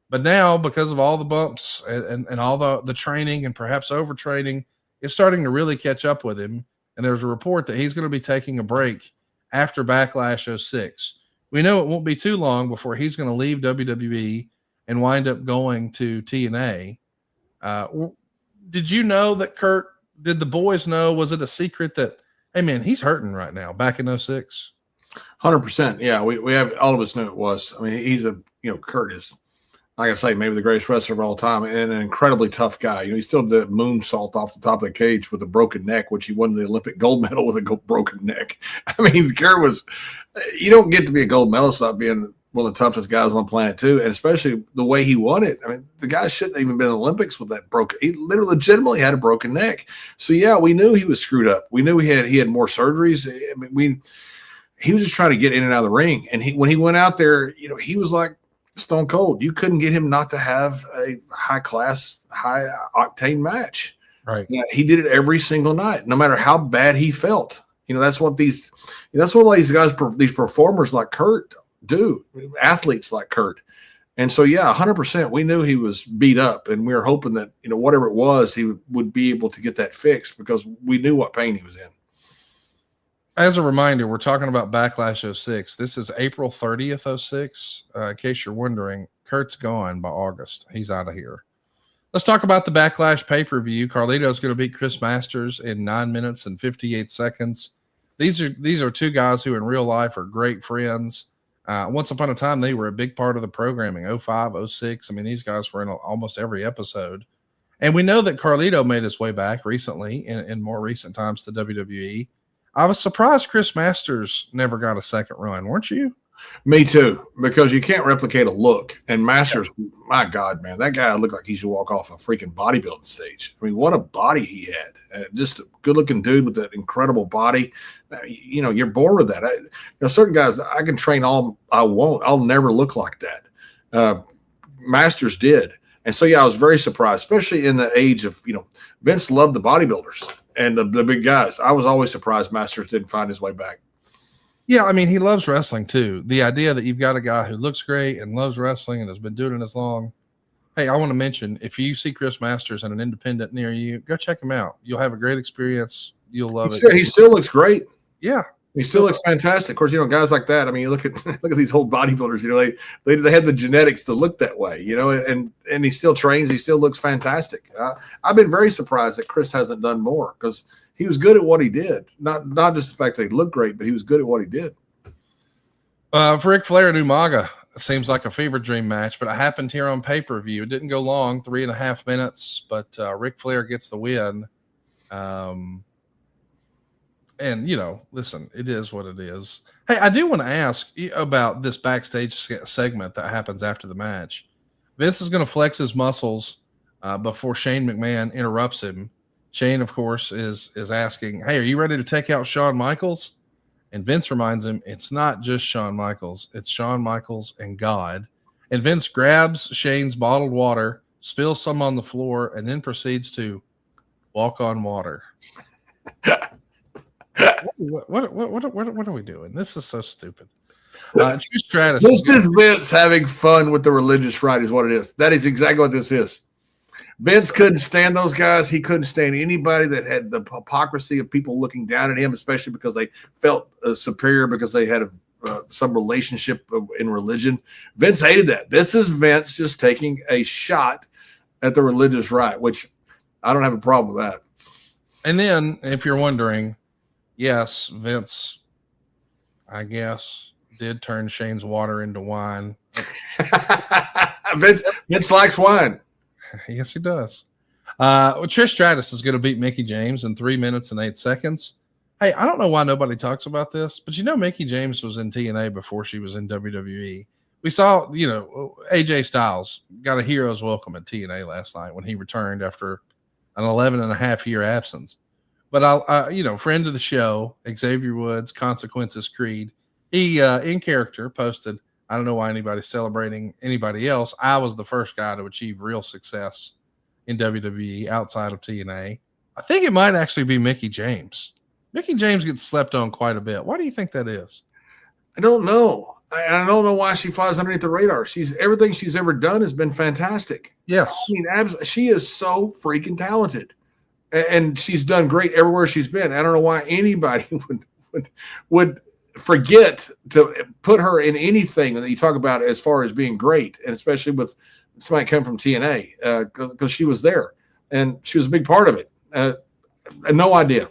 But now, because of all the bumps and all the training and perhaps overtraining, it's starting to really catch up with him. And there's a report that he's going to be taking a break after Backlash 06. We know it won't be too long before he's going to leave WWE and wind up going to TNA. Did you know that Kurt, did the boys know? Was it a secret that, hey man, he's hurting right now back in 06? 100%. Yeah. We have, all of us knew it was. I mean, he's Kurt is, like I say, maybe the greatest wrestler of all time and an incredibly tough guy. He still did moonsault off the top of the cage with a broken neck, which he won the Olympic gold medal with a broken neck. I mean, Kurt was, you don't get to be a gold medalist without being one of the toughest guys on the planet too. And especially the way he won it. I mean, the guy shouldn't have even been in the Olympics with that broken, he literally legitimately had a broken neck. So yeah, we knew he was screwed up. We knew he had more surgeries. I mean, he was just trying to get in and out of the ring. And when he went out there, he was like stone cold. You couldn't get him not to have a high class, high octane match. Right. Yeah, he did it every single night, no matter how bad he felt. That's what these guys, these performers like Kurt do, athletes like Kurt. And so, yeah, 100%, we knew he was beat up, and we were hoping that, whatever it was, he would be able to get that fixed because we knew what pain he was in. As a reminder, we're talking about Backlash 06. This is April 30th, 06. In case you're wondering, Kurt's gone by August. He's out of here. Let's talk about the Backlash pay-per-view. Carlito's going to beat Chris Masters in 9 minutes and 58 seconds. These are two guys who in real life are great friends. Once upon a time, they were a big part of the programming, 05, 06. I mean, these guys were in almost every episode. And we know that Carlito made his way back recently in more recent times to WWE. I was surprised Chris Masters never got a second run, weren't you? Me too, because you can't replicate a look. And Masters, my God, man, that guy looked like he should walk off a freaking bodybuilding stage. I mean, what a body he had. Just a good-looking dude with that incredible body. You're born with that. Certain guys, I can train all I want. I'll never look like that. Masters did. And so, yeah, I was very surprised, especially in the age of, Vince loved the bodybuilders and the big guys. I was always surprised Masters didn't find his way back. Yeah, I mean, he loves wrestling too. The idea that you've got a guy who looks great and loves wrestling and has been doing it as long. Hey, I want to mention, if you see Chris Masters in an independent near you, go check him out. You'll have a great experience. You'll love it. He still looks great. Yeah. He still looks fantastic. Of course, guys like that. I mean, you look at these old bodybuilders. They have the genetics to look that way. And he still trains. He still looks fantastic. I've been very surprised that Chris hasn't done more because he was good at what he did. Not just the fact that he looked great, but he was good at what he did. For Ric Flair and Umaga, it seems like a fever dream match, but it happened here on pay-per-view. It didn't go long, 3.5 minutes, but Ric Flair gets the win. And, listen, it is what it is. Hey, I do want to ask about this backstage segment that happens after the match. Vince is going to flex his muscles before Shane McMahon interrupts him. Shane, of course, is asking, hey, are you ready to take out Shawn Michaels? And Vince reminds him, it's not just Shawn Michaels. It's Shawn Michaels and God. And Vince grabs Shane's bottled water, spills some on the floor, and then proceeds to walk on water. What are we doing? This is so stupid. Trish Stratus. This is Vince having fun with the religious right is what it is. That is exactly what this is. Vince couldn't stand those guys. He couldn't stand anybody that had the hypocrisy of people looking down at him, especially because they felt superior because they had some relationship in religion. Vince hated that. This is Vince just taking a shot at the religious right, which I don't have a problem with that. And then, if you're wondering, yes, Vince, I guess, did turn Shane's water into wine. Vince likes wine. Yes, he does. Trish Stratus is going to beat Mickie James in 3 minutes and 8 seconds. Hey, I don't know why nobody talks about this, but Mickie James was in TNA before she was in WWE. We saw, AJ Styles got a hero's welcome at TNA last night when he returned after an 11.5-year absence. But friend of the show, Xavier Woods, Consequences Creed, he in character posted, I don't know why anybody's celebrating anybody else. I was the first guy to achieve real success in WWE outside of TNA. I think it might actually be Mickie James. Mickie James gets slept on quite a bit. Why do you think that is? I don't know. I don't know why she flies underneath the radar. Everything she's ever done has been fantastic. Yes. I mean, she is so freaking talented. And she's done great everywhere she's been. I don't know why anybody would forget to put her in anything that you talk about as far as being great, and especially with somebody come from TNA, because she was there and she was a big part of it. No idea.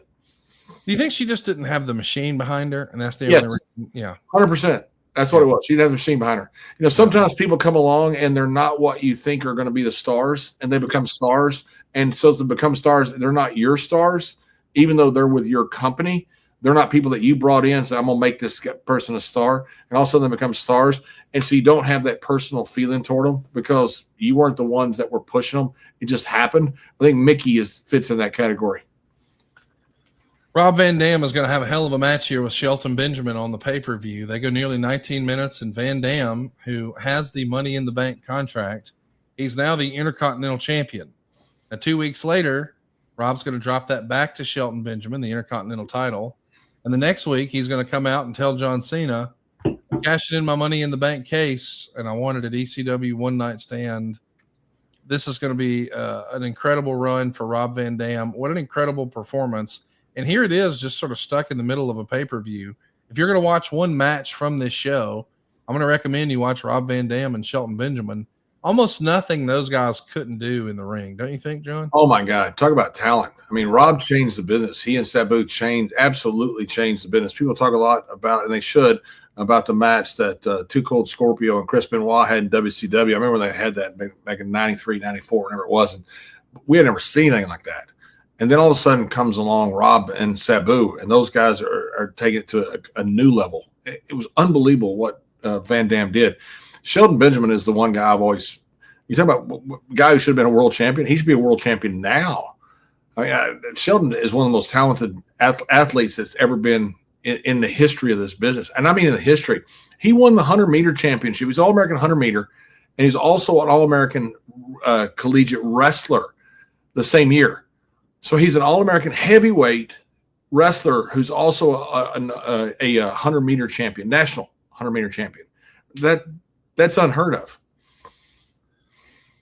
Do you think she just didn't have the machine behind her, and that's the only reason? Yeah, 100%. That's what it was. She didn't have the machine behind her. Sometimes people come along and they're not what you think are going to be the stars, and they become stars. And so to become stars, they're not your stars, even though they're with your company. They're not people that you brought in. So I'm going to make this person a star. And all of a sudden they become stars. And so you don't have that personal feeling toward them because you weren't the ones that were pushing them. It just happened. I think Mickie fits in that category. Rob Van Dam is going to have a hell of a match here with Shelton Benjamin on the pay-per-view. They go nearly 19 minutes, and Van Dam, who has the Money in the Bank contract, he's now the Intercontinental Champion. Now, 2 weeks later, Rob's going to drop that back to Shelton Benjamin, the Intercontinental title. And the next week, he's going to come out and tell John Cena, I'm cashing in my Money in the Bank case, and I wanted an ECW one-night stand. This is going to be an incredible run for Rob Van Dam. What an incredible performance. And here it is, just sort of stuck in the middle of a pay-per-view. If you're going to watch one match from this show, I'm going to recommend you watch Rob Van Dam and Shelton Benjamin. Almost nothing those guys couldn't do in the ring. Don't you think, John? Oh, my God. Talk about talent. I mean, Rob changed the business. He and Sabu absolutely changed the business. People talk a lot about, and they should, about the match that Too Cold Scorpio and Chris Benoit had in WCW. I remember they had that back in 93, 94, whenever it was. And we had never seen anything like that. And then all of a sudden comes along Rob and Sabu, and those guys are taking it to a new level. It was unbelievable what Van Dam did. Shelton Benjamin is the one guy I've always – you talk about a guy who should have been a world champion. He should be a world champion now. I mean, Shelton is one of the most talented athletes that's ever been in the history of this business. And I mean in the history. He won the 100-meter championship. He's All-American 100-meter, and he's also an All-American collegiate wrestler the same year. So he's an All-American heavyweight wrestler who's also a 100-meter champion, national 100-meter champion. That's unheard of.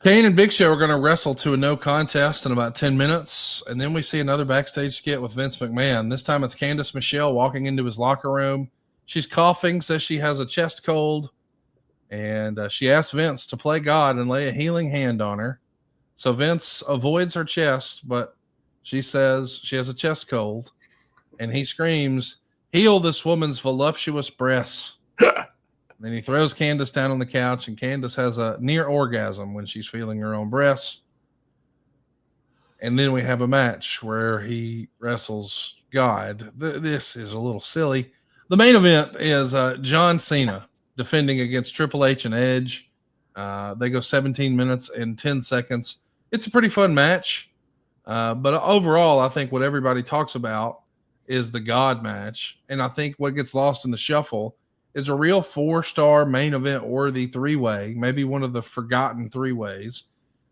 Kane and Big Show are going to wrestle to a no contest in about 10 minutes. And then we see another backstage skit with Vince McMahon. This time it's Candice Michelle walking into his locker room. She's coughing, says she has a chest cold. And she asks Vince to play God and lay a healing hand on her. So Vince avoids her chest, but she says she has a chest cold. And he screams, heal this woman's voluptuous breasts. Then he throws Candice down on the couch, and Candice has a near orgasm when she's feeling her own breasts. And then we have a match where he wrestles God. This is a little silly. The main event is John Cena defending against Triple H and Edge. They go 17 minutes and 10 seconds. It's a pretty fun match. But overall, I think what everybody talks about is the God match. And I think what gets lost in the shuffle is a real 4-star main event worthy 3-way, maybe one of the forgotten 3-ways.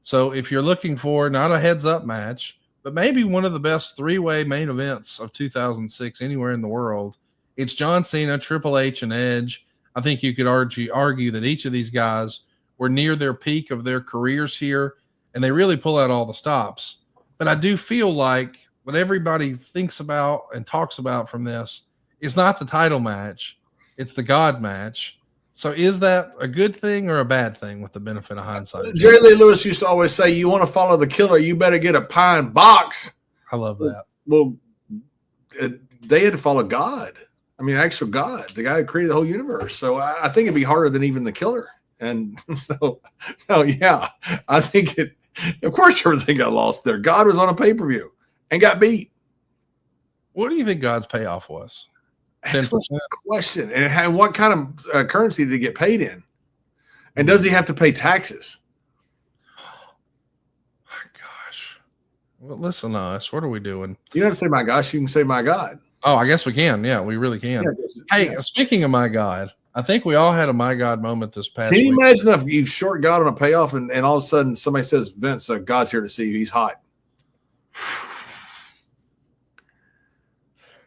So if you're looking for not a heads up match, but maybe one of the best 3-way main events of 2006 anywhere in the world, it's John Cena, Triple H, and Edge. I think you could argue that each of these guys were near their peak of their careers here, and they really pull out all the stops. But I do feel like what everybody thinks about and talks about from this is not the title match, it's the God match. So is that a good thing or a bad thing with the benefit of hindsight? Jerry Lee Lewis used to always say, you want to follow the killer, you better get a pine box. I love that. Well, they had to follow God. I mean, actual God, the guy who created the whole universe. So I think it'd be harder than even the killer. And so yeah, I think of course, everything got lost there. God was on a pay-per-view and got beat. What do you think God's payoff was? 10%? Question. And what kind of currency did he get paid in? And does he have to pay taxes? My gosh. Well, listen to us. What are we doing? You don't have to say my gosh. You can say my God. Oh, I guess we can. Yeah, we really can. Hey, speaking of my God, I think we all had a my God moment this past week. Can you imagine if you short God on a payoff and all of a sudden somebody says, Vince, God's here to see you. He's hot.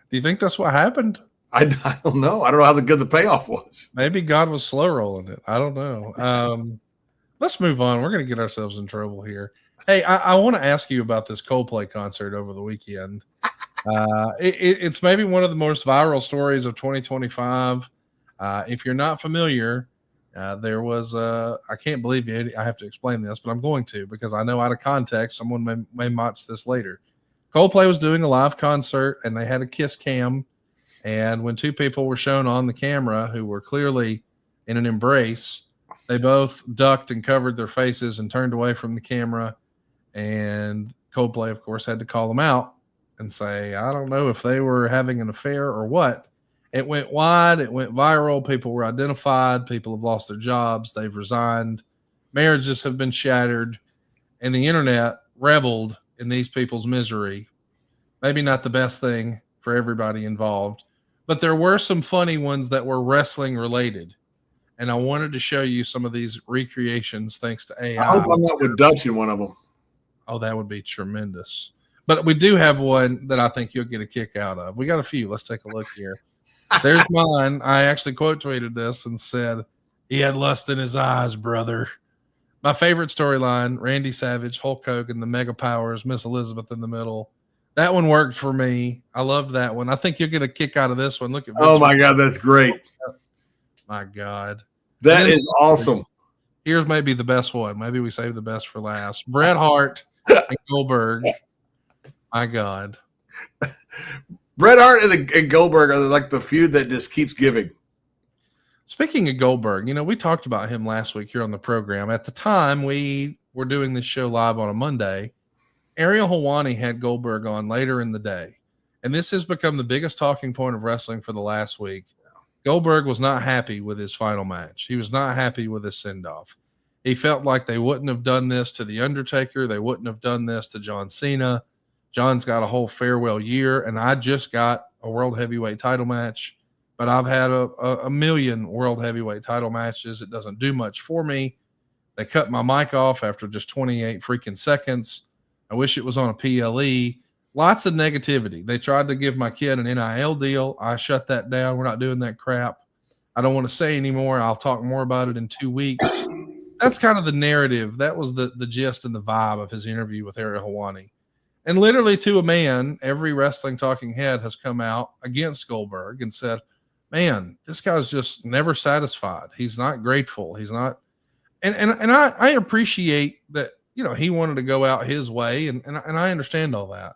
Do you think that's what happened? I don't know. I don't know how good the payoff was. Maybe God was slow rolling it. I don't know. Let's move on. We're going to get ourselves in trouble here. Hey, I want to ask you about this Coldplay concert over the weekend. It's maybe one of the most viral stories of 2025. If you're not familiar, there was I can't believe I have to explain this, but I'm going to because I know out of context someone may watch this later. Coldplay was doing a live concert and they had a kiss cam. And when two people were shown on the camera who were clearly in an embrace, they both ducked and covered their faces and turned away from the camera. And Coldplay, of course, had to call them out and say, I don't know if they were having an affair or what. It went wide. It went viral. People were identified. People have lost their jobs. They've resigned. Marriages have been shattered. And the internet reveled in these people's misery. Maybe not the best thing for everybody involved. But there were some funny ones that were wrestling related. And I wanted to show you some of these recreations thanks to AI. I hope I'm not with Dutch in one of them. Oh, that would be tremendous. But we do have one that I think you'll get a kick out of. We got a few. Let's take a look here. There's mine. I actually quote tweeted this and said, he had lust in his eyes, brother. My favorite storyline, Randy Savage, Hulk Hogan, the Mega Powers, Miss Elizabeth in the middle. That one worked for me. I loved that one. I think you'll get a kick out of this one. Look at this. Oh, my God. That's great. My God. That is awesome. Here's maybe the best one. Maybe we save the best for last. Bret Hart and Goldberg. My God. Bret Hart and Goldberg are like the feud that just keeps giving. Speaking of Goldberg, we talked about him last week here on the program. At the time, we were doing this show live on a Monday. Ariel Helwani had Goldberg on later in the day. And this has become the biggest talking point of wrestling for the last week. Goldberg was not happy with his final match. He was not happy with his send-off. He felt like they wouldn't have done this to The Undertaker. They wouldn't have done this to John Cena. John's got a whole farewell year, and I just got a World Heavyweight title match, but I've had a million World Heavyweight title matches. It doesn't do much for me. They cut my mic off after just 28 freaking seconds. I wish it was on a PLE. Lots of negativity. They tried to give my kid an NIL deal. I shut that down. We're not doing that crap. I don't want to say anymore. I'll talk more about it in 2 weeks. That's kind of the narrative. That was the gist and the vibe of his interview with Ariel Helwani. And literally to a man, every wrestling talking head has come out against Goldberg and said, man, this guy's just never satisfied. He's not grateful. He's not. And I appreciate that, he wanted to go out his way. And I understand all that.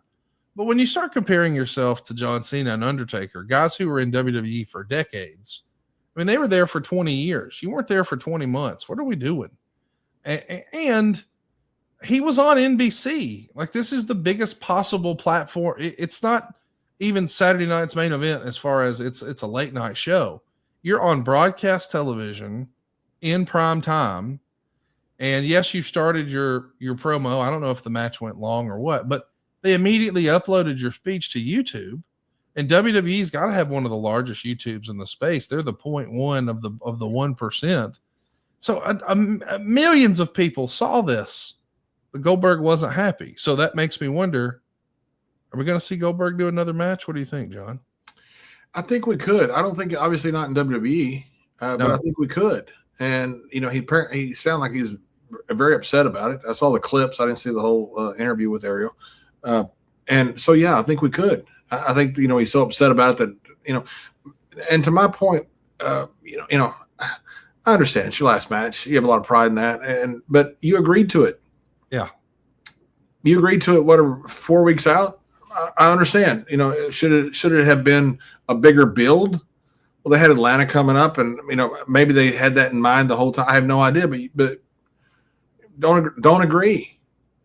But when you start comparing yourself to John Cena and Undertaker, guys who were in WWE for decades, I mean, they were there for 20 years. You weren't there for 20 months. What are we doing? And he was on NBC. Like, this is the biggest possible platform. It's not even Saturday night's main event as far as it's a late night show. You're on broadcast television in prime time. And yes, you started your promo. I don't know if the match went long or what, but they immediately uploaded your speech to YouTube. And WWE's got to have one of the largest YouTubes in the space. They're the 0.1 of the 1%. So millions of people saw this, but Goldberg wasn't happy. So that makes me wonder, are we going to see Goldberg do another match? What do you think, John? I think we could. I don't think, obviously not in WWE, but I think we could. And, he sounded like he was very upset about it. I saw the clips. I didn't see the whole interview with Ariel. And so, yeah, I think we could. I think, he's so upset about it that, and to my point, I understand it's your last match. You have a lot of pride in that. But you agreed to it. Yeah. You agreed to it, whatever, 4 weeks out? I understand. Should it have been a bigger build? Well, they had Atlanta coming up, and maybe they had that in mind the whole time. I have no idea, but don't agree.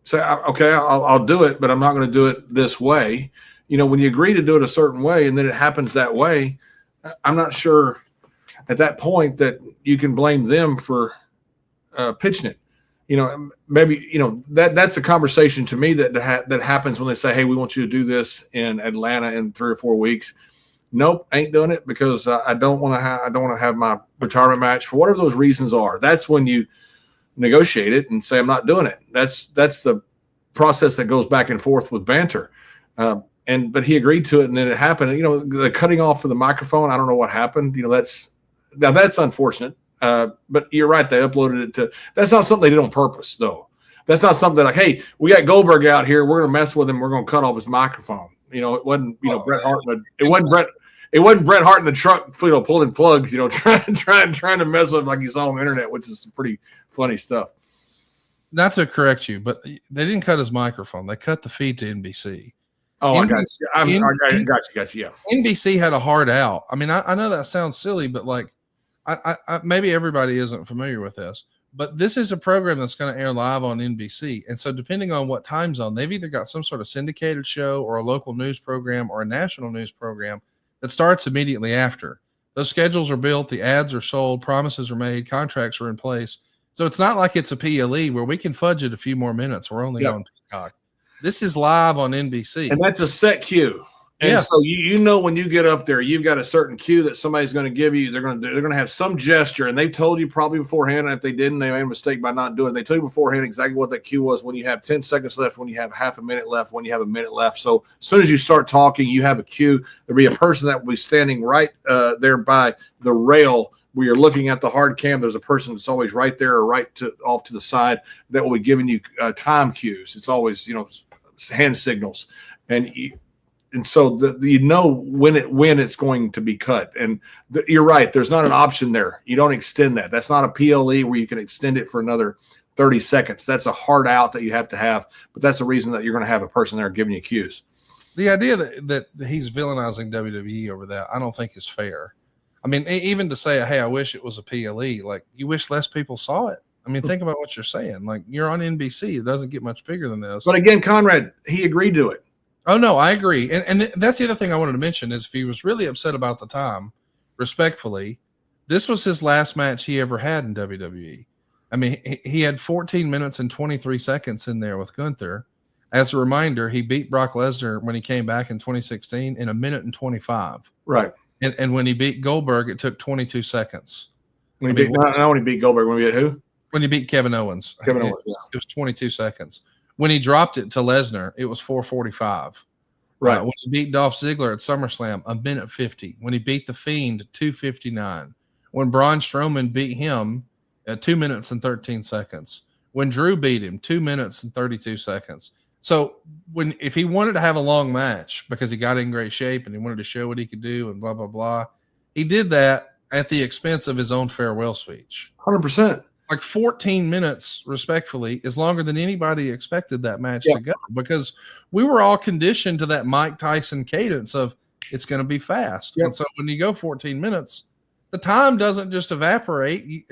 Say, okay, I'll do it, but I'm not going to do it this way. When you agree to do it a certain way and then it happens that way, I'm not sure at that point that you can blame them for pitching it. Maybe that's a conversation to me that happens when they say, "Hey, we want you to do this in Atlanta in 3 or 4 weeks." Nope, ain't doing it because I don't want to have my retirement match for whatever those reasons are. That's when you negotiate it and say, "I'm not doing it." That's the process that goes back and forth with banter. But he agreed to it, and then it happened. The cutting off of the microphone. I don't know what happened. That's unfortunate. But you're right. They uploaded it to. That's not something they did on purpose, though. That's not something like, hey, we got Goldberg out here. We're going to mess with him. We're going to cut off his microphone. It wasn't. Bret Hart. It wasn't Bret. It wasn't Bret Hart in the truck, pulling plugs. Trying to mess with him like you saw on the internet, which is some pretty funny stuff. Not to correct you, but they didn't cut his microphone. They cut the feed to NBC. Oh, I got you. I got you. Yeah. NBC had a hard out. I mean, I know that sounds silly, but like, I maybe everybody isn't familiar with this, but this is a program that's going to air live on NBC. And so depending on what time zone, they've either got some sort of syndicated show or a local news program or a national news program that starts immediately after. Those schedules are built, the ads are sold, promises are made, contracts are in place. So it's not like it's a PLE where we can fudge it a few more minutes. We're only on Peacock. This is live on NBC. And that's a set cue. And yes. So when you get up there, you've got a certain cue that somebody's going to give you. They're going to have some gesture, and they've told you probably beforehand. And if they didn't, they made a mistake by not doing it. They told you beforehand exactly what that cue was. When you have 10 seconds left, when you have half a minute left, when you have a minute left. So as soon as you start talking, you have a cue. There'll be a person that will be standing right there by the rail where you're looking at the hard cam. There's a person that's always right there or off to the side that will be giving you time cues. It's always hand signals, and so when it's going to be cut. And you're right. There's not an option there. You don't extend that. That's not a PLE where you can extend it for another 30 seconds. That's a hard out that you have to have. But that's the reason that you're going to have a person there giving you cues. The idea that he's villainizing WWE over that, I don't think is fair. I mean, even to say, hey, I wish it was a PLE, like you wish less people saw it. I mean, think about what you're saying. Like, you're on NBC. It doesn't get much bigger than this. But again, Conrad, he agreed to it. Oh, no, I agree. And that's the other thing I wanted to mention is if he was really upset about the time, respectfully, this was his last match he ever had in WWE. I mean, he had 14 minutes and 23 seconds in there with Gunther. As a reminder, he beat Brock Lesnar when he came back in 2016 in 1:25 minutes. Right. And when he beat Goldberg, it took 22 seconds. When he beat Goldberg, when we beat who? When he beat Kevin Owens. It was 22 seconds. When he dropped it to Lesnar, it was 4:45. Right. When he beat Dolph Ziggler at SummerSlam, 1:50. When he beat The Fiend, 2:59. When Braun Strowman beat him at 2 minutes and 13 seconds. When Drew beat him, 2 minutes and 32 seconds. So if he wanted to have a long match because he got in great shape and he wanted to show what he could do and blah, blah, blah, he did that at the expense of his own farewell speech. 100%. Like 14 minutes, respectfully, is longer than anybody expected that match to go because we were all conditioned to that Mike Tyson cadence of it's going to be fast. And so when you go 14 minutes, the time doesn't just evaporate.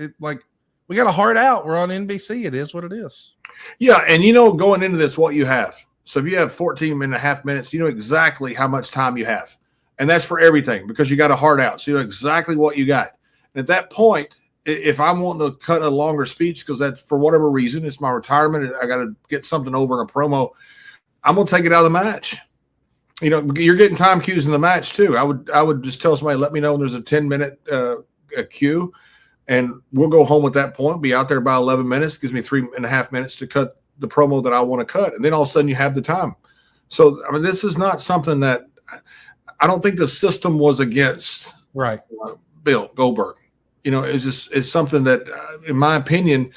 We got a hard out. We're on NBC. It is what it is. Yeah, and you know going into this what you have. So if you have 14.5 minutes, you know exactly how much time you have. And that's for everything because you got a hard out. So you know exactly what you got. And at that point, if I'm wanting to cut a longer speech because that's for whatever reason, it's my retirement, I got to get something over in a promo, I'm going to take it out of the match. You know, you're getting time cues in the match too. I would just tell somebody, let me know when there's a 10-minute cue, and we'll go home at that point, be out there about 11 minutes, gives me 3.5 minutes to cut the promo that I want to cut. And then all of a sudden you have the time. So, I mean, this is not something that I don't think the system was against Bill Goldberg. You know, it's something that, in my opinion,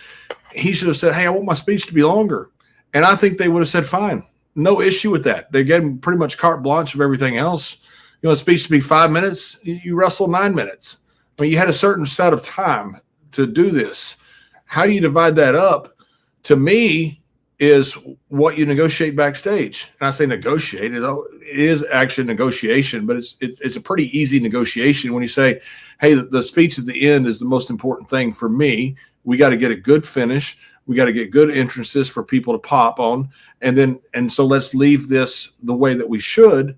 he should have said, hey, I want my speech to be longer. And I think they would have said, fine, no issue with that. They gave him pretty much carte blanche of everything else. You know, a speech to be 5 minutes, you wrestle 9 minutes. I mean, you had a certain set of time to do this. How you divide that up, to me, is what you negotiate backstage. And I say negotiate, it is actually a negotiation, but it's a pretty easy negotiation when you say, hey, the speech at the end is the most important thing for me. We got to get a good finish. We got to get good entrances for people to pop on. And so let's leave this the way that we should.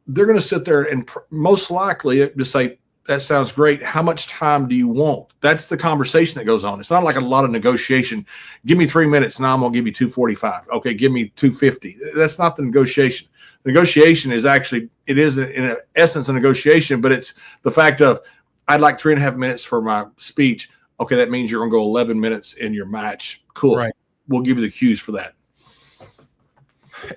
They're going to sit there and most likely just say, that sounds great. How much time do you want? That's the conversation that goes on. It's not like a lot of negotiation. Give me 3 minutes. Now I'm going to give you 2:45. Okay, give me 2:50. That's not the negotiation. The negotiation is actually, it is in essence a negotiation, but it's the fact of, I'd like 3.5 minutes for my speech. Okay, that means you're going to go 11 minutes in your match. Cool. Right. We'll give you the cues for that.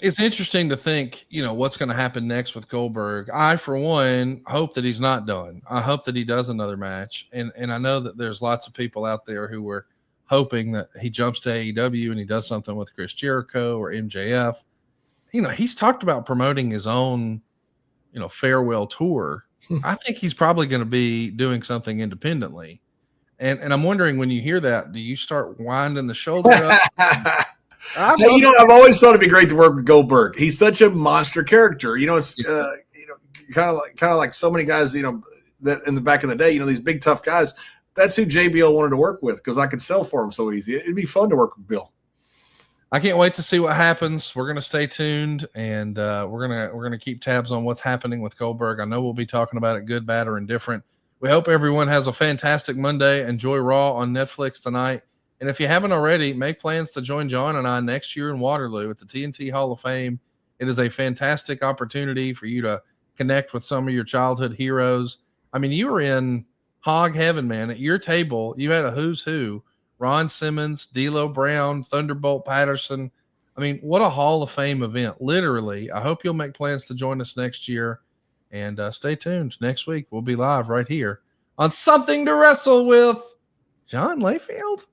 It's interesting to think, you know, what's going to happen next with Goldberg. I, for one, hope that he's not done. I hope that he does another match. And I know that there's lots of people out there who were hoping that he jumps to AEW and he does something with Chris Jericho or MJF. You know, he's talked about promoting his own, you know, farewell tour. I think he's probably going to be doing something independently. And I'm wondering, when you hear that, do you start winding the shoulder up? You know, I've always thought it'd be great to work with Goldberg. He's such a monster character. You know, it's you know, kind of like so many guys. You know, that in the back of the day, you know, these big tough guys. That's who JBL wanted to work with because I could sell for him so easy. It'd be fun to work with Bill. I can't wait to see what happens. We're gonna stay tuned, and we're gonna keep tabs on what's happening with Goldberg. I know we'll be talking about it, good, bad, or indifferent. We hope everyone has a fantastic Monday. Enjoy Raw on Netflix tonight. And if you haven't already, make plans to join John and I next year in Waterloo at the TNT Hall of Fame. It is a fantastic opportunity for you to connect with some of your childhood heroes. I mean, you were in hog heaven, man. At your table, you had a who's who. Ron Simmons, D'Lo Brown, Thunderbolt Patterson. I mean, what a Hall of Fame event, literally. I hope you'll make plans to join us next year. And stay tuned. Next week, we'll be live right here on Something to Wrestle with John Layfield.